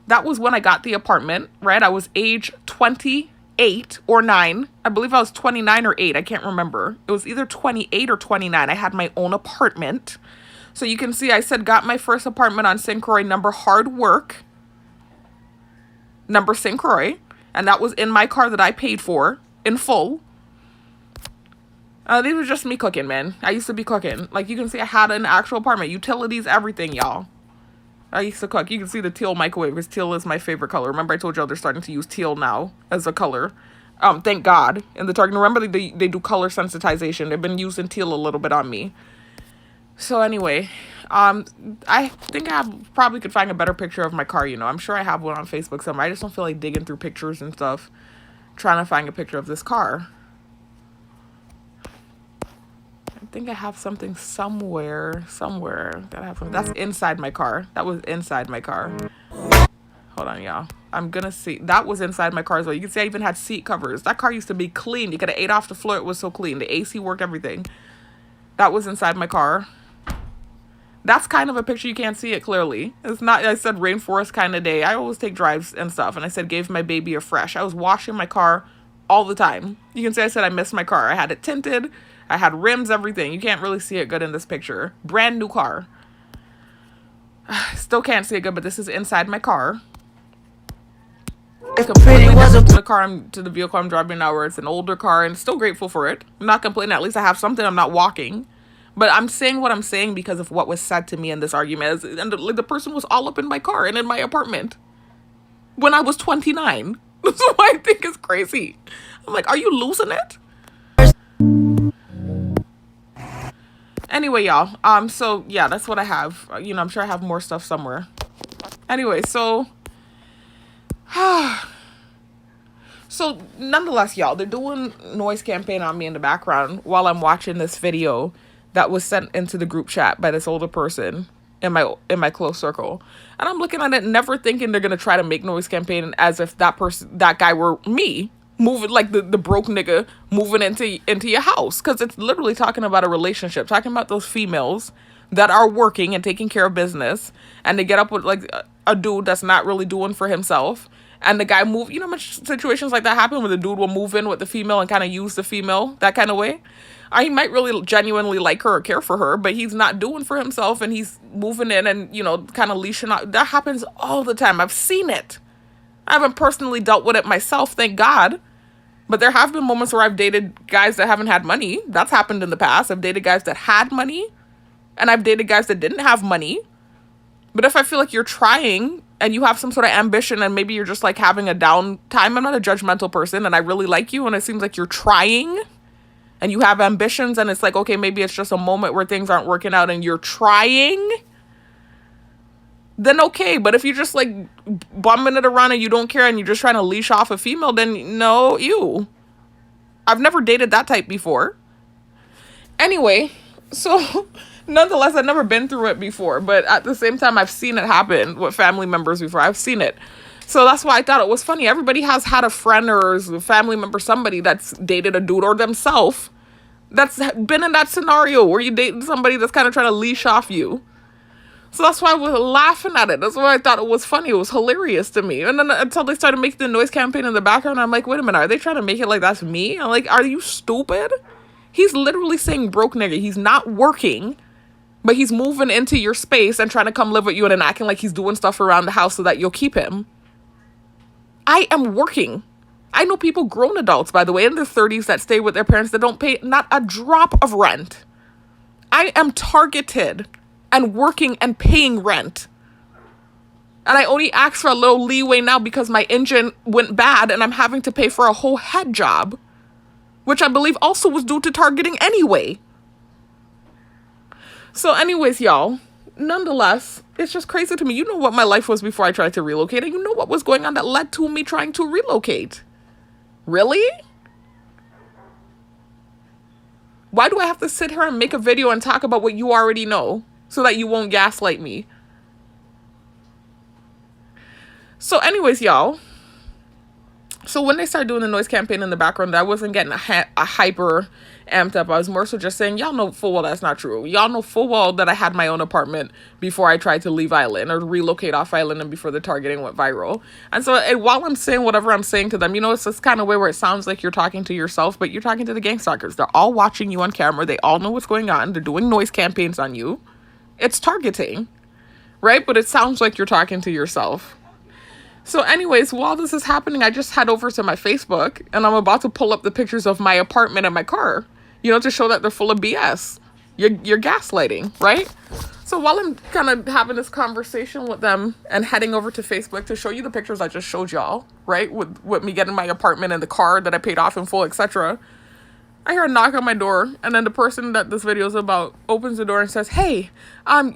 That was when I got the apartment, right? I was age 28 or 9. I believe I was 29 or 8. I can't remember. It was either 28 or 29. I had my own apartment. So you can see I said got my first apartment on St. Croix, number hard work. Number St. Croix. And that was in my car that I paid for in full. These were just me cooking, man. I used to be cooking. Like you can see I had an actual apartment. Utilities, everything, y'all. I used to cook. You can see the teal microwave because teal is my favorite color. Remember I told y'all they're starting to use teal now as a color. Thank God. In the target, remember they do color sensitization. They've been using teal a little bit on me. So anyway, I think I probably could find a better picture of my car, I'm sure I have one on Facebook somewhere. I just don't feel like digging through pictures and stuff, trying to find a picture of this car. I think I have something somewhere that I have something. That's inside my car. That was inside my car. Hold on, y'all. I'm gonna see. That was inside my car as well. You can see I even had seat covers. That car used to be clean. You could have ate off the floor. It was so clean. The AC worked, everything. That was inside my car. That's kind of a picture. You can't see it clearly. It's not, I said rainforest kind of day. I always take drives and stuff. And I said gave my baby a fresh. I was washing my car all the time. You can see I said I missed my car. I had it tinted. I had rims, everything. You can't really see it good in this picture. Brand new car. Still can't see it good, but this is inside my car. It's completely different to the vehicle I'm driving now, where it's an older car, and still grateful for it. I'm not complaining. At least I have something. I'm not walking. But I'm saying what I'm saying because of what was said to me in this argument. And the person was all up in my car and in my apartment when I was 29. That's why I think it's crazy. I'm like, are you losing it? Anyway, y'all, so yeah, that's what I have. I'm sure I have more stuff somewhere. Anyway, so nonetheless, y'all, they're doing noise campaign on me in the background while I'm watching this video that was sent into the group chat by this older person in my close circle. And I'm looking at it, never thinking they're gonna try to make noise campaign as if that guy were me. Moving like the broke nigga moving into your house, because it's literally talking about a relationship, talking about those females that are working and taking care of business, and they get up with like a dude that's not really doing for himself, and the guy move, you know, much situations like that happen where the dude will move in with the female and kind of use the female that kind of way. He might really genuinely like her or care for her, but he's not doing for himself, and he's moving in and, you know, kind of leashing out. That happens all the time. I've seen it. I haven't personally dealt with it myself, thank God. But there have been moments where I've dated guys that haven't had money. That's happened in the past. I've dated guys that had money, and I've dated guys that didn't have money. But if I feel like you're trying and you have some sort of ambition and maybe you're just like having a down time, I'm not a judgmental person and I really like you and it seems like you're trying and you have ambitions and it's like, okay, maybe it's just a moment where things aren't working out and you're trying, then okay. But if you're just like bumming it around and you don't care and you're just trying to leash off a female, then no, you. I've never dated that type before. Anyway, so nonetheless, I've never been through it before, but at the same time, I've seen it happen with family members before. I've seen it. So that's why I thought it was funny. Everybody has had a friend or a family member, somebody that's dated a dude or themselves that's been in that scenario where you date somebody that's kind of trying to leash off you. So that's why I was laughing at it. That's why I thought it was funny. It was hilarious to me. And then until they started making the noise campaign in the background, I'm like, wait a minute, are they trying to make it like that's me? I'm like, are you stupid? He's literally saying broke nigga. He's not working, but he's moving into your space and trying to come live with you and then acting like he's doing stuff around the house so that you'll keep him. I am working. I know people, grown adults, by the way, in their 30s that stay with their parents that don't pay not a drop of rent. I am targeted and working and paying rent. And I only ask for a little leeway now because my engine went bad and I'm having to pay for a whole head job, which I believe also was due to targeting anyway. So anyways, y'all, nonetheless, it's just crazy to me. You know what my life was before I tried to relocate, and you know what was going on that led to me trying to relocate. Really? Why do I have to sit here and make a video and talk about what you already know so that you won't gaslight me? So anyways, y'all, so when they started doing the noise campaign in the background, I wasn't getting a hyper amped up. I was more so just saying, y'all know full well that's not true. Y'all know full well that I had my own apartment before I tried to leave island or relocate off island and before the targeting went viral. And so while I'm saying whatever I'm saying to them, you know, it's this kind of way where it sounds like you're talking to yourself, but you're talking to the gang stalkers. They're all watching you on camera. They all know what's going on. They're doing noise campaigns on you. It's targeting, right? But it sounds like you're talking to yourself. So anyways, while this is happening, I just head over to my Facebook and I'm about to pull up the pictures of my apartment and my car, you know, to show that they're full of BS. You're gaslighting, right? So while I'm kind of having this conversation with them and heading over to Facebook to show you the pictures I just showed y'all, right? With me getting my apartment and the car that I paid off in full, etc. I hear a knock on my door, and then the person that this video is about opens the door and says, hey,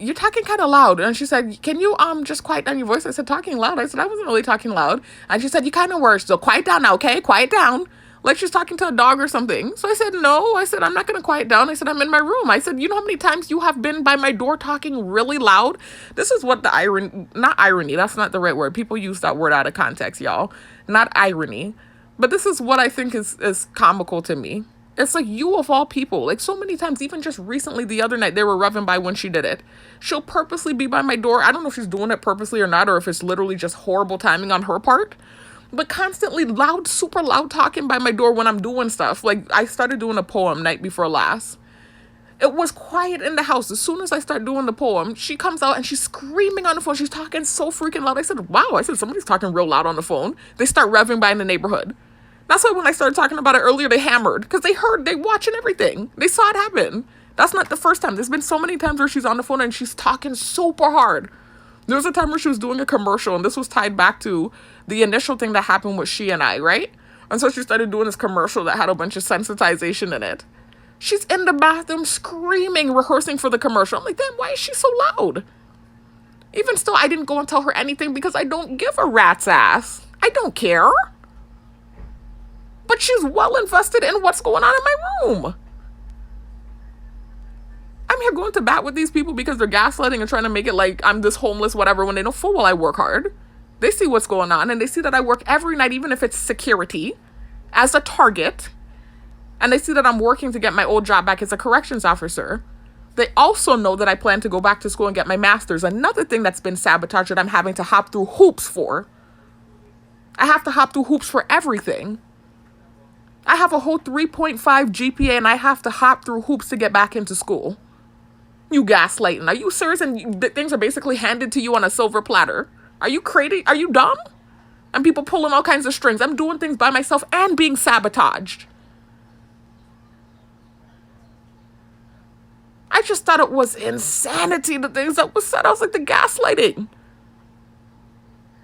you're talking kind of loud. And she said, can you just quiet down your voice? I said, talking loud? I said, I wasn't really talking loud. And she said, you kind of were, so quiet down now, okay? Quiet down. Like she's talking to a dog or something. So I said, no. I said, I'm not going to quiet down. I said, I'm in my room. I said, you know how many times you have been by my door talking really loud? This is what the irony, not irony, that's not the right word. People use that word out of context, y'all. Not irony. But this is what I think is comical to me. It's like, you of all people, like so many times, even just recently the other night, they were revving by when she did it. She'll purposely be by my door. I don't know if she's doing it purposely or not, or if it's literally just horrible timing on her part, but constantly loud, super loud talking by my door when I'm doing stuff. Like I started doing a poem night before last. It was quiet in the house. As soon as I start doing the poem, she comes out and she's screaming on the phone. She's talking so freaking loud. I said, wow, I said, somebody's talking real loud on the phone. They start revving by in the neighborhood. That's why when I started talking about it earlier, they hammered because they watching everything. They saw it happen. That's not the first time. There's been so many times where she's on the phone and she's talking super hard. There was a time where she was doing a commercial, and this was tied back to the initial thing that happened with she and I, right? And so she started doing this commercial that had a bunch of sensitization in it. She's in the bathroom screaming, rehearsing for the commercial. I'm like, damn, why is she so loud? Even still, I didn't go and tell her anything because I don't give a rat's ass. I don't care. But she's well invested in what's going on in my room. I'm here going to bat with these people because they're gaslighting and trying to make it like I'm this homeless whatever when they know full well I work hard. They see what's going on and they see that I work every night, even if it's security, as a target. And they see that I'm working to get my old job back as a corrections officer. They also know that I plan to go back to school and get my master's. Another thing that's been sabotaged that I'm having to hop through hoops for. I have to hop through hoops for everything. I have a whole 3.5 GPA and I have to hop through hoops to get back into school. You gaslighting. Are you serious? And things are basically handed to you on a silver platter. Are you crazy? Are you dumb? And people pulling all kinds of strings. I'm doing things by myself and being sabotaged. I just thought it was insanity, the things that was said. I was like, the gaslighting.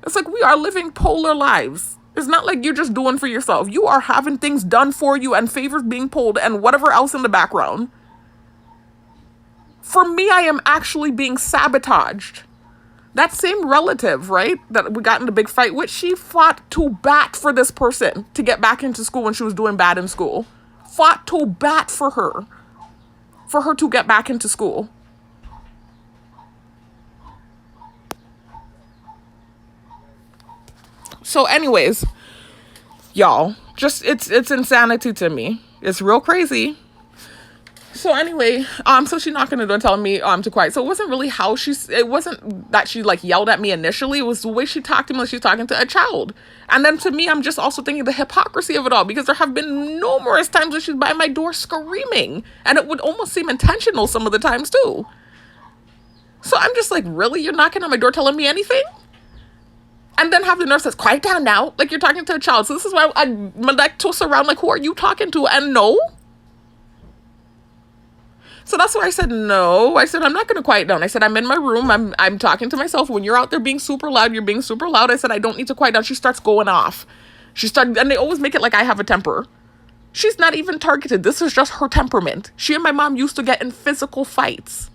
It's like we are living polar lives. It's not like you're just doing for yourself. You are having things done for you and favors being pulled and whatever else in the background. For me, I am actually being sabotaged. That same relative, right, that we got in the big fight with, she fought to bat for this person to get back into school when she was doing bad in school. Fought to bat for her to get back into school. So anyways, y'all, just it's insanity to me. It's real crazy. So anyway, so she knocked on the door telling me to quiet. So it wasn't really it wasn't that she like yelled at me initially. It was the way she talked to me like she's talking to a child. And then to me, I'm just also thinking the hypocrisy of it all, because there have been numerous times when she's by my door screaming, and it would almost seem intentional some of the times too. So I'm just like, really? You're knocking on my door telling me anything? And then have the nurse says, quiet down now, like you're talking to a child. So this is why I'm like toss around like, who are you talking to? And no. So that's why I said no. I said, I'm not going to quiet down. I said, I'm in my room. I'm talking to myself. When you're out there being super loud, you're being super loud. I said, I don't need to quiet down. She starts going off. And they always make it like I have a temper. She's not even targeted. This is just her temperament. She and my mom used to get in physical fights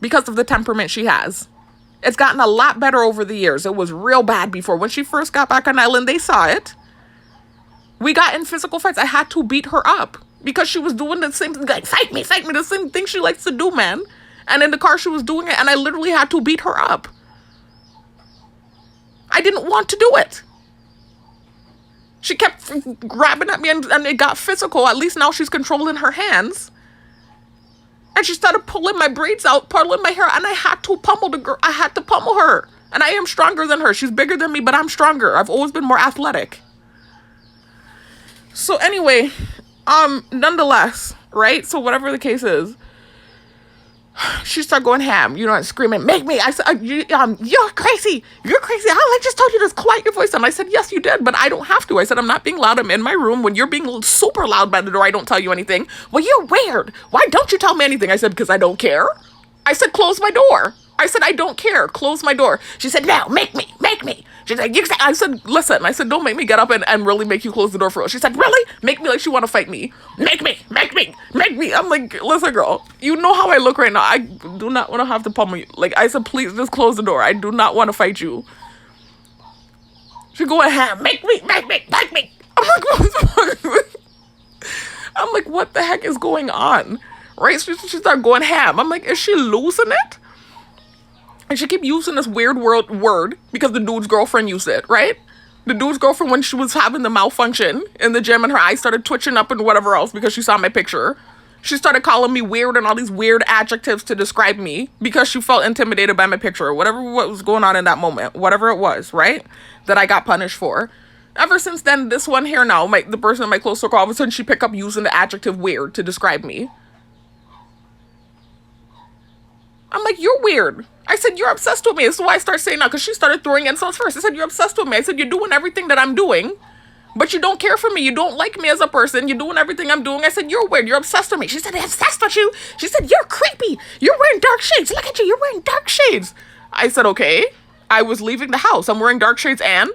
because of the temperament she has. It's gotten a lot better over the years. It was real bad before. When she first got back on island, they saw it. We got in physical fights. I had to beat her up because she was doing the same thing, like, fight me, the same thing she likes to do, man. And in the car, she was doing it, and I literally had to beat her up. I didn't want to do it. She kept grabbing at me, and it got physical. At least now she's controlling her hands. And she started pulling my braids out, pulling my hair, and I had to pummel the girl. I had to pummel her. And I am stronger than her. She's bigger than me, but I'm stronger. I've always been more athletic. So anyway, nonetheless, right? So whatever the case is, she started going ham, and screaming, make me. I said, you're crazy. You're crazy. I just told you to quiet your voice down. I said, yes, you did, but I don't have to. I said, I'm not being loud. I'm in my room. When you're being super loud by the door, I don't tell you anything. Well, you're weird. Why don't you tell me anything? I said, because I don't care. I said, close my door. I said, I don't care. Close my door. She said, no, make me. She said, I said, listen. I said, don't make me get up and really make you close the door for us. She said, really? Make me like she want to fight me. Make me. I'm like, listen, girl, you know how I look right now. I do not want to have to pummel you. Like, I said, please just close the door. I do not want to fight you. She going ham. Make me. I'm like, what the heck is going on? Right? She started going ham. I'm like, is she losing it? And she kept using this weird word because the dude's girlfriend used it, right? The dude's girlfriend, when she was having the malfunction in the gym and her eyes started twitching up and whatever else because she saw my picture, she started calling me weird and all these weird adjectives to describe me because she felt intimidated by my picture or whatever what was going on in that moment, whatever it was, right? That I got punished for. Ever since then, this one here now, the person in my close circle, all of a sudden she picked up using the adjective weird to describe me. I'm like, you're weird. I said, you're obsessed with me. This is why I started saying that, because she started throwing insults first. I said, you're obsessed with me. I said, you're doing everything that I'm doing, but you don't care for me. You don't like me as a person. You're doing everything I'm doing. I said, you're weird. You're obsessed with me. She said, I'm obsessed with you. She said, you're creepy. You're wearing dark shades. Look at you. You're wearing dark shades. I said, okay. I was leaving the house. I'm wearing dark shades and...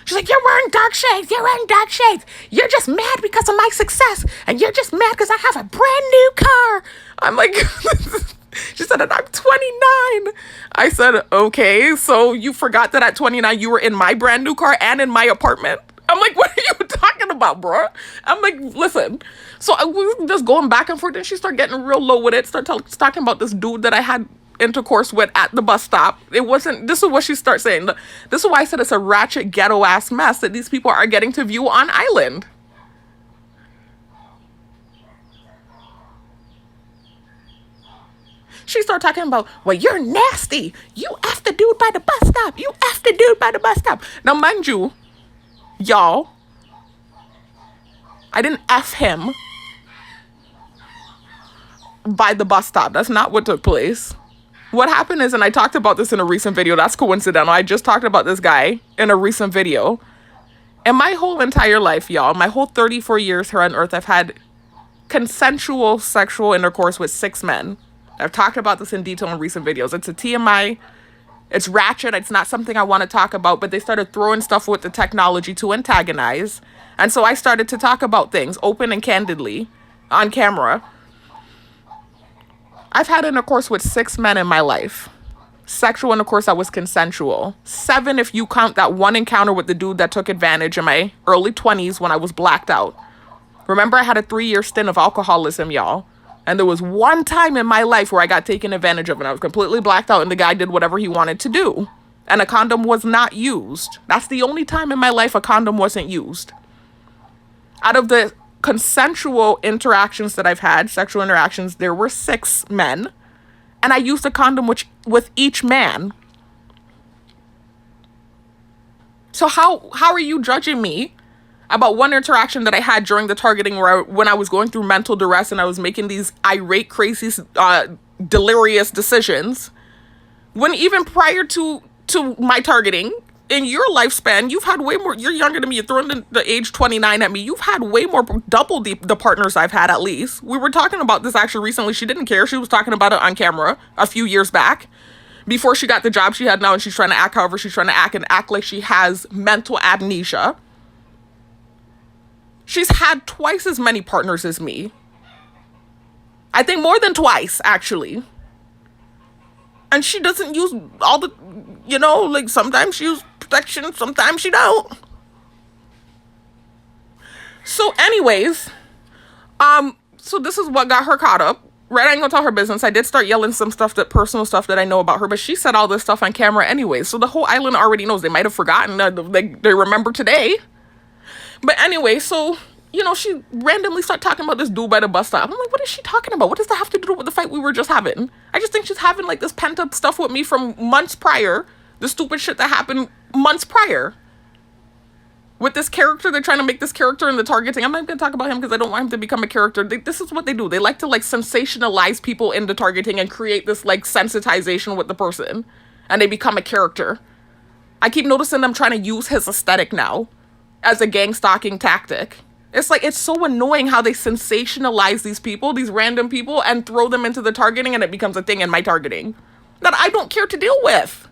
She's like, you're wearing dark shades. You're wearing dark shades. You're just mad because of my success. And you're just mad because I have a brand new car. I'm like... She said, and I'm 29. I said, okay, so you forgot that at 29 you were in my brand new car and in my apartment? I'm like, what are you talking about, bro? I'm like, listen. So I was just going back and forth, and she started getting real low with it. Started talking about this dude that I had intercourse with at the bus stop. This is what she starts saying. This is why I said it's a ratchet ghetto ass mess that these people are getting to view on island. She started talking about, well, you're nasty. You F the dude by the bus stop. You F the dude by the bus stop. Now, mind you, Y'all, I didn't F him by the bus stop. That's not what took place. What happened is, and I talked about this in a recent video, that's coincidental. I just talked about this guy in a recent video. And my whole entire life, y'all, my whole 34 years here on earth, I've had consensual sexual intercourse with 6 men. I've talked about this in detail in recent videos. It's a TMI. It's ratchet. It's not something I want to talk about, but they started throwing stuff with the technology to antagonize. And so I started to talk about things open and candidly on camera. I've had intercourse with 6 men in my life. Sexual intercourse that was consensual. 7 if you count that one encounter with the dude that took advantage in my early 20s when I was blacked out. Remember, I had a 3-year stint of alcoholism, y'all. And there was one time in my life where I got taken advantage of and I was completely blacked out and the guy did whatever he wanted to do. And a condom was not used. That's the only time in my life a condom wasn't used. Out of the consensual interactions that I've had, sexual interactions, there were 6 men. And I used a condom with each man. So how are you judging me about one interaction that I had during the targeting when I was going through mental duress and I was making these irate, crazy, delirious decisions, when even prior to my targeting, in your lifespan, you've had way more. You're younger than me. You're throwing the age 29 at me. You've had way more, double the partners I've had, at least. We were talking about this actually recently. She didn't care. She was talking about it on camera a few years back before she got the job she had now, and she's trying to act however she's trying to act and act like she has mental amnesia. She's had twice as many partners as me. I think more than twice, actually. And she doesn't use all the, like sometimes she uses protection, sometimes she don't. So anyways, so this is what got her caught up. Right, I ain't gonna tell her business. I did start yelling some personal stuff that I know about her, but she said all this stuff on camera anyways. So the whole island already knows. They might have forgotten. They remember today. But anyway, so, she randomly started talking about this dude by the bus stop. I'm like, what is she talking about? What does that have to do with the fight we were just having? I just think she's having like this pent up stuff with me from months prior. The stupid shit that happened months prior. With this character, they're trying to make this character in the targeting. I'm not going to talk about him because I don't want him to become a character. This is what they do. They like to sensationalize people in the targeting and create this sensitization with the person. And they become a character. I keep noticing them trying to use his aesthetic now as a gang stalking tactic. It's so annoying how they sensationalize these people, these random people, and throw them into the targeting, and it becomes a thing in my targeting that I don't care to deal with.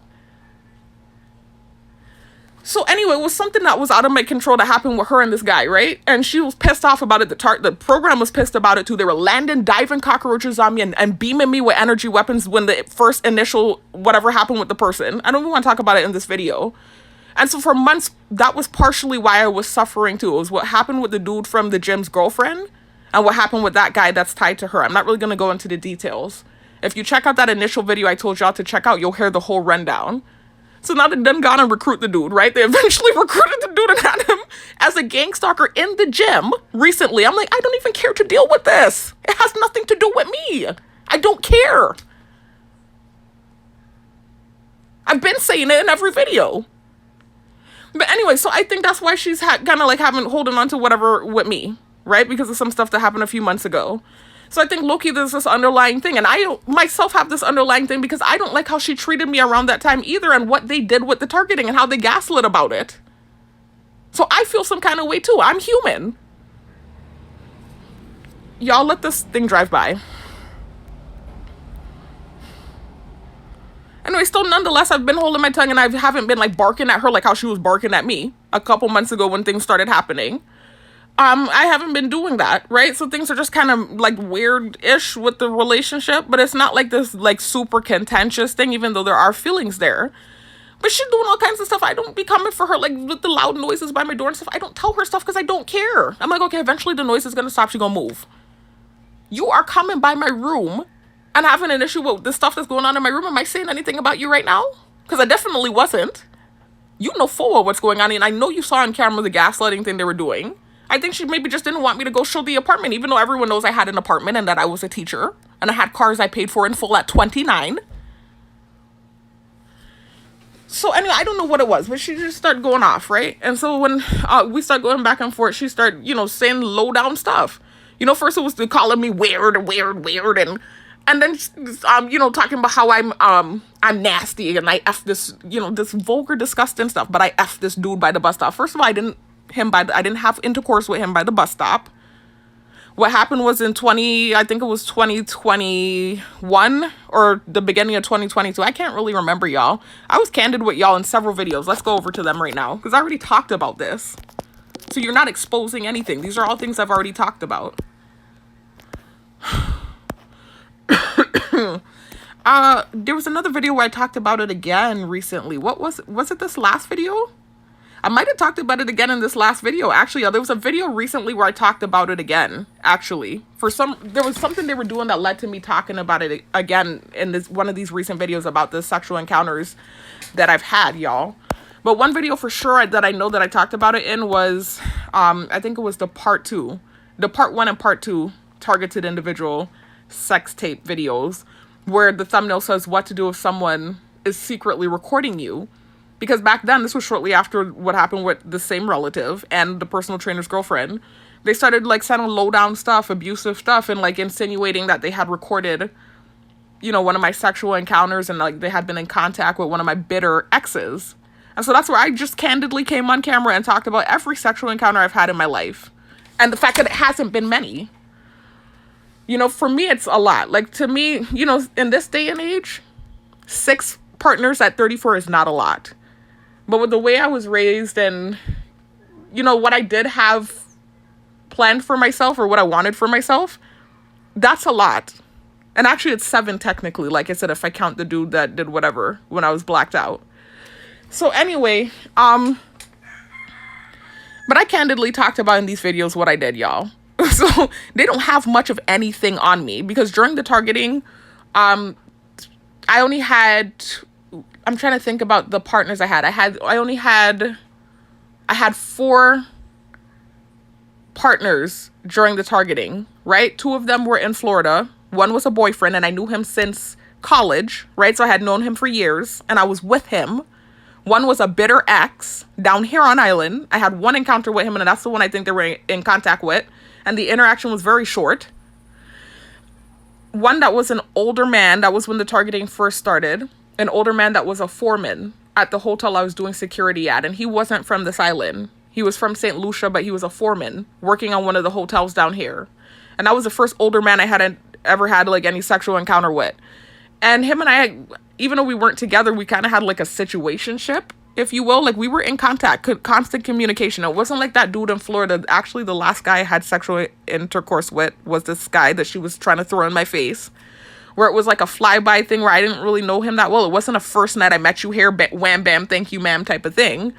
So anyway, it was something that was out of my control that happened with her and this guy, right? And she was pissed off about it. The program was pissed about it too. They were diving cockroaches on me and beaming me with energy weapons when the first initial whatever happened with the person. I don't even want to talk about it in this video. And so for months, that was partially why I was suffering too. It was what happened with the dude from the gym's girlfriend and what happened with that guy that's tied to her. I'm not really going to go into the details. If you check out that initial video I told y'all to check out, you'll hear the whole rundown. So now they done gone and recruit the dude, right? They eventually recruited the dude and had him as a gang stalker in the gym recently. I'm like, I don't even care to deal with this. It has nothing to do with me. I don't care. I've been saying it in every video. But anyway, so I think that's why she's kind of holding on to whatever with me, right? Because of some stuff that happened a few months ago. So I think low-key there's this underlying thing. And I myself have this underlying thing because I don't like how she treated me around that time either and what they did with the targeting and how they gaslit about it. So I feel some kind of way too. I'm human. Y'all let this thing drive by. Anyway, still nonetheless, I've been holding my tongue and I haven't been barking at her like how she was barking at me a couple months ago when things started happening. I haven't been doing that, right? So things are just kind of weird-ish with the relationship, but it's not this super contentious thing, even though there are feelings there. But she's doing all kinds of stuff. I don't be coming for her with the loud noises by my door and stuff. I don't tell her stuff because I don't care. I'm like, okay, eventually the noise is going to stop. She's going to move. You are coming by my room and having an issue with the stuff that's going on in my room. Am I saying anything about you right now? Because I definitely wasn't. You know full well what's going on, and I know you saw on camera the gaslighting thing they were doing. I think she maybe just didn't want me to go show the apartment, even though everyone knows I had an apartment and that I was a teacher and I had cars I paid for in full at 29. So anyway, I don't know what it was, but she just started going off, right? And so when we start going back and forth, she started, saying low down stuff. First it was calling me weird, and then talking about how I'm nasty and I f this, this vulgar, disgusting stuff. But I f this dude by the bus stop. First of all, I didn't have intercourse with him by the bus stop. What happened was I think it was 2021 or the beginning of 2022. I can't really remember, y'all. I was candid with y'all in several videos. Let's go over to them right now because I already talked about this. So you're not exposing anything. These are all things I've already talked about. There was another video where I talked about it again recently. What was it? Was it this last video? I might have talked about it again in this last video. Actually, there was a video recently where I talked about it again. Actually, there was something they were doing that led to me talking about it again in one of these recent videos about the sexual encounters that I've had, y'all. But one video for sure that I know that I talked about it in was, I think it was the part 1 and part 2 targeted individual sex tape videos, where the thumbnail says what to do if someone is secretly recording you. Because back then, this was shortly after what happened with the same relative and the personal trainer's girlfriend. They started sending low down stuff, abusive stuff, and insinuating that they had recorded, one of my sexual encounters, and they had been in contact with one of my bitter exes. And so that's where I just candidly came on camera and talked about every sexual encounter I've had in my life. And the fact that it hasn't been many. For me, it's a lot. To me, in this day and age, 6 partners at 34 is not a lot. But with the way I was raised and, what I did have planned for myself or what I wanted for myself, that's a lot. And actually, it's 7 technically, like I said, if I count the dude that did whatever when I was blacked out. So anyway, but I candidly talked about in these videos what I did, y'all. So they don't have much of anything on me because during the targeting, I only had... I'm trying to think about the partners I had. I had 4 partners during the targeting, right? 2 of them were in Florida. One was a boyfriend, and I knew him since college, right? So I had known him for years, and I was with him. One was a bitter ex down here on island. I had one encounter with him, and that's the one I think they were in contact with. And the interaction was very short. One that was an older man. That was when the targeting first started. An older man that was a foreman at the hotel I was doing security at. And he wasn't from this island. He was from St. Lucia, but he was a foreman working on one of the hotels down here. And that was the first older man I hadn't ever had any sexual encounter with. And him and I, even though we weren't together, we kind of had a situationship, if you will. We were in contact, constant communication. It wasn't like that dude in Florida. Actually, the last guy I had sexual intercourse with was this guy that she was trying to throw in my face. Where it was a flyby thing where I didn't really know him that well. It wasn't a first night I met you here, wham, bam, thank you, ma'am type of thing.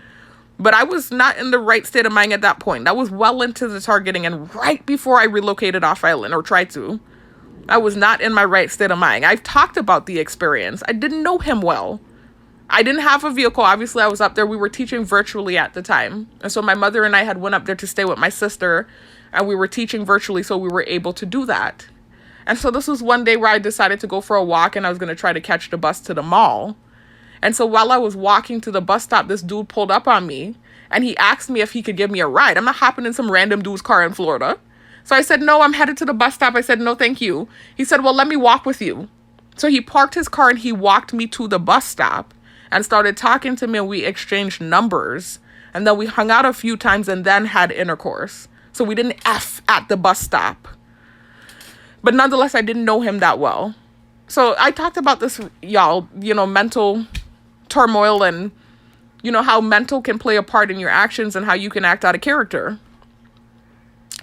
But I was not in the right state of mind at that point. That was well into the targeting and right before I relocated off island or tried to. I was not in my right state of mind. I've talked about the experience. I didn't know him well. I didn't have a vehicle. Obviously, I was up there. We were teaching virtually at the time. And so my mother and I had went up there to stay with my sister. And we were teaching virtually, so we were able to do that. And so this was one day where I decided to go for a walk and I was going to try to catch the bus to the mall. And so while I was walking to the bus stop, this dude pulled up on me and he asked me if he could give me a ride. I'm not hopping in some random dude's car in Florida. So I said, no, I'm headed to the bus stop. I said, no, thank you. He said, well, let me walk with you. So he parked his car and he walked me to the bus stop and started talking to me and we exchanged numbers. And then we hung out a few times and then had intercourse. So we didn't F at the bus stop. But nonetheless, I didn't know him that well. So I talked about this, y'all, mental turmoil and, how mental can play a part in your actions and how you can act out of character.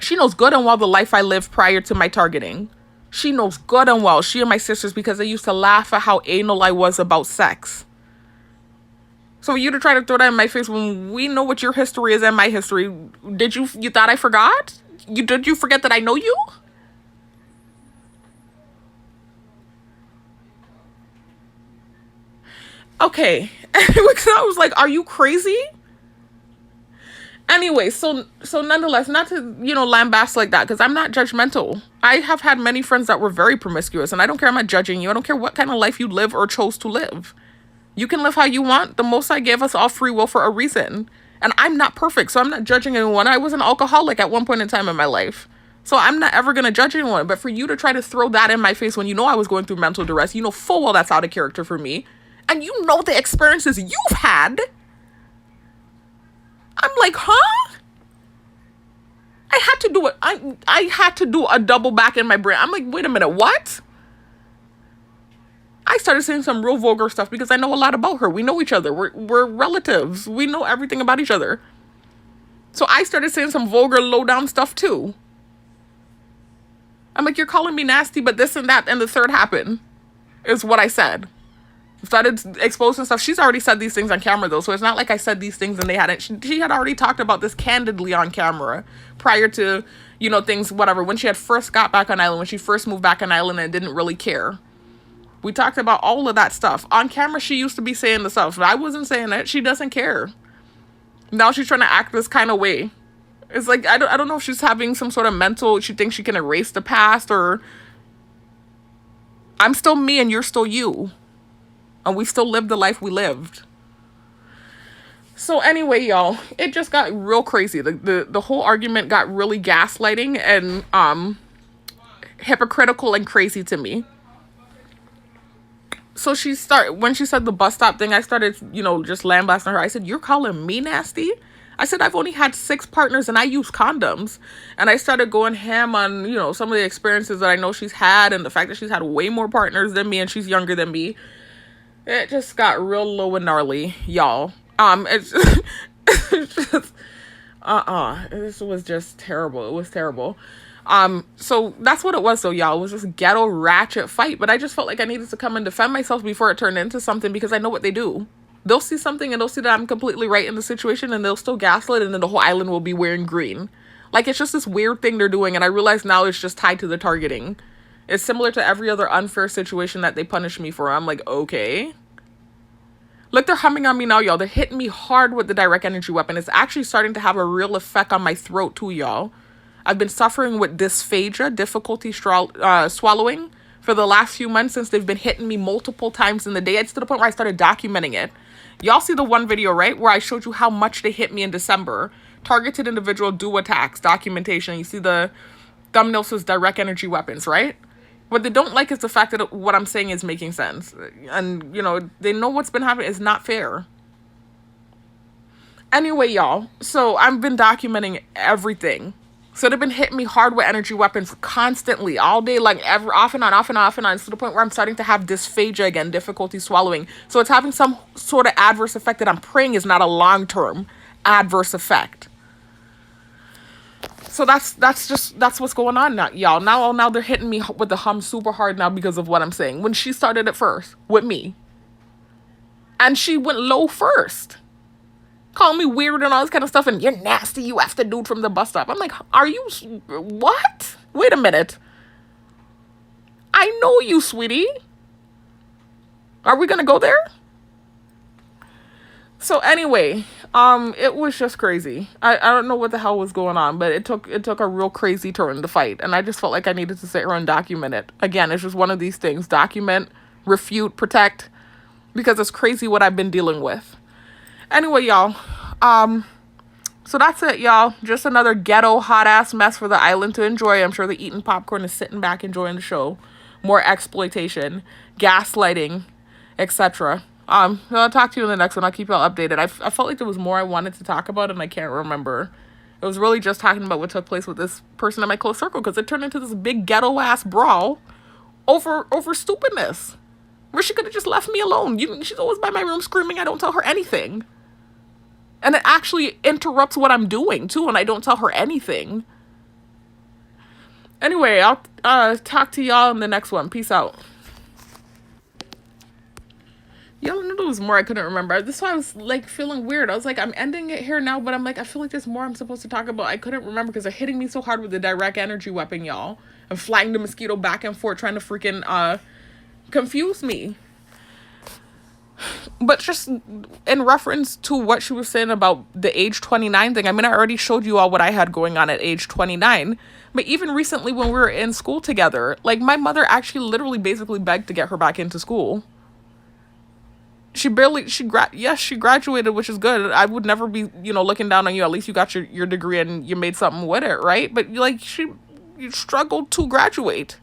She knows good and well the life I lived prior to my targeting. She knows good and well, she and my sisters, because they used to laugh at how anal I was about sex. So for you to try to throw that in my face when we know what your history is and my history, you thought I forgot? Did you forget that I know you? Okay. I was like, are you crazy? Anyway, so nonetheless, not to, lambast like that, because I'm not judgmental. I have had many friends that were very promiscuous, and I don't care. I'm not judging you. I don't care what kind of life you live or chose to live. You can live how you want. The Most High gave us all free will for a reason. And I'm not perfect, so I'm not judging anyone. I was an alcoholic at one point in time in my life. So I'm not ever going to judge anyone. But for you to try to throw that in my face when you know I was going through mental duress, you know full well that's out of character for me. And you know the experiences you've had. I'm like, huh? I had to do it. I had to do a double back in my brain. I'm like, wait a minute, what? I started saying some real vulgar stuff because I know a lot about her. We know each other. We're relatives. We know everything about each other. So I started saying some vulgar, low-down stuff too. I'm like, you're calling me nasty, but this and that and the third happened, is what I said. Started exposing stuff. She's already said these things on camera though, so it's not like I said these things and they hadn't. She had already talked about this candidly on camera prior to, you know, things, whatever. When she had first got back on island, when she first moved back on island and didn't really care. We talked about all of that stuff. On camera, she used to be saying the stuff. I wasn't saying it. She doesn't care. Now she's trying to act this kind of way. It's like, I don't know if she's having some sort of mental, she thinks she can erase the past, or I'm still me and you're still you. And we still live the life we lived. So anyway, y'all, it just got real crazy. The whole argument got really gaslighting and hypocritical and crazy to me. So when she said the bus stop thing, I started, you know, just lambasting her. I said, you're calling me nasty? I said, I've only had 6 partners and I use condoms. And I started going ham on, you know, some of the experiences that I know she's had and the fact that she's had way more partners than me and she's younger than me. It just got real low and gnarly, y'all. It's just, this was just terrible. It was terrible. So that's what it was though, y'all. It was this ghetto ratchet fight, but I just felt like I needed to come and defend myself before it turned into something because I know what they do. They'll see something and they'll see that I'm completely right in the situation and they'll still gaslight and then the whole island will be wearing green. Like, it's just this weird thing they're doing and I realize now it's just tied to the targeting. It's similar to every other unfair situation that they punish me for. I'm like, okay. Look, they're humming on me now, y'all. They're hitting me hard with the direct energy weapon. It's actually starting to have a real effect on my throat too, y'all. I've been suffering with dysphagia, difficulty swallowing, for the last few months since they've been hitting me multiple times in the day. It's to the point where I started documenting it. Y'all see the one video, right, where I showed you how much they hit me in December. Targeted individual do attacks, documentation. You see the thumbnail says direct energy weapons, right? What they don't like is the fact that what I'm saying is making sense. And, you know, they know what's been happening is not fair. Anyway, y'all, so I've been documenting everything. So they've been hitting me hard with energy weapons constantly, all day, like off and on, to the point where I'm starting to have dysphagia again, difficulty swallowing. So it's having some sort of adverse effect that I'm praying is not a long-term adverse effect. So that's what's going on now, y'all. Now they're hitting me with the hum super hard now because of what I'm saying. When she started it first with me. And she went low first. Calling me weird and all this kind of stuff. And you're nasty, you after dude from the bus stop. I'm like, are you... What? Wait a minute. I know you, sweetie. Are we going to go there? So anyway, it was just crazy. I don't know what the hell was going on, but it took a real crazy turn, the fight. And I just felt like I needed to sit here and document it. Again, it's just one of these things. Document, refute, protect. Because it's crazy what I've been dealing with. Anyway, y'all, so that's it, y'all. Just another ghetto hot-ass mess for the island to enjoy. I'm sure the eating popcorn is sitting back enjoying the show. More exploitation, gaslighting, etc. I'll talk to you in the next one. I'll keep y'all updated. I felt like there was more I wanted to talk about, and I can't remember. It was really just talking about what took place with this person in my close circle, because it turned into this big ghetto-ass brawl over stupidness. Where she could have just left me alone. She's always by my room screaming. I don't tell her anything. And it actually interrupts what I'm doing, too, and I don't tell her anything. Anyway, I'll talk to y'all in the next one. Peace out. Y'all knew there was more I couldn't remember. This is why I was, like, feeling weird. I was like, I'm ending it here now, but I'm like, I feel like there's more I'm supposed to talk about. I couldn't remember because they're hitting me so hard with the direct energy weapon, y'all. I'm flying the mosquito back and forth, trying to freaking, confuse me. But just in reference to what she was saying about the age 29 thing, I mean, I already showed you all what I had going on at age 29. But even recently when we were in school together, like, my mother actually literally basically begged to get her back into school. she graduated, which is good. I would never be, looking down on you. At least you got your degree and you made something with it, right? But like you struggled to graduate.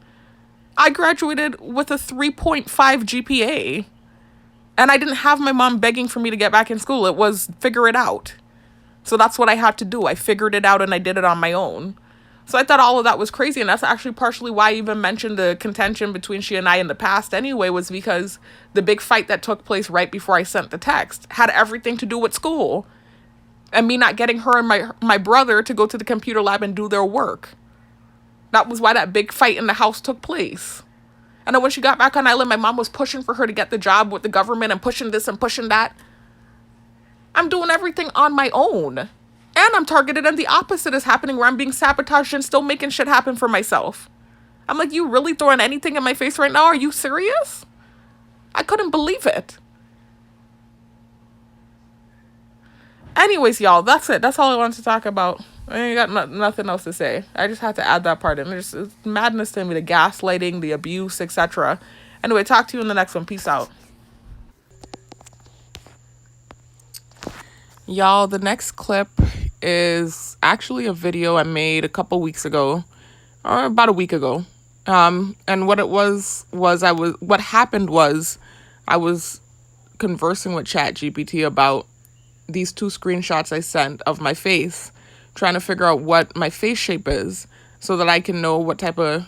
I graduated with a 3.5 GPA. And I didn't have my mom begging for me to get back in school. It was figure it out. So that's what I had to do. I figured it out and I did it on my own. So I thought all of that was crazy. And that's actually partially why I even mentioned the contention between she and I in the past anyway, was because the big fight that took place right before I sent the text had everything to do with school. And me not getting her and my brother to go to the computer lab and do their work. That was why that big fight in the house took place. And then when she got back on island, my mom was pushing for her to get the job with the government and pushing this and pushing that. I'm doing everything on my own. And I'm targeted, and the opposite is happening, where I'm being sabotaged and still making shit happen for myself. I'm like, you really throwing anything in my face right now? Are you serious? I couldn't believe it. Anyways, y'all, that's it. That's all I wanted to talk about. I ain't got nothing else to say. I just had to add that part in. It's madness to me, the gaslighting, the abuse, etc. Anyway, talk to you in the next one. Peace out. Y'all, the next clip is actually a video I made a couple weeks ago, or about a week ago. And what happened was I was conversing with ChatGPT about these 2 screenshots I sent of my face, trying to figure out what my face shape is so that I can know what type of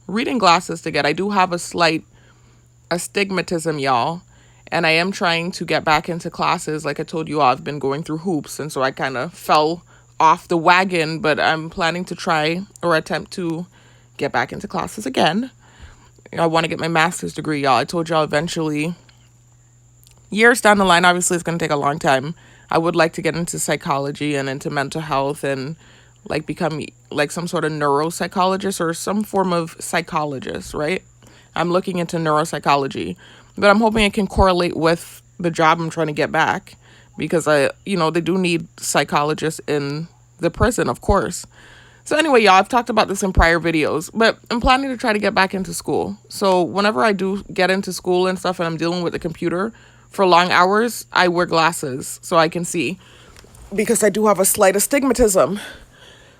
reading glasses to get. I do have a slight astigmatism, y'all, and I am trying to get back into classes. Like I told you all, I've been going through hoops, and so I kind of fell off the wagon, but I'm planning to try or attempt to get back into classes again. I want to get my master's degree, y'all. I told y'all eventually, years down the line, obviously it's going to take a long time, I would like to get into psychology and into mental health and like become like some sort of neuropsychologist or some form of psychologist, right? I'm looking into neuropsychology, but I'm hoping it can correlate with the job I'm trying to get back, because they do need psychologists in the prison, of course. So anyway, y'all, I've talked about this in prior videos, but I'm planning to try to get back into school. So whenever I do get into school and stuff and I'm dealing with the computer for long hours, I wear glasses so I can see, because I do have a slight astigmatism.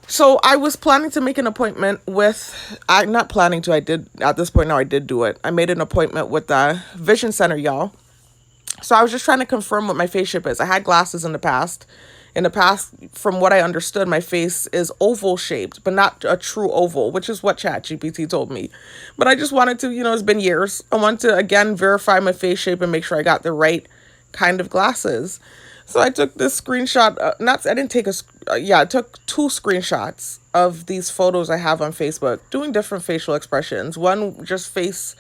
So I was planning to make an appointment with, I did, at this point now I did do it. I made an appointment with the Vision Center, y'all. So I was just trying to confirm what my face shape is. I had glasses in the past. In the past, from what I understood, my face is oval shaped, but not a true oval, which is what ChatGPT told me. But I just wanted to, it's been years. I want to, again, verify my face shape and make sure I got the right kind of glasses. So I took this screenshot, I took 2 screenshots of these photos I have on Facebook, doing different facial expressions. One just face,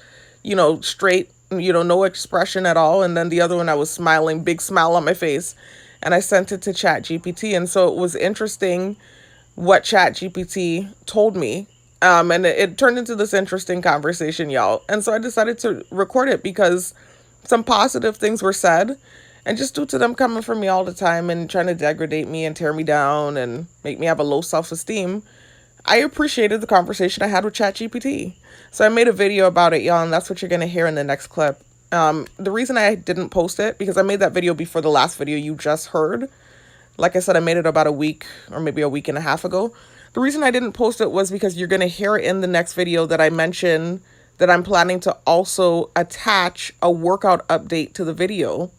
straight, no expression at all. And then the other one, I was smiling, big smile on my face. And I sent it to ChatGPT. And so it was interesting what ChatGPT told me. And it turned into this interesting conversation, y'all. And so I decided to record it because some positive things were said. And just due to them coming from me all the time and trying to degrade me and tear me down and make me have a low self-esteem, I appreciated the conversation I had with ChatGPT. So I made a video about it, y'all, and that's what you're going to hear in the next clip. The reason I didn't post it, because I made that video before the last video you just heard. Like I said, I made it about a week or maybe a week and a half ago. The reason I didn't post it was because you're going to hear it in the next video that I mentioned that I'm planning to also attach a workout update to the video.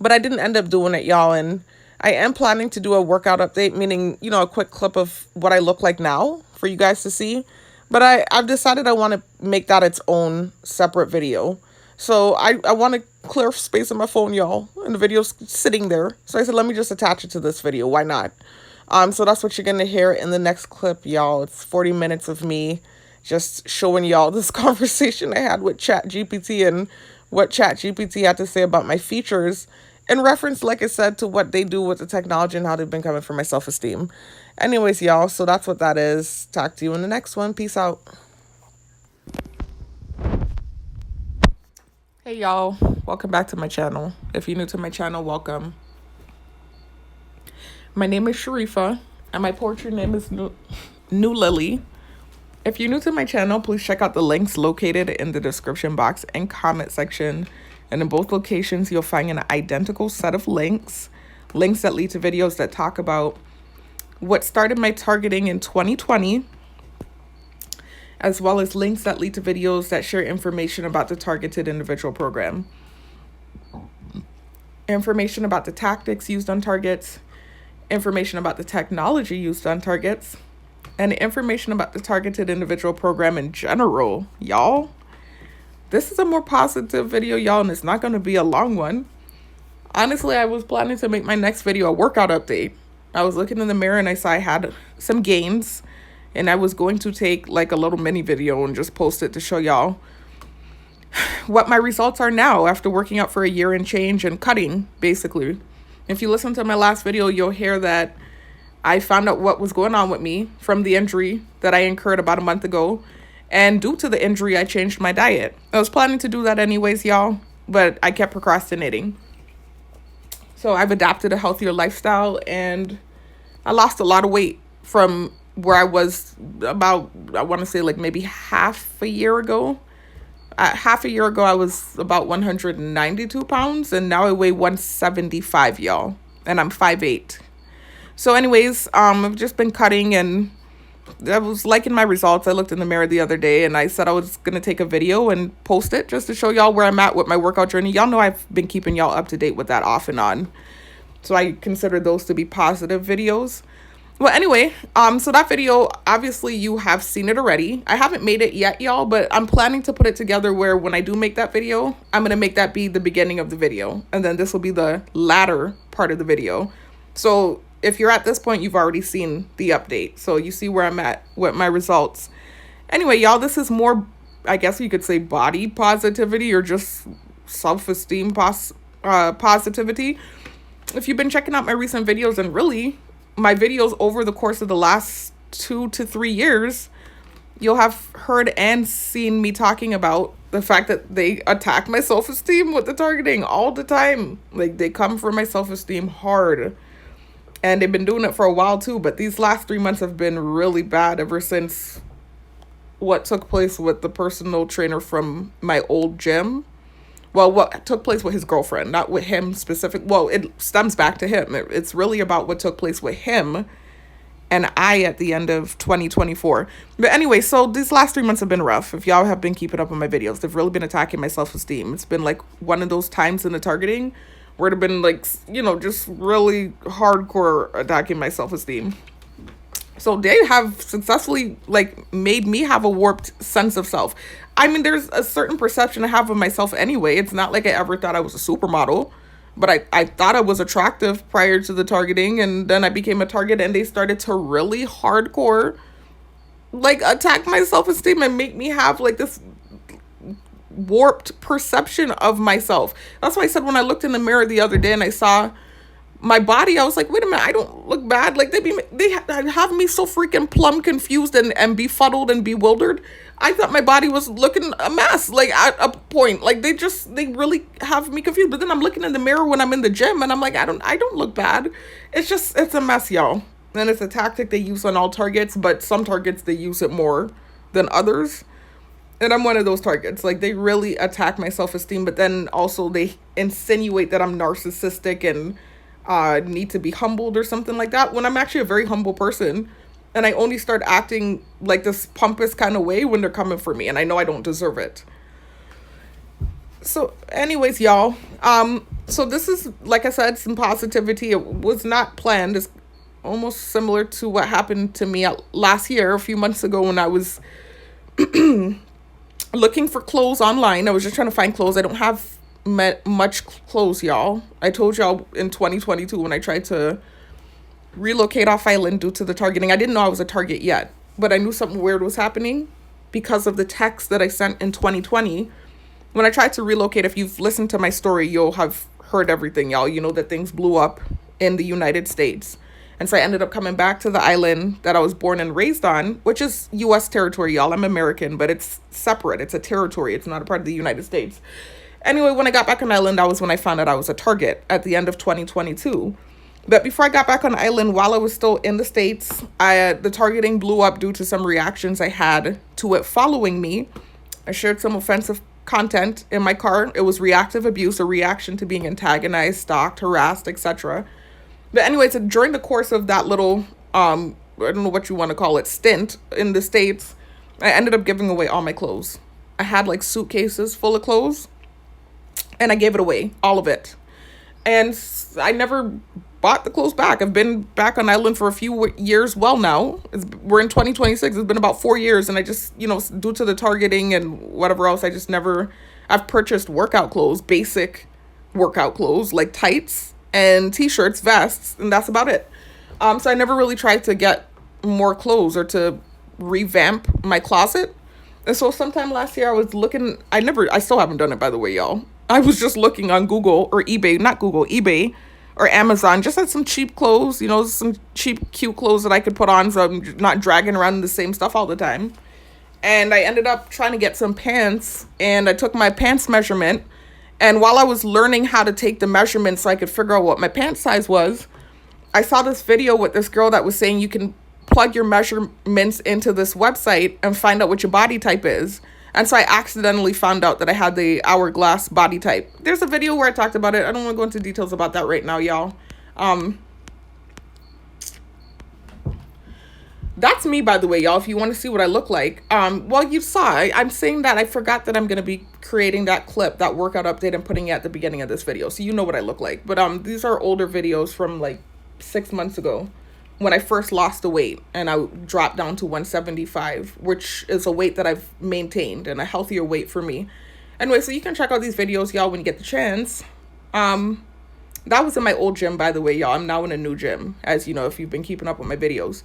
But I didn't end up doing it, y'all. And I am planning to do a workout update, meaning, a quick clip of what I look like now for you guys to see. But I've decided I want to make that its own separate video. So I want to clear space on my phone, y'all. And the video's sitting there. So I said, let me just attach it to this video. Why not? So that's what you're going to hear in the next clip, y'all. It's 40 minutes of me just showing y'all this conversation I had with ChatGPT and what ChatGPT had to say about my features in reference, like I said, to what they do with the technology and how they've been coming for my self-esteem. Anyways, y'all, so that's what that is. Talk to you in the next one. Peace out. Hey, y'all. Welcome back to my channel. If you're new to my channel, welcome. My name is Sharifa, and my poetry name is New Lily. If you're new to my channel, please check out the links located in the description box and comment section And in both locations, you'll find an identical set of links that lead to videos that talk about what started my targeting in 2020, as well as links that lead to videos that share information about the targeted individual program. Information about the tactics used on targets, information about the technology used on targets, and information about the targeted individual program in general, y'all. This is a more positive video, y'all, and it's not going to be a long one. Honestly, I was planning to make my next video a workout update. I was looking in the mirror and I saw I had some gains, and I was going to take like a little mini video and just post it to show y'all what my results are now after working out for a year and change and cutting, basically. If you listen to my last video, you'll hear that I found out what was going on with me from the injury that I incurred about a month ago. And due to the injury, I changed my diet. I was planning to do that anyways, y'all, but I kept procrastinating. So I've adapted a healthier lifestyle, and I lost a lot of weight from where I was about, I want to say like maybe half a year ago. Half a year ago, I was about 192 pounds, and now I weigh 175, y'all, and I'm 5'8". So anyways, I've just been cutting, and I was liking my results. I looked in the mirror the other day, and I said I was going to take a video and post it just to show y'all where I'm at with my workout journey. Y'all know I've been keeping y'all up to date with that off and on. So I consider those to be positive videos. Well, anyway, so that video, obviously you have seen it already. I haven't made it yet, y'all, but I'm planning to put it together where when I do make that video, I'm going to make that be the beginning of the video. And then this will be the latter part of the video. So if you're at this point, you've already seen the update. So you see where I'm at with my results. Anyway, y'all, this is more, I guess you could say, body positivity or just self-esteem positivity. If you've been checking out my recent videos, and really my videos over the course of the last 2 to 3 years, you'll have heard and seen me talking about the fact that they attack my self-esteem with the targeting all the time. Like, they come for my self-esteem hard. And they've been doing it for a while too, but these last 3 months have been really bad ever since what took place with the personal trainer from my old gym. Well, what took place with his girlfriend, not with him specific. Well, it stems back to him. It's really about what took place with him and I at the end of 2024. But anyway, so these last 3 months have been rough. If y'all have been keeping up on my videos, they've really been attacking my self-esteem. It's been like one of those times in the targeting where it have been like, you know, just really hardcore attacking my self-esteem. So they have successfully like made me have a warped sense of self. I mean, there's a certain perception I have of myself anyway. It's not like I ever thought I was a supermodel, but I thought I was attractive prior to the targeting, and then I became a target, and they started to really hardcore like attack my self-esteem and make me have like this warped perception of myself. That's why I said when I looked in the mirror the other day and I saw my body, I was like, wait a minute, I don't look bad. Like they have me so freaking plumb confused and befuddled and bewildered. I thought my body was looking a mess, like at a point. Like they really have me confused. But then I'm looking in the mirror when I'm in the gym and I'm like, I don't look bad. It's a mess, y'all. And it's a tactic they use on all targets, but some targets they use it more than others. And I'm one of those targets. Like, they really attack my self-esteem, but then also they insinuate that I'm narcissistic and need to be humbled or something like that, when I'm actually a very humble person. And I only start acting like this pompous kind of way when they're coming for me, and I know I don't deserve it. So anyways, y'all, so this is, like I said, some positivity. It was not planned. It's almost similar to what happened to me last year, a few months ago, when I was looking for clothes online. I was just trying to find clothes. I don't have much clothes, y'all. I told y'all in 2022 when I tried to relocate off island due to the targeting. I didn't know I was a target yet, but I knew something weird was happening because of the text that I sent in 2020. When I tried to relocate, if you've listened to my story, you'll have heard everything, y'all. You know that things blew up in the United States. And so I ended up coming back to the island that I was born and raised on, which is U.S. territory, y'all. I'm American, but it's separate. It's a territory. It's not a part of the United States. Anyway, when I got back on island, that was when I found out I was a target at the end of 2022. But before I got back on island, while I was still in the States, the targeting blew up due to some reactions I had to it following me. I shared some offensive content in my car. It was reactive abuse, a reaction to being antagonized, stalked, harassed, etc. But anyways, during the course of that little, I don't know what you want to call it, stint in the States, I ended up giving away all my clothes. I had like suitcases full of clothes, and I gave it away, all of it. And I never bought the clothes back. I've been back on island for a few years. Well, now we're in 2026. It's been about 4 years, and I just, due to the targeting and whatever else, I just never. I've purchased workout clothes, basic workout clothes like tights and t-shirts, vests, and that's about it. So I never really tried to get more clothes or to revamp my closet. And so sometime last year I was looking. I still haven't done it, by the way, y'all. I was just looking on Google or eBay, not Google, eBay or Amazon, just at some cheap clothes, some cheap, cute clothes that I could put on so I'm not dragging around the same stuff all the time. And I ended up trying to get some pants, and I took my pants measurement. And while I was learning how to take the measurement so I could figure out what my pant size was, I saw this video with this girl that was saying you can plug your measurements into this website and find out what your body type is. And so I accidentally found out that I had the hourglass body type. There's a video where I talked about it. I don't want to go into details about that right now, y'all. That's me, by the way, y'all, if you want to see what I look like. Well, you saw. I'm saying that I forgot that I'm going to be creating that clip, that workout update, and putting it at the beginning of this video. So you know what I look like. But these are older videos from like 6 months ago, when I first lost the weight and I dropped down to 175, which is a weight that I've maintained and a healthier weight for me. Anyway, so you can check out these videos, y'all, when you get the chance. That was in my old gym, by the way, y'all. I'm now in a new gym, as you know, if you've been keeping up with my videos.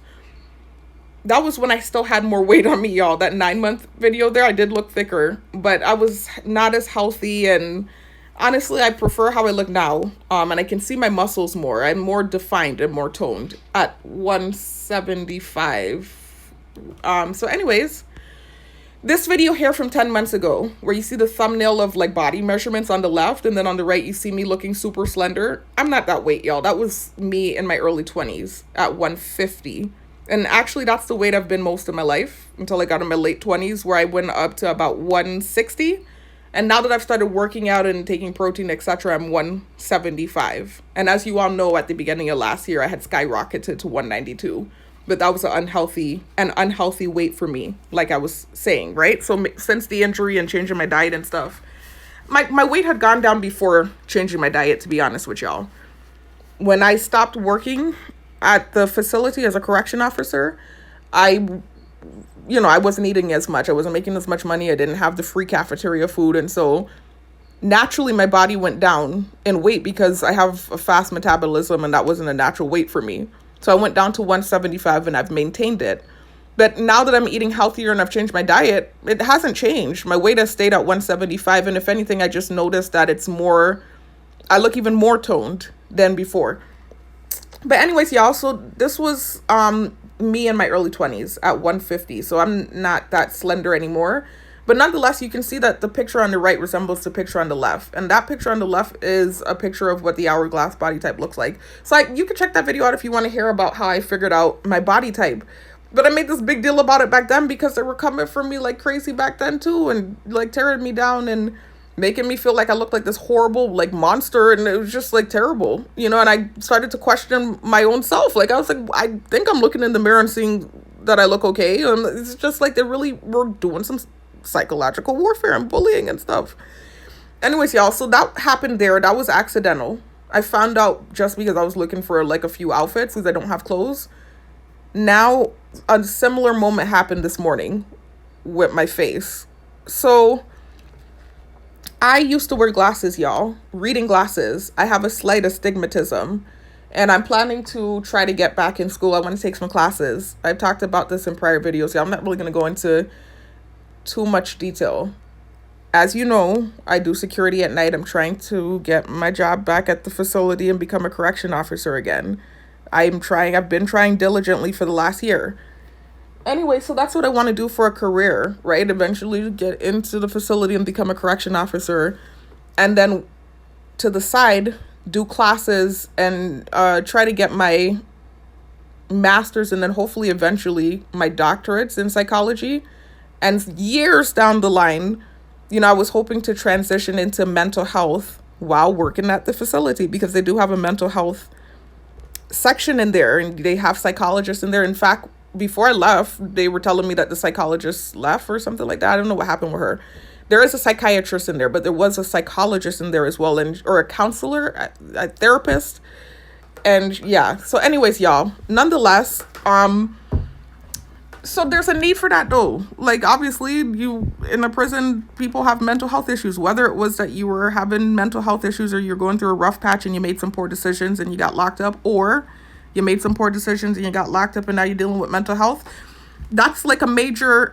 That was when I still had more weight on me, y'all. That 9-month video there, I did look thicker, but I was not as healthy, and honestly, I prefer how I look now, and I can see my muscles more. I'm more defined and more toned at 175. So anyways, this video here from 10 months ago, where you see the thumbnail of like body measurements on the left, and then on the right, you see me looking super slender. I'm not that weight, y'all. That was me in my early 20s at 150. And actually, that's the weight I've been most of my life until I got in my late 20s, where I went up to about 160. And now that I've started working out and taking protein, etc., I'm 175. And as you all know, at the beginning of last year, I had skyrocketed to 192. But that was an unhealthy weight for me, like I was saying, right? So since the injury and changing my diet and stuff, my weight had gone down before changing my diet, to be honest with y'all. When I stopped working at the facility as a correction officer, I wasn't eating as much. I wasn't making as much money. I didn't have the free cafeteria food. And so naturally, my body went down in weight because I have a fast metabolism, and that wasn't a natural weight for me. So I went down to 175, and I've maintained it. But now that I'm eating healthier and I've changed my diet, it hasn't changed. My weight has stayed at 175. And if anything, I just noticed that I look even more toned than before. But anyways, y'all, so this was me in my early 20s at 150. So I'm not that slender anymore. But nonetheless, you can see that the picture on the right resembles the picture on the left. And that picture on the left is a picture of what the hourglass body type looks like. So you can check that video out if you want to hear about how I figured out my body type. But I made this big deal about it back then because they were coming for me like crazy back then too, and like tearing me down and making me feel like I looked like this horrible like monster, and it was just like terrible, and I started to question my own self. Like I was like, I think I'm looking in the mirror and seeing that I look okay, and it's just like they really were doing some psychological warfare and bullying and stuff. Anyways, y'all, so that happened there. That was accidental. I found out just because I was looking for like a few outfits because I don't have clothes. Now a similar moment happened this morning with my face. So I used to wear glasses, y'all. Reading glasses. I have a slight astigmatism, and I'm planning to try to get back in school. I want to take some classes. I've talked about this in prior videos, y'all. I'm not really going to go into too much detail. As you know, I do security at night. I'm trying to get my job back at the facility and become a correction officer again. I've been trying diligently for the last year. Anyway, so that's what I want to do for a career, right? Eventually get into the facility and become a correction officer. And then to the side, do classes and try to get my master's and then hopefully eventually my doctorates in psychology. And years down the line, I was hoping to transition into mental health while working at the facility, because they do have a mental health section in there and they have psychologists in there. In fact, before I left, they were telling me that the psychologist left or something like that. I don't know what happened with her. There is a psychiatrist in there, but there was a psychologist in there as well, and or a counselor, a therapist. And yeah, so anyways, y'all, nonetheless, so there's a need for that though. Like, obviously, you in a prison, people have mental health issues, whether it was that you were having mental health issues or you're going through a rough patch and you made some poor decisions and you got locked up, or you made some poor decisions and you got locked up and now you're dealing with mental health. That's like a major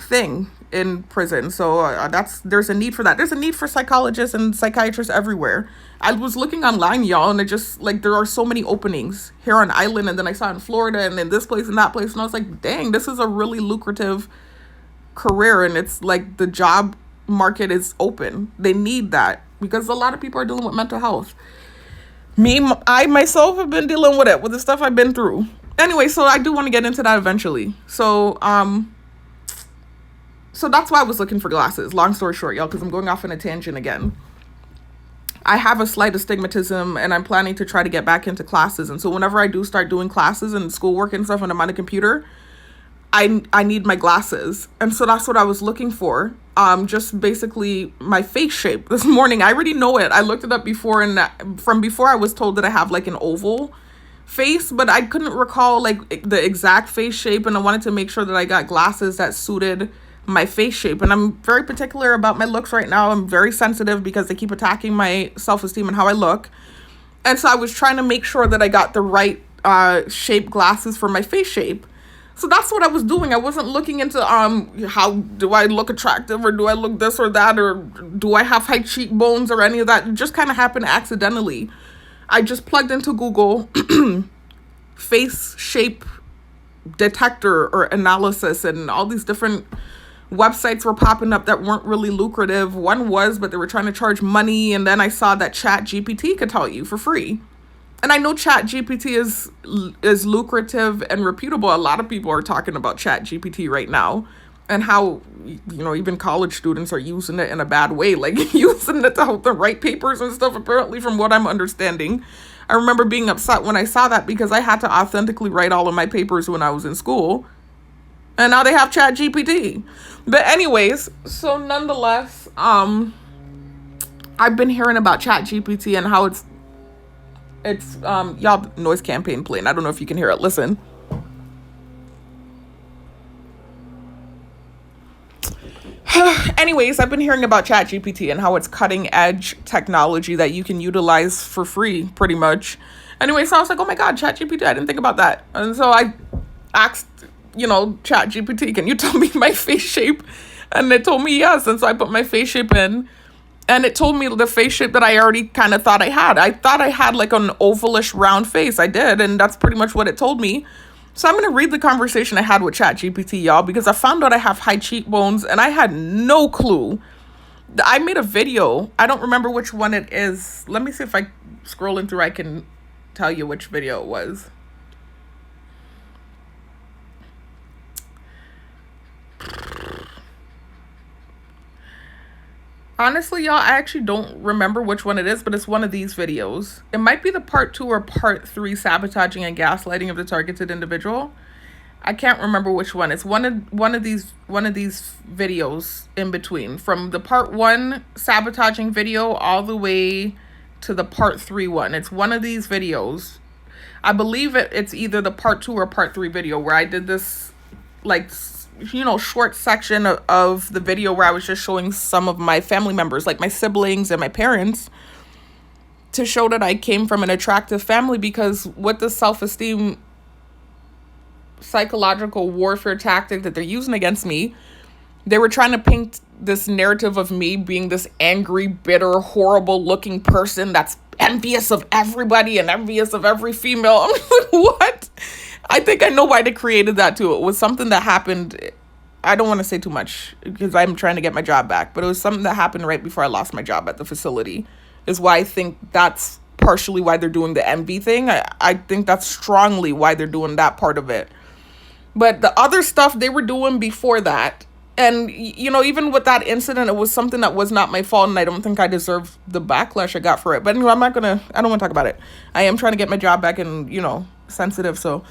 thing in prison. So there's a need for that. There's a need for psychologists and psychiatrists everywhere. I was looking online, y'all, and it just, like, there are so many openings here on island, and then I saw in Florida and then this place and that place, and I was like, dang, this is a really lucrative career, and it's like the job market is open. They need that because a lot of people are dealing with mental health. I myself have been dealing with it, with the stuff I've been through. Anyway, so I do want to get into that eventually. So that's why I was looking for glasses. Long story short, y'all, because I'm going off on a tangent again. I have a slight astigmatism and I'm planning to try to get back into classes. And so whenever I do start doing classes and schoolwork and stuff and I'm on a computer, I need my glasses. And so that's what I was looking for. Just basically my face shape this morning. I already know it. I looked it up before, and from before I was told that I have like an oval face, but I couldn't recall like the exact face shape, and I wanted to make sure that I got glasses that suited my face shape. And I'm very particular about my looks right now. I'm very sensitive because they keep attacking my self-esteem and how I look. And so I was trying to make sure that I got the right shape glasses for my face shape. So that's what I was doing. I wasn't looking into how do I look attractive, or do I look this or that, or do I have high cheekbones or any of that. It just kind of happened accidentally. I just plugged into Google face shape detector or analysis, and all these different websites were popping up that weren't really lucrative. One was, but they were trying to charge money. And then I saw that ChatGPT could tell you for free. And I know ChatGPT is lucrative and reputable. A lot of people are talking about ChatGPT right now, and how, even college students are using it in a bad way, like using it to help them write papers and stuff, apparently, from what I'm understanding. I remember being upset when I saw that because I had to authentically write all of my papers when I was in school. And now they have ChatGPT. But anyways, so nonetheless, I've been hearing about ChatGPT and how it's y'all, noise campaign playing. I don't know if you can hear it. Listen. Anyways, I've been hearing about ChatGPT and how it's cutting edge technology that you can utilize for free, pretty much. Anyway, so I was like, oh my God, ChatGPT, I didn't think about that. And so I asked, ChatGPT, can you tell me my face shape? And it told me yes. And so I put my face shape in, and it told me the face shape that I already kind of thought I had. I thought I had like an ovalish round face. I did. And that's pretty much what it told me. So I'm going to read the conversation I had with ChatGPT, y'all, because I found out I have high cheekbones and I had no clue. I made a video. I don't remember which one it is. Let me see if I scrolling through, I can tell you which video it was. Honestly, y'all, I actually don't remember which one it is, but it's one of these videos. It might be the part 2 or part 3 sabotaging and gaslighting of the targeted individual. I can't remember which one. It's one of these videos in between, from the part 1 sabotaging video all the way to the part 3 one. It's one of these videos. I believe it's either the part 2 or part 3 video where I did this like short section of the video where I was just showing some of my family members, like my siblings and my parents, to show that I came from an attractive family. Because with the self-esteem psychological warfare tactic that they're using against me, they were trying to paint this narrative of me being this angry, bitter, horrible looking person that's envious of everybody and envious of every female. I'm like, what? I think I know why they created that too. It was something that happened. I don't want to say too much because I'm trying to get my job back, but it was something that happened right before I lost my job at the facility, is why I think that's partially why they're doing the envy thing. I think that's strongly why they're doing that part of it. But the other stuff they were doing before that, And, even with that incident, it was something that was not my fault, and I don't think I deserve the backlash I got for it. But anyway, I don't want to talk about it. I am trying to get my job back and, sensitive. So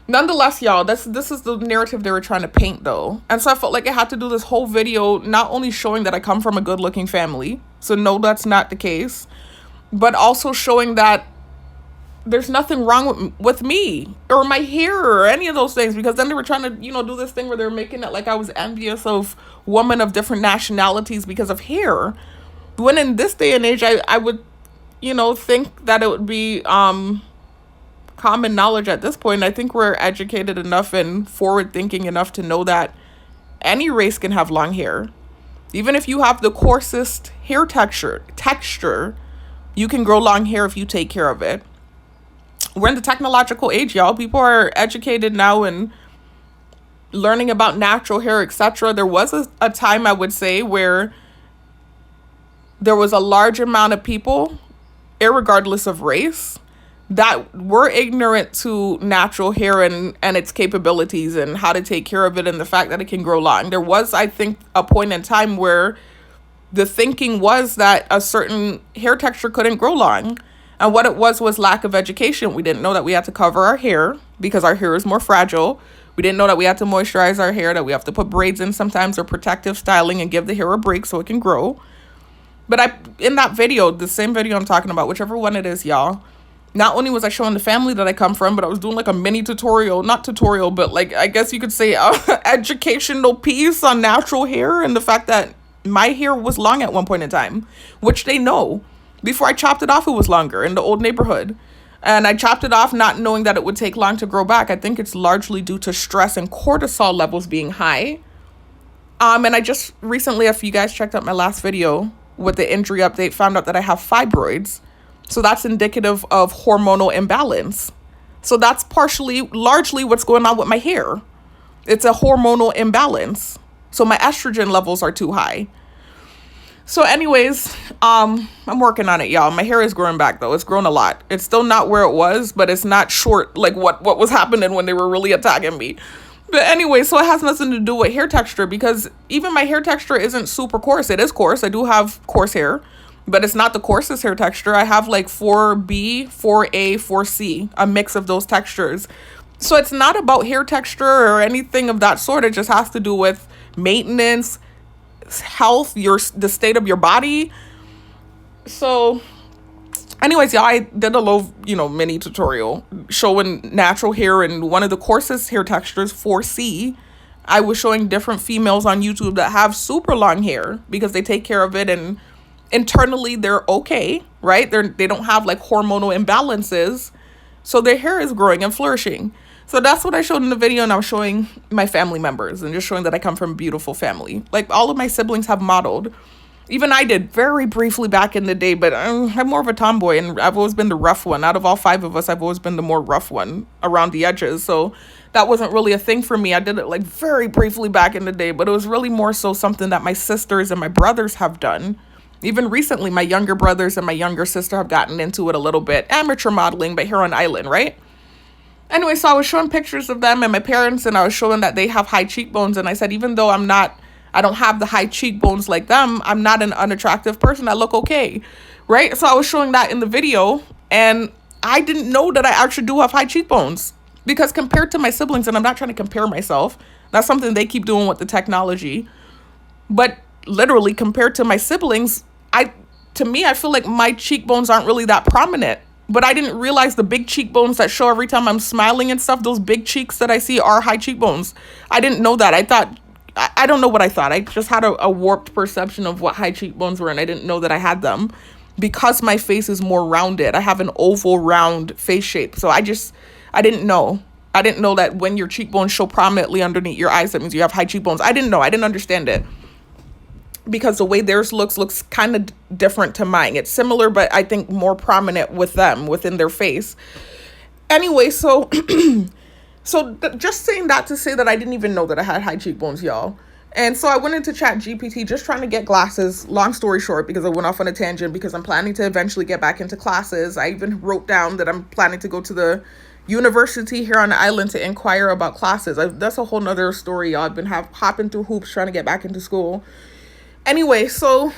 nonetheless, y'all, this is the narrative they were trying to paint, though. And so I felt like I had to do this whole video not only showing that I come from a good-looking family, so no, that's not the case, but also showing that there's nothing wrong with me or my hair or any of those things, because then they were trying to, do this thing where they're making it like I was envious of women of different nationalities because of hair. When in this day and age, I would, think that it would be common knowledge at this point. I think we're educated enough and forward thinking enough to know that any race can have long hair. Even if you have the coarsest hair texture, you can grow long hair if you take care of it. We're in the technological age, y'all. People are educated now and learning about natural hair, etc. There was a time, I would say, where there was a large amount of people, irregardless of race, that were ignorant to natural hair and its capabilities and how to take care of it and the fact that it can grow long. There was, I think, a point in time where the thinking was that a certain hair texture couldn't grow long. And what it was lack of education. We didn't know that we had to cover our hair because our hair is more fragile. We didn't know that we had to moisturize our hair, that we have to put braids in sometimes or protective styling and give the hair a break so it can grow. But in that video, the same video I'm talking about, whichever one it is, y'all, not only was I showing the family that I come from, but I was doing like a mini tutorial, not tutorial, but like, I guess you could say educational piece on natural hair and the fact that my hair was long at one point in time, which they know. Before I chopped it off, it was longer in the old neighborhood. And I chopped it off not knowing that it would take long to grow back. I think it's largely due to stress and cortisol levels being high. And I just recently, if you guys checked out my last video with the injury update, found out that I have fibroids. So that's indicative of hormonal imbalance. So that's largely what's going on with my hair. It's a hormonal imbalance. So my estrogen levels are too high. So anyways, I'm working on it, y'all. My hair is growing back, though. It's grown a lot. It's still not where it was, but it's not short like what was happening when they were really attacking me. But anyway, so it has nothing to do with hair texture, because even my hair texture isn't super coarse. It is coarse. I do have coarse hair, but it's not the coarsest hair texture. I have like 4B, 4A, 4C, a mix of those textures. So it's not about hair texture or anything of that sort. It just has to do with maintenance, health, the state of your body. So anyways, y'all, I did a little, mini tutorial showing natural hair and one of the coarsest hair textures, 4C. I was showing different females on YouTube that have super long hair because they take care of it and internally they're okay, right? They don't have like hormonal imbalances. So their hair is growing and flourishing. So that's what I showed in the video, and I was showing my family members and just showing that I come from a beautiful family. Like, all of my siblings have modeled. Even I did very briefly back in the day, but I'm more of a tomboy, and I've always been the rough one. Out of all 5 of us, I've always been the more rough one around the edges. So that wasn't really a thing for me. I did it like very briefly back in the day, but it was really more so something that my sisters and my brothers have done. Even recently, my younger brothers and my younger sister have gotten into it a little bit. Amateur modeling, but here on island, right? Anyway, so I was showing pictures of them and my parents, and I was showing that they have high cheekbones. And I said, even though I don't have the high cheekbones like them, I'm not an unattractive person. I look okay, right? So I was showing that in the video, and I didn't know that I actually do have high cheekbones, because compared to my siblings, and I'm not trying to compare myself, that's something they keep doing with the technology, but literally compared to my siblings, to me, I feel like my cheekbones aren't really that prominent. But I didn't realize the big cheekbones that show every time I'm smiling and stuff, those big cheeks that I see are high cheekbones. I didn't know that. I thought, I don't know what I thought. I just had a warped perception of what high cheekbones were, and I didn't know that I had them because my face is more rounded. I have an oval round face shape. So I didn't know. I didn't know that when your cheekbones show prominently underneath your eyes, that means you have high cheekbones. I didn't know. I didn't understand it, because the way theirs looks kind of different to mine. It's similar, but I think more prominent with them, within their face. Anyway, so just saying that to say that I didn't even know that I had high cheekbones, y'all. And so I went into ChatGPT just trying to get glasses. Long story short, because I went off on a tangent, because I'm planning to eventually get back into classes. I even wrote down that I'm planning to go to the university here on the island to inquire about classes. That's a whole nother story, y'all. I've been hopping through hoops trying to get back into school. Anyway, so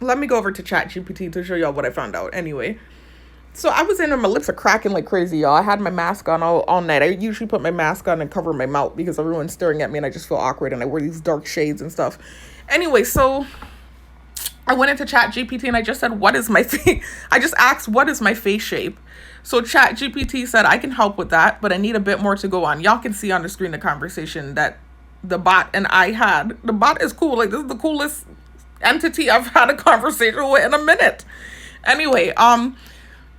let me go over to ChatGPT to show y'all what I found out. Anyway, so I was in and my lips are cracking like crazy, y'all. I had my mask on all night. I usually put my mask on and cover my mouth because everyone's staring at me and I just feel awkward and I wear these dark shades and stuff. Anyway, so I went into ChatGPT and I just said, what is my face? I just asked, what is my face shape? So ChatGPT said, I can help with that, but I need a bit more to go on. Y'all can see on the screen the conversation that the bot and I had. The bot is cool. Like, this is the coolest entity I've had a conversation with in a minute. Anyway,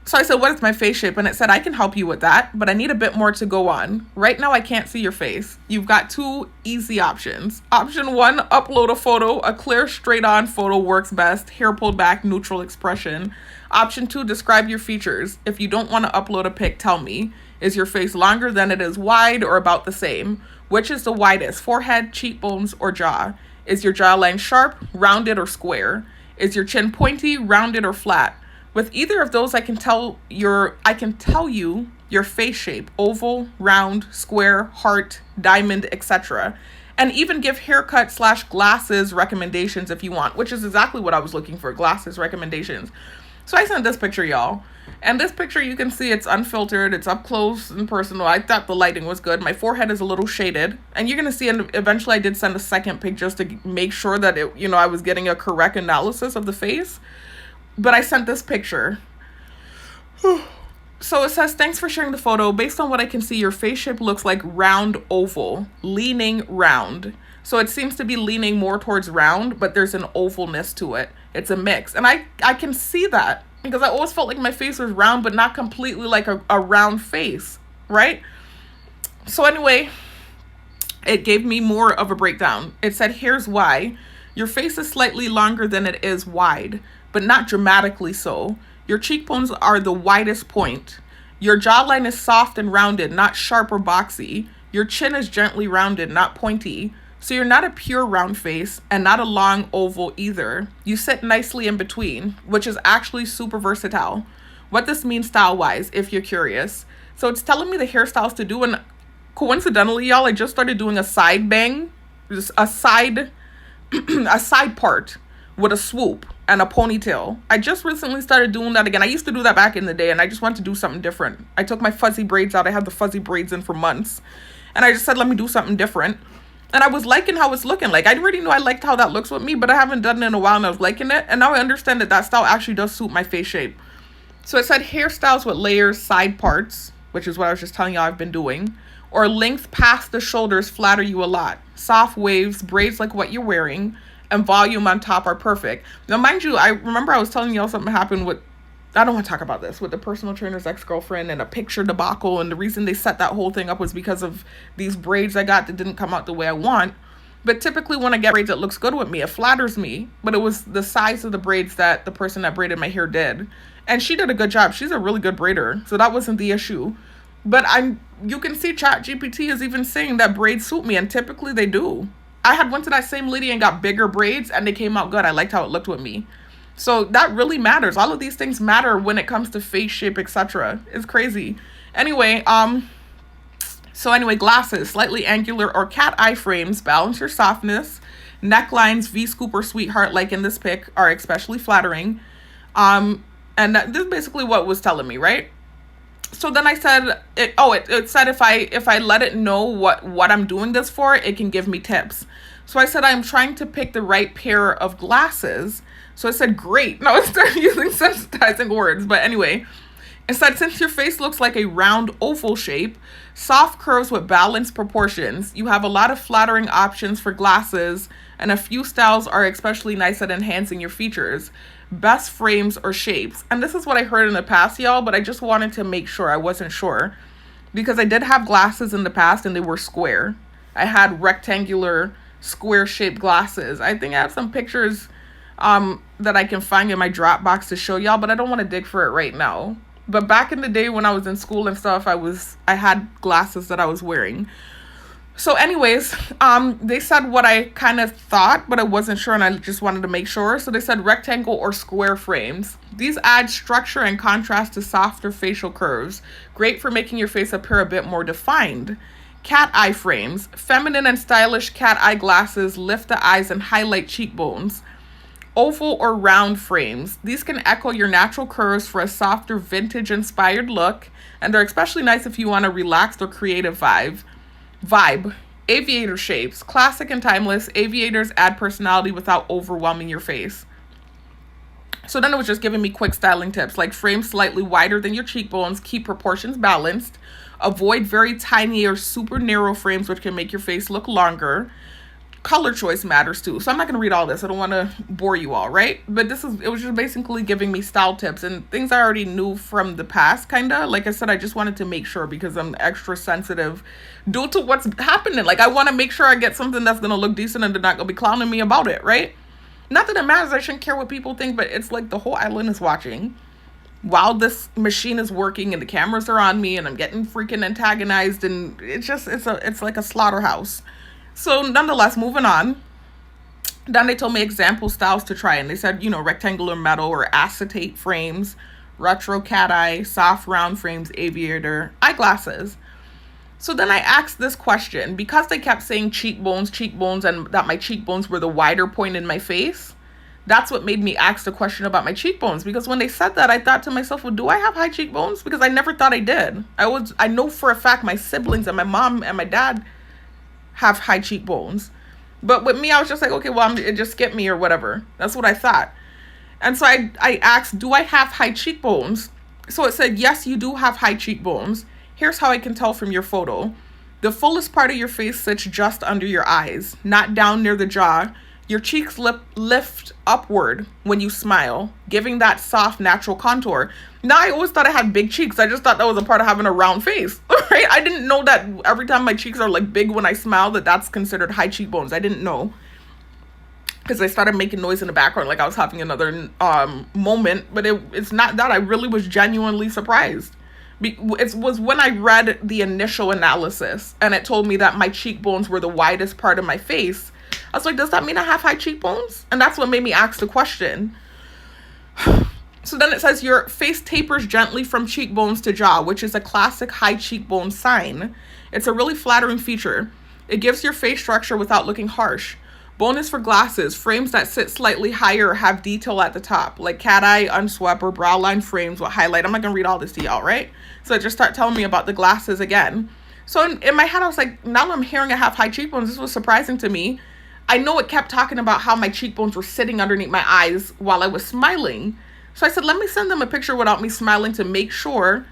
so I said, what is my face shape? And it said, I can help you with that, but I need a bit more to go on. Right now, I can't see your face. You've got two easy options. Option one, upload a photo. A clear, straight-on photo works best. Hair pulled back, neutral expression. Option two, describe your features. If you don't want to upload a pic, tell me. Is your face longer than it is wide or about the same? Which is the widest, forehead, cheekbones, or jaw? Is your jawline sharp, rounded, or square? Is your chin pointy, rounded, or flat? With either of those, I can tell you your face shape: oval, round, square, heart, diamond, etc. And even give haircut/glasses recommendations if you want, which is exactly what I was looking for, glasses recommendations. So I sent this picture, y'all. And this picture, you can see it's unfiltered. It's up close and personal. I thought the lighting was good. My forehead is a little shaded. And you're going to see, and eventually I did send a second pic just to make sure that I was getting a correct analysis of the face. But I sent this picture. So it says, thanks for sharing the photo. Based on what I can see, your face shape looks like round oval, leaning round. So it seems to be leaning more towards round, but there's an ovalness to it. It's a mix. And I can see that because I always felt like my face was round, but not completely like a round face, right? So anyway, it gave me more of a breakdown. It said, here's why. Your face is slightly longer than it is wide, but not dramatically so. Your cheekbones are the widest point. Your jawline is soft and rounded, not sharp or boxy. Your chin is gently rounded, not pointy. So you're not a pure round face and not a long oval either. You sit nicely in between, which is actually super versatile. What this means style-wise, if you're curious. So it's telling me the hairstyles to do, and coincidentally, y'all, I just started doing a side bang, just a side part with a swoop and a ponytail. I just recently started doing that again. I used to do that back in the day, and I just wanted to do something different. I took my fuzzy braids out. I had the fuzzy braids in for months, and I just said, let me do something different. And I was liking how it's looking. Like, I already knew I liked how that looks with me, but I haven't done it in a while, and I was liking it. And now I understand that style actually does suit my face shape. So it said hairstyles with layers, side parts, which is what I was just telling y'all I've been doing, or length past the shoulders flatter you a lot. Soft waves, braids like what you're wearing, and volume on top are perfect. Now, mind you, I remember I was telling y'all something happened with, I don't want to talk about this, with the personal trainer's ex-girlfriend and a picture debacle. And the reason they set that whole thing up was because of these braids I got that didn't come out the way I want. But typically when I get braids, it looks good with me. It flatters me. But it was the size of the braids that the person that braided my hair did. And she did a good job. She's a really good braider. So that wasn't the issue. But you can see ChatGPT is even saying that braids suit me. And typically they do. I had went to that same lady and got bigger braids and they came out good. I liked how it looked with me. So that really matters. All of these things matter when it comes to face shape, etc. It's crazy. Anyway, glasses, slightly angular or cat eye frames, balance your softness. Necklines, V-scoop or sweetheart, like in this pic, are especially flattering. And this is basically what it was telling me, right? So then I said, it said if I let it know what I'm doing this for, it can give me tips. So I said, I'm trying to pick the right pair of glasses. So I said, great. No, I started using sensitizing words. But anyway, it said, since your face looks like a round oval shape, soft curves with balanced proportions, you have a lot of flattering options for glasses, and a few styles are especially nice at enhancing your features. Best frames or shapes. And this is what I heard in the past, y'all, but I just wanted to make sure. I wasn't sure. Because I did have glasses in the past, and they were square. I had rectangular, square-shaped glasses. I think I have some pictures that I can find in my Dropbox to show y'all, but I don't want to dig for it right now. But back in the day when I was in school and stuff, I had glasses that I was wearing. So anyways, they said what I kind of thought, but I wasn't sure and I just wanted to make sure. So they said rectangle or square frames. These add structure and contrast to softer facial curves. Great for making your face appear a bit more defined. Cat eye frames. Feminine and stylish cat eye glasses lift the eyes and highlight cheekbones. Oval or round frames. These can echo your natural curves for a softer vintage-inspired look, and they're especially nice if you want a relaxed or creative vibe. Aviator shapes. Classic and timeless, aviators add personality without overwhelming your face. So then it was just giving me quick styling tips, like frame slightly wider than your cheekbones, keep proportions balanced, avoid very tiny or super narrow frames which can make your face look longer. Color choice matters too. So I'm not going to read all this. I don't want to bore you all, right? But it was just basically giving me style tips and things I already knew from the past, kind of. Like I said, I just wanted to make sure because I'm extra sensitive due to what's happening. Like I want to make sure I get something that's going to look decent and they're not going to be clowning me about it, right? Not that it matters. I shouldn't care what people think, but it's like the whole island is watching while this machine is working and the cameras are on me and I'm getting freaking antagonized and it's like a slaughterhouse. So nonetheless, moving on. Then they told me example styles to try. And they said, rectangular metal or acetate frames, retro cat eye, soft round frames, aviator, eyeglasses. So then I asked this question. Because they kept saying cheekbones, and that my cheekbones were the wider point in my face, that's what made me ask the question about my cheekbones. Because when they said that, I thought to myself, well, do I have high cheekbones? Because I never thought I did. I know for a fact my siblings and my mom and my dad have high cheekbones. But with me, I was just like, okay, well, it just skipped me or whatever. That's what I thought. And so I asked, do I have high cheekbones? So it said, yes, you do have high cheekbones. Here's how I can tell from your photo. The fullest part of your face sits just under your eyes, not down near the jaw. Your cheeks lift upward when you smile, giving that soft, natural contour. Now, I always thought I had big cheeks. I just thought that was a part of having a round face, right? I didn't know that every time my cheeks are like big when I smile, that's considered high cheekbones. I didn't know. Because I started making noise in the background like I was having another moment. But it's not that. I really was genuinely surprised. It was when I read the initial analysis and it told me that my cheekbones were the widest part of my face. I was like, does that mean I have high cheekbones? And that's what made me ask the question. So then it says your face tapers gently from cheekbones to jaw, which is a classic high cheekbone sign. It's a really flattering feature. It gives your face structure without looking harsh. Bonus for glasses, frames that sit slightly higher or have detail at the top, like cat eye, unswept, or brow line frames with highlight. I'm not going to read all this to y'all, right? So just start telling me about the glasses again. So in my head, I was like, now that I'm hearing I have high cheekbones, this was surprising to me. I know it kept talking about how my cheekbones were sitting underneath my eyes while I was smiling. So I said, let me send them a picture without me smiling to make sure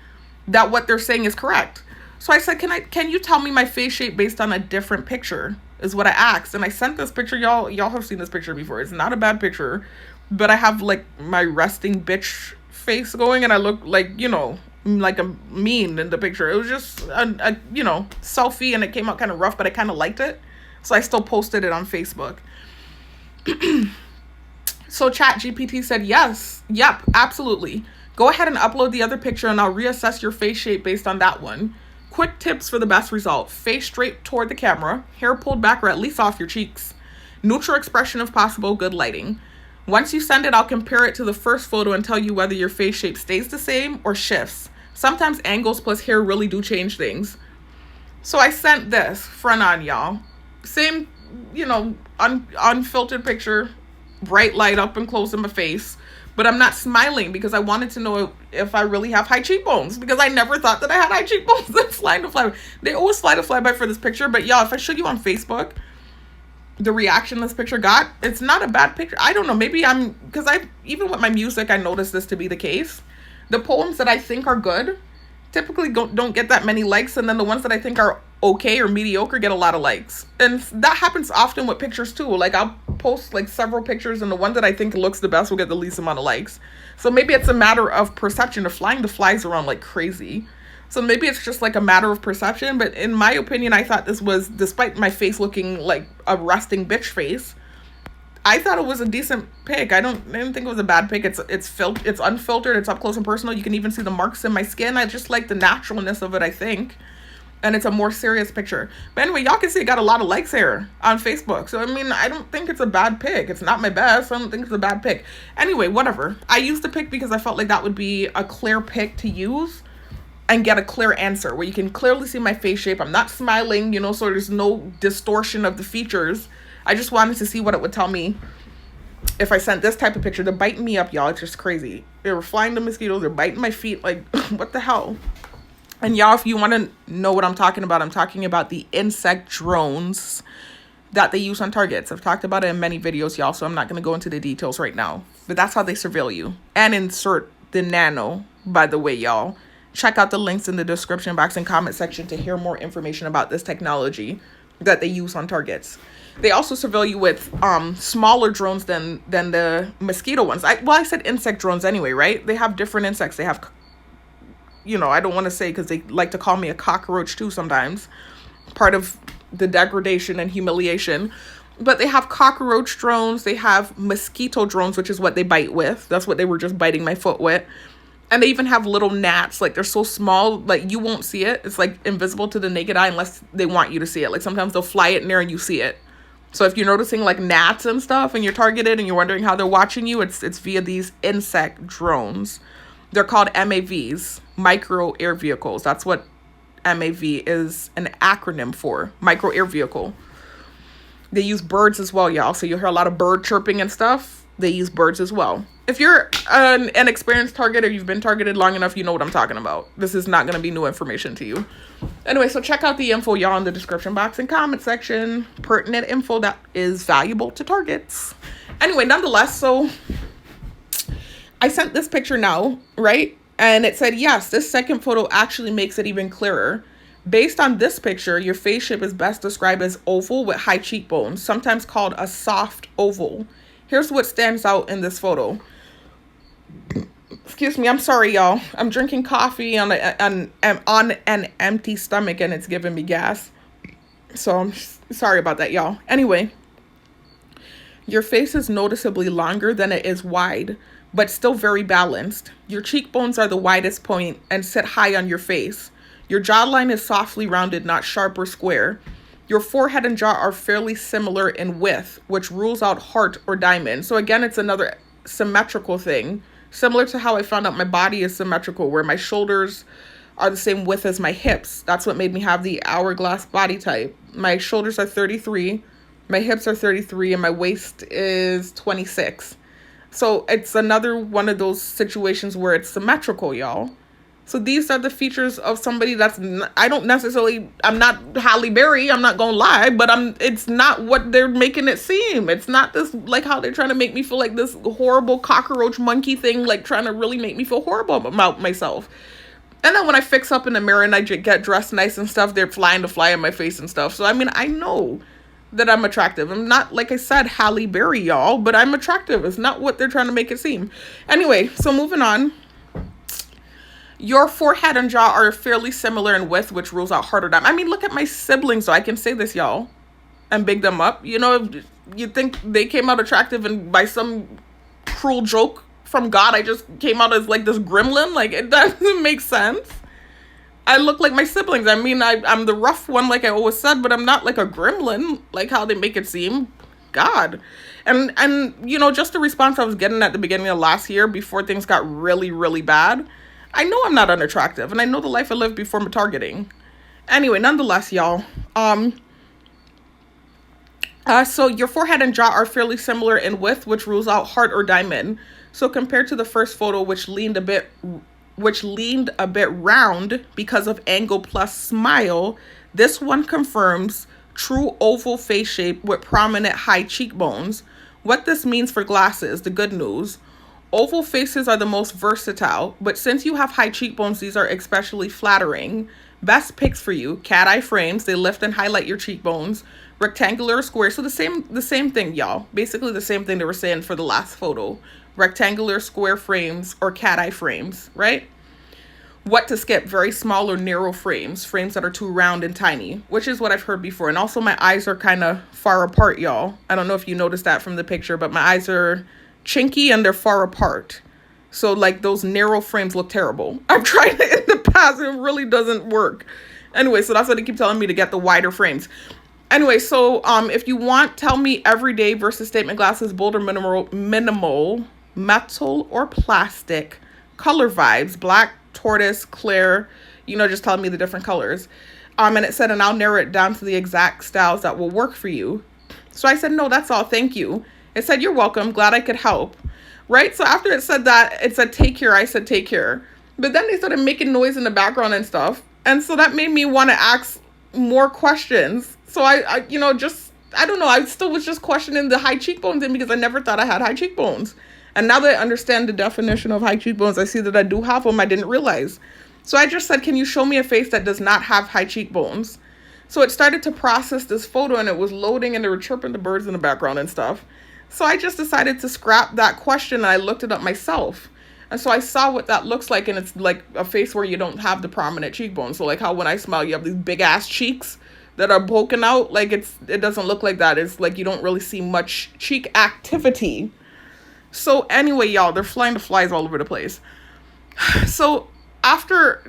that what they're saying is correct. So I said, can you tell me my face shape based on a different picture? Is what I asked. And I sent this picture. Y'all have seen this picture before. It's not a bad picture. But I have like my resting bitch face going and I look like, like a mean in the picture. It was just a selfie and it came out kind of rough, but I kind of liked it. So I still posted it on Facebook. So ChatGPT said, yep, absolutely. Go ahead and upload the other picture and I'll reassess your face shape based on that one. Quick tips for the best result. Face straight toward the camera, hair pulled back or at least off your cheeks. Neutral expression if possible, good lighting. Once you send it, I'll compare it to the first photo and tell you whether your face shape stays the same or shifts. Sometimes angles plus hair really do change things. So I sent this front on, y'all. Same, unfiltered picture, bright light up and close in my face. But I'm not smiling because I wanted to know if I really have high cheekbones. Because I never thought that I had high cheekbones. They always slide a flyby for this picture. But y'all, if I show you on Facebook, the reaction this picture got, it's not a bad picture. I don't know. Maybe even with my music, I noticed this to be the case. The poems that I think are good typically don't get that many likes. And then the ones that I think are okay or mediocre get a lot of likes. And that happens often with pictures too. Like I'll post like several pictures and the one that I think looks the best will get the least amount of likes. So maybe it's a matter of perception. Of flying the flies around like crazy. So maybe it's just like a matter of perception. But in my opinion, I thought this was, despite my face looking like a resting bitch face, I thought it was a decent pic. I didn't think it was a bad pic. It's unfiltered. It's up close and personal. You can even see the marks in my skin. I just like the naturalness of it, I think. and it's a more serious picture. But anyway, y'all can see it got a lot of likes here on Facebook. So, I mean, I don't think it's a bad pick. It's not my best. I don't think it's a bad pick. Anyway, whatever. I used the pick because I felt like that would be a clear pick to use and get a clear answer where you can clearly see my face shape. I'm not smiling, you know, so there's no distortion of the features. I just wanted to see what it would tell me if I sent this type of picture. They're biting me up, y'all. It's just crazy. They were flying the mosquitoes. They're biting my feet. Like, what the hell? And y'all, if you want to know what I'm talking about the insect drones that they use on targets. I've talked about it in many videos, y'all, so I'm not going to go into the details right now. But that's how they surveil you. And insert the nano, by the way, y'all. Check out the links in the description box and comment section to hear more information about this technology that they use on targets. They also surveil you with smaller drones than the mosquito ones. I said insect drones anyway, right? They have different insects. They have, you know, I don't want to say because they like to call me a cockroach too sometimes. Part of the degradation and humiliation. But they have cockroach drones. They have mosquito drones, which is what they bite with. That's what they were just biting my foot with. And they even have little gnats. Like, they're so small, like, you won't see it. It's, like, invisible to the naked eye unless they want you to see it. Like, sometimes they'll fly it near and you see it. So if you're noticing, like, gnats and stuff and you're targeted and you're wondering how they're watching you, it's via these insect drones. They're called MAVs, micro air vehicles. That's what MAV is an acronym for, micro air vehicle. They use birds as well, y'all. So you'll hear a lot of bird chirping and stuff. They use birds as well. If you're an experienced target or you've been targeted long enough, you know what I'm talking about. This is not going to be new information to you. Anyway, so check out the info, y'all, in the description box and comment section. Pertinent info that is valuable to targets. Anyway, nonetheless, so I sent this picture now, right? And it said, yes, this second photo actually makes it even clearer. Based on this picture, your face shape is best described as oval with high cheekbones, sometimes called a soft oval. Here's what stands out in this photo. Excuse me, I'm sorry, y'all. I'm drinking coffee on an empty stomach and it's giving me gas. So I'm sorry about that, y'all. Anyway, your face is noticeably longer than it is wide, but still very balanced. Your cheekbones are the widest point and sit high on your face. Your jawline is softly rounded, not sharp or square. Your forehead and jaw are fairly similar in width, which rules out heart or diamond. So again, it's another symmetrical thing, similar to how I found out my body is symmetrical, where my shoulders are the same width as my hips. That's what made me have the hourglass body type. My shoulders are 33, my hips are 33, and my waist is 26. So it's another one of those situations where it's symmetrical, y'all. So these are the features of somebody that's, I'm not Halle Berry, I'm not gonna lie, but it's not what they're making it seem. It's not this, like how they're trying to make me feel like this horrible cockroach monkey thing, like trying to really make me feel horrible about myself. And then when I fix up in the mirror and I get dressed nice and stuff, they're flying to fly in my face and stuff. So, I mean, I know that I'm attractive. I'm not, like I said, Halle Berry, y'all, but I'm attractive. It's not what they're trying to make it seem. Anyway, so moving on. Your forehead and jaw are fairly similar in width, which rules out heart or diamond. I mean, look at my siblings, so I can say this, y'all, and big them up. You know, if you think they came out attractive and by some cruel joke from God, I just came out as like this gremlin. Like, it doesn't make sense. I look like my siblings. I mean, I'm the rough one, like I always said, but I'm not like a gremlin, like how they make it seem. God. And you know, just the response I was getting at the beginning of last year before things got really, really bad, I know I'm not unattractive, and I know the life I lived before my targeting. Anyway, nonetheless, y'all, so your forehead and jaw are fairly similar in width, which rules out heart or diamond. So compared to the first photo, which leaned a bit round because of angle plus smile, this one confirms true oval face shape with prominent high cheekbones. What this means for glasses, the good news. Oval faces are the most versatile, but since you have high cheekbones, these are especially flattering. Best picks for you: cat eye frames, they lift and highlight your cheekbones. Rectangular or square, so the same thing, y'all. Basically the same thing they were saying for the last photo. Rectangular, square frames, or cat eye frames, right? What to skip: very small or narrow frames that are too round and tiny, which is what I've heard before. And also my eyes are kind of far apart, y'all. I don't know if you noticed that from the picture, but my eyes are chinky and they're far apart. So like those narrow frames look terrible. I've tried it in the past, it really doesn't work. Anyway, so that's what they keep telling me, to get the wider frames. Anyway, so if you want, tell me everyday versus statement glasses, bold or minimal, metal or plastic, color vibes, black, tortoise, clear, just tell me the different colors. And it said, and I'll narrow it down to the exact styles that will work for you. So I said, no, that's all. Thank you. It said, you're welcome. Glad I could help. Right? So after it said that, it said, take care. I said, take care. But then they started making noise in the background and stuff. And so that made me want to ask more questions. So I don't know. I still was just questioning the high cheekbones thing, because I never thought I had high cheekbones. And now that I understand the definition of high cheekbones, I see that I do have them. I didn't realize. So I just said, can you show me a face that does not have high cheekbones? So it started to process this photo, and it was loading, and they were chirping the birds in the background and stuff. So I just decided to scrap that question, and I looked it up myself. And so I saw what that looks like, and it's like a face where you don't have the prominent cheekbones. So like how when I smile, you have these big ass cheeks that are poking out. Like it doesn't look like that. It's like you don't really see much cheek activity. So anyway, y'all, they're flying the flies all over the place. So after,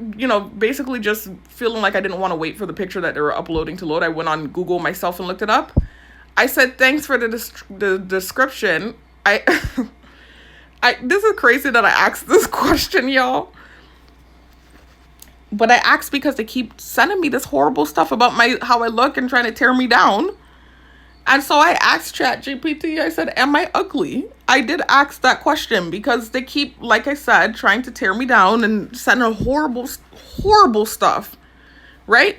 basically just feeling like I didn't want to wait for the picture that they were uploading to load, I went on Google myself and looked it up. I said, thanks for the description. This is crazy that I asked this question, y'all. But I asked because they keep sending me this horrible stuff about how I look and trying to tear me down. And so I asked ChatGPT, I said, am I ugly? I did ask that question because they keep, like I said, trying to tear me down and sending horrible, horrible stuff. Right?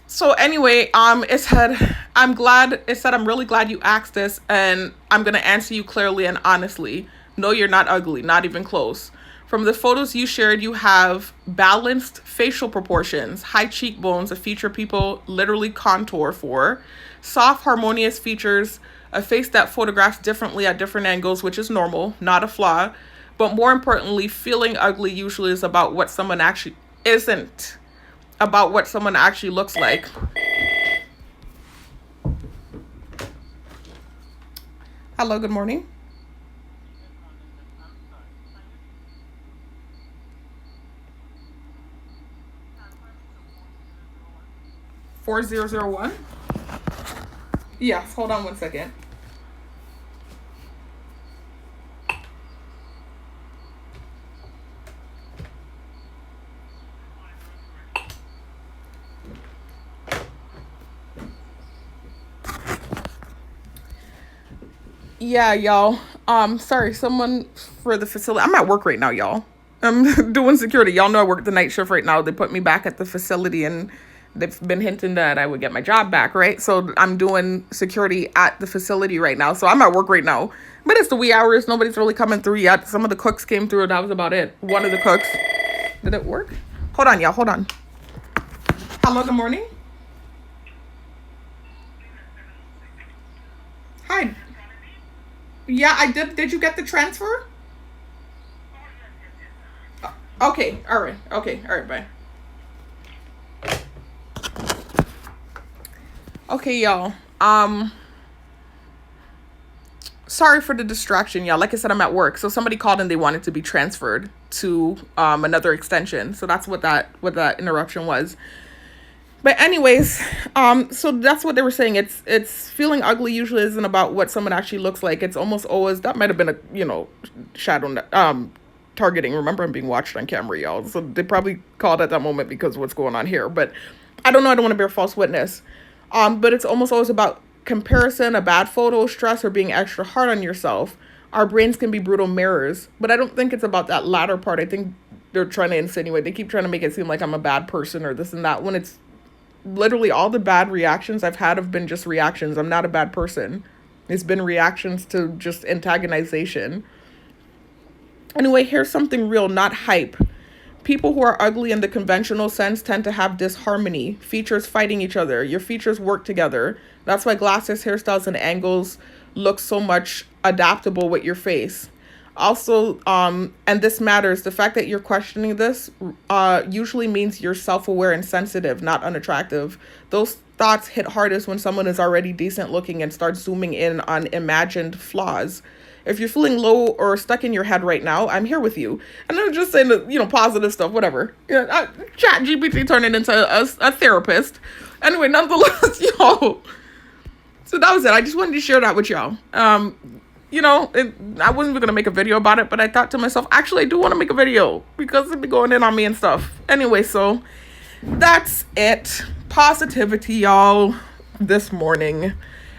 So anyway, it said, I'm really glad you asked this, and I'm going to answer you clearly and honestly. No, you're not ugly, not even close. From the photos you shared, you have balanced facial proportions, high cheekbones, a feature people literally contour for, soft, harmonious features, a face that photographs differently at different angles, which is normal, not a flaw. But more importantly, feeling ugly usually is about what someone actually isn't about what someone actually looks like. Hello, good morning. $4001. Yes, hold on one second. Yeah, y'all. Sorry, someone for the facility. I'm at work right now, y'all. I'm doing security. Y'all know I work the night shift right now. They put me back at the facility, and they've been hinting that I would get my job back, right? So I'm doing security at the facility right now. So I'm at work right now. But it's the wee hours. Nobody's really coming through yet. Some of the cooks came through, and that was about it. One of the cooks. Did it work? Hold on, y'all. Hold on. Hello, good morning. Hi. Yeah, I did. Did you get the transfer? Okay. All right. Okay. All right. Bye. Okay, y'all. Sorry for the distraction, y'all. Like I said, I'm at work. So somebody called and they wanted to be transferred to another extension. So that's what that interruption was. But anyways, so that's what they were saying. It's feeling ugly usually isn't about what someone actually looks like. It's almost always, that might have been a, shadow, targeting. Remember, I'm being watched on camera, y'all. So they probably called at that moment because of what's going on here. But I don't know. I don't want to bear false witness. But it's almost always about comparison, a bad photo, stress, or being extra hard on yourself. Our brains can be brutal mirrors. But I don't think it's about that latter part. I think they're trying to insinuate. They keep trying to make it seem like I'm a bad person or this and that, when it's literally all the bad reactions I've had have been just reactions. I'm not a bad person. It's been reactions to just antagonization. Anyway, here's something real, not hype. People who are ugly in the conventional sense tend to have disharmony, features fighting each other. Your features work together. That's why glasses, hairstyles, and angles look so much adaptable with your face. Also, and this matters, the fact that you're questioning this usually means you're self-aware and sensitive, not unattractive. Those thoughts hit hardest when someone is already decent looking and starts zooming in on imagined flaws. If you're feeling low or stuck in your head right now, I'm here with you. And I'm just saying that, positive stuff, whatever. Chat GPT turned it into a therapist. Anyway, nonetheless, y'all. So that was it. I just wanted to share that with y'all. I wasn't even going to make a video about it, but I thought to myself, actually, I do want to make a video because it'd be going in on me and stuff. Anyway, so that's it. Positivity, y'all, this morning.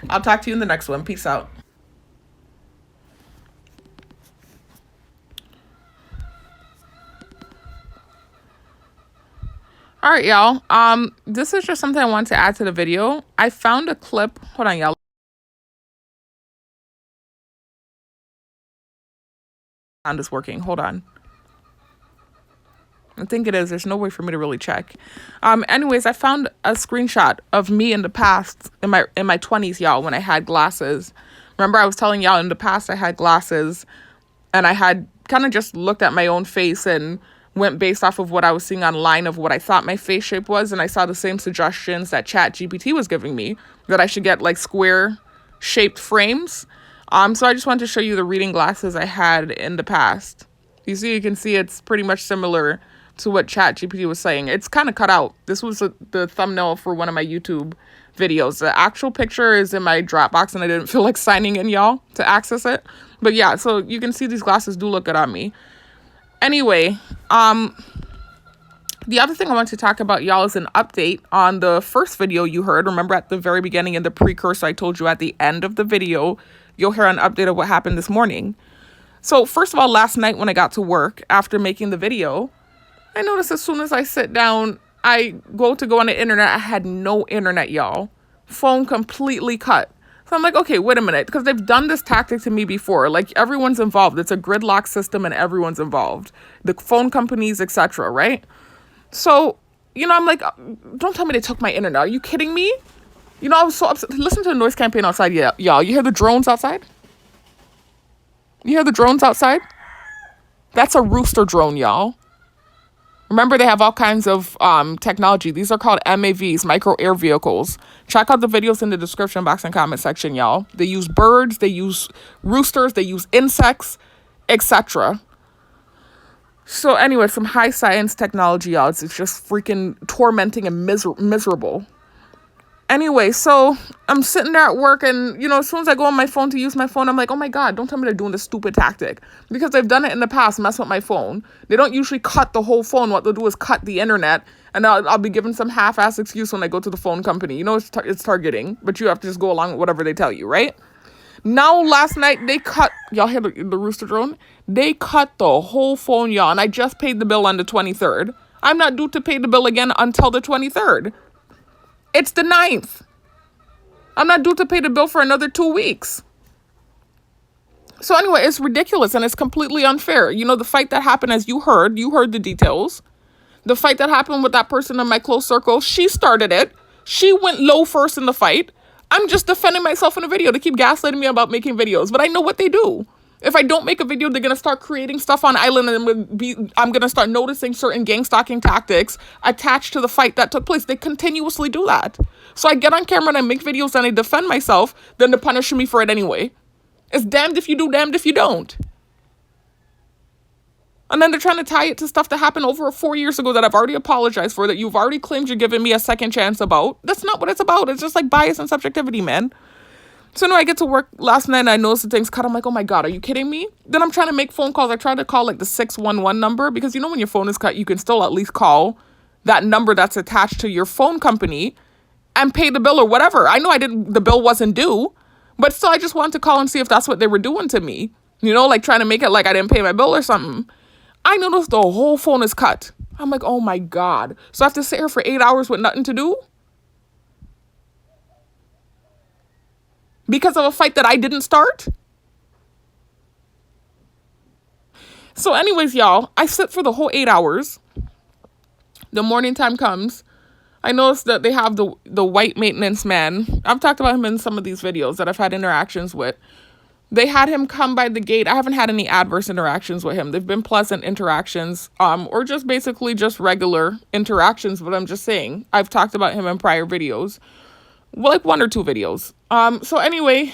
I'll talk to you in the next one. Peace out. All right, y'all. This is just something I wanted to add to the video. I found a clip. Hold on, y'all. Sound is working. Hold on. I think it is. There's no way for me to really check. Anyways, I found a screenshot of me in the past, in my 20s, y'all, when I had glasses. Remember, I was telling y'all in the past I had glasses, and I had kind of just looked at my own face and went based off of what I was seeing online of what I thought my face shape was, and I saw the same suggestions that Chat GPT was giving me, that I should get like square shaped frames. So I just wanted to show you the reading glasses I had in the past. You can see it's pretty much similar to what Chat GPT was saying. It's kind of cut out. This was the thumbnail for one of my YouTube videos. The actual picture is in my Dropbox, and I didn't feel like signing in, y'all, to access it. But yeah, so you can see these glasses do look good on me. Anyway, the other thing I want to talk about, y'all, is an update on the first video you heard. Remember at the very beginning in the precursor, I told you at the end of the video, you'll hear an update of what happened this morning. So first of all, last night when I got to work after making the video, I noticed as soon as I sit down, I go on the internet. I had no internet, y'all. Phone completely cut. So I'm like, okay, wait a minute, because they've done this tactic to me before. Like, everyone's involved. It's a gridlock system and everyone's involved. The phone companies, etc., right? So, I'm like, don't tell me they took my internet. Are you kidding me? I was so upset. Listen to the noise campaign outside, y'all. You hear the drones outside? You hear the drones outside? That's a rooster drone, y'all. Remember, they have all kinds of technology. These are called MAVs, micro air vehicles. Check out the videos in the description box and comment section, y'all. They use birds, they use roosters, they use insects, etc. So anyway, some high science technology, y'all. It's just freaking tormenting and miserable. Anyway, so I'm sitting there at work, and, as soon as I go on my phone to use my phone, I'm like, oh my God, don't tell me they're doing this stupid tactic. Because they've done it in the past, mess with my phone. They don't usually cut the whole phone. What they'll do is cut the internet, and I'll be given some half-ass excuse when I go to the phone company. It's targeting, but you have to just go along with whatever they tell you, right? Now, last night, they cut, y'all hear the rooster drone? They cut the whole phone, y'all, and I just paid the bill on the 23rd. I'm not due to pay the bill again until the 23rd. It's the 9th. I'm not due to pay the bill for another 2 weeks. So anyway, it's ridiculous and it's completely unfair. The fight that happened, as you heard the details. The fight that happened with that person in my close circle, she started it. She went low first in the fight. I'm just defending myself in a video. They keep gaslighting me about making videos, but I know what they do. If I don't make a video, they're going to start creating stuff on Island, and I'm going to start noticing certain gang stalking tactics attached to the fight that took place. They continuously do that. So I get on camera and I make videos and I defend myself, then they're punishing me for it anyway. It's damned if you do, damned if you don't. And then they're trying to tie it to stuff that happened over 4 years ago that I've already apologized for, that you've already claimed you're giving me a second chance about. That's not what it's about. It's just like bias and subjectivity, man. So I get to work last night and I noticed the things cut. I'm like, oh my God, are you kidding me? Then I'm trying to make phone calls. I tried to call like the 611 number, because when your phone is cut, you can still at least call that number that's attached to your phone company and pay the bill or whatever. I know the bill wasn't due, but still I just wanted to call and see if that's what they were doing to me. Like trying to make it like I didn't pay my bill or something. I noticed the whole phone is cut. I'm like, oh my God. So I have to sit here for 8 hours with nothing to do? Because of a fight that I didn't start? So anyways, y'all, I sit for the whole 8 hours. The morning time comes. I noticed that they have the white maintenance man. I've talked about him in some of these videos that I've had interactions with. They had him come by the gate. I haven't had any adverse interactions with him. They've been pleasant interactions, or just basically just regular interactions, but I'm just saying. I've talked about him in prior videos. like 1 or 2 videos. So anyway,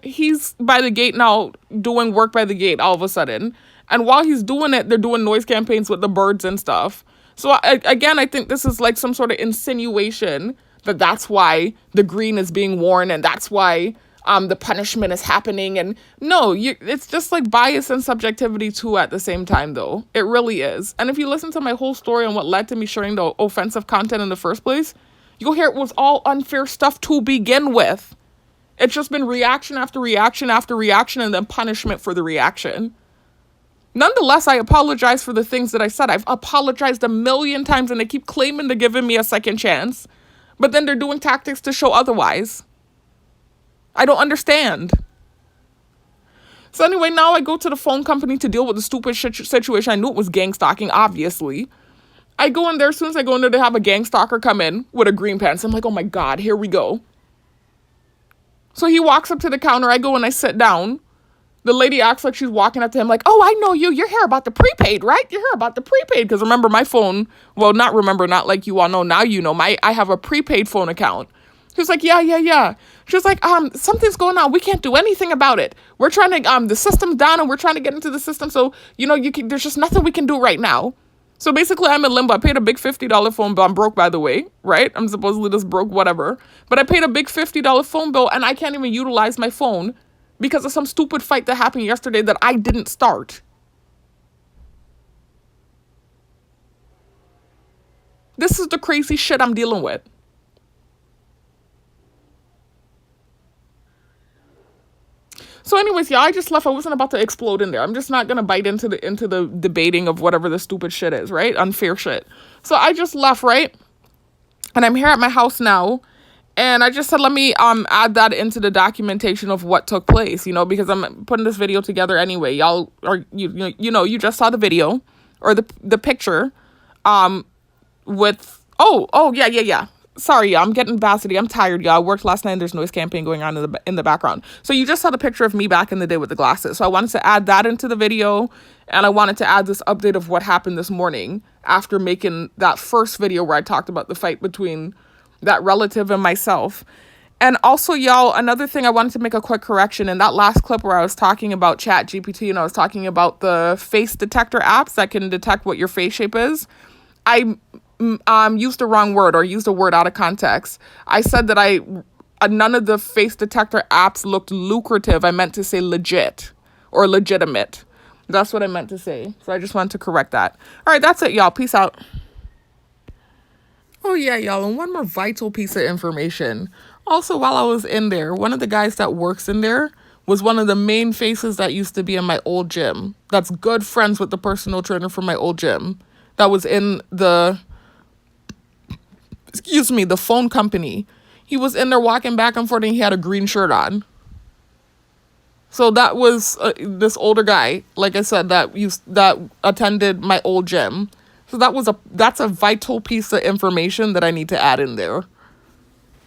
he's by the gate now doing work by the gate all of a sudden. And while he's doing it, they're doing noise campaigns with the birds and stuff. So again, I think this is like some sort of insinuation that that's why the green is being worn and that's why the punishment is happening. And no, it's just like bias and subjectivity too at the same time, though. It really is. And if you listen to my whole story on what led to me sharing the offensive content in the first place, you'll hear it was all unfair stuff to begin with. It's just been reaction after reaction after reaction and then punishment for the reaction. Nonetheless, I apologize for the things that I said. I've apologized 1,000,000 times and they keep claiming they're giving me a second chance. But then they're doing tactics to show otherwise. I don't understand. So anyway, now I go to the phone company to deal with the stupid situation. I knew it was gang stalking, obviously. I go in there. As soon as I go in there, they have a gang stalker come in with a green pants. I'm like, oh my God, here we go. So he walks up to the counter. I go and I sit down. The lady acts like she's walking up to him like, oh, I know you. You're here about the prepaid, right? You're here about the prepaid. Because remember my phone, well, not like you all know. Now you know. I have a prepaid phone account. He was like, yeah. She was like, something's going on. We can't do anything about it. We're trying to, the system's down and we're trying to get into the system. So, there's just nothing we can do right now. So basically I'm in limbo. I paid a big $50 phone bill. I'm broke, by the way, right? I'm supposedly just broke, whatever. But I paid a big $50 phone bill and I can't even utilize my phone because of some stupid fight that happened yesterday that I didn't start. This is the crazy shit I'm dealing with. So anyways, yeah, I just left. I wasn't about to explode in there. I'm just not going to bite into the debating of whatever the stupid shit is, right? Unfair shit. So I just left, right? And I'm here at my house now. And I just said, let me add that into the documentation of what took place, because I'm putting this video together anyway. Y'all are, you just saw the video or the picture with, yeah. Sorry, y'all. I'm getting basity. I'm tired, y'all. I worked last night and there's noise campaign going on in the background. So you just saw the picture of me back in the day with the glasses. So I wanted to add that into the video. And I wanted to add this update of what happened this morning after making that first video where I talked about the fight between that relative and myself. And also, y'all, another thing I wanted to make a quick correction. In that last clip where I was talking about ChatGPT and I was talking about the face detector apps that can detect what your face shape is, I used the wrong word or used a word out of context. I said that none of the face detector apps looked lucrative. I meant to say legit or legitimate. That's what I meant to say. So I just wanted to correct that. All right, that's it, y'all. Peace out. Oh, yeah, y'all. And one more vital piece of information. Also, while I was in there, one of the guys that works in there was one of the main faces that used to be in my old gym. That's good friends with the personal trainer from my old gym. That was in the phone company. He was in there walking back and forth and he had a green shirt on. So that was this older guy, like I said, that attended my old gym. So that's a vital piece of information that I need to add in there.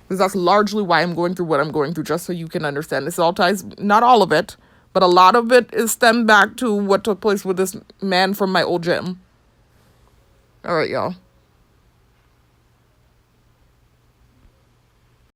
Because that's largely why I'm going through what I'm going through, just so you can understand. This all ties, not all of it, but a lot of it is stemmed back to what took place with this man from my old gym. All right, y'all.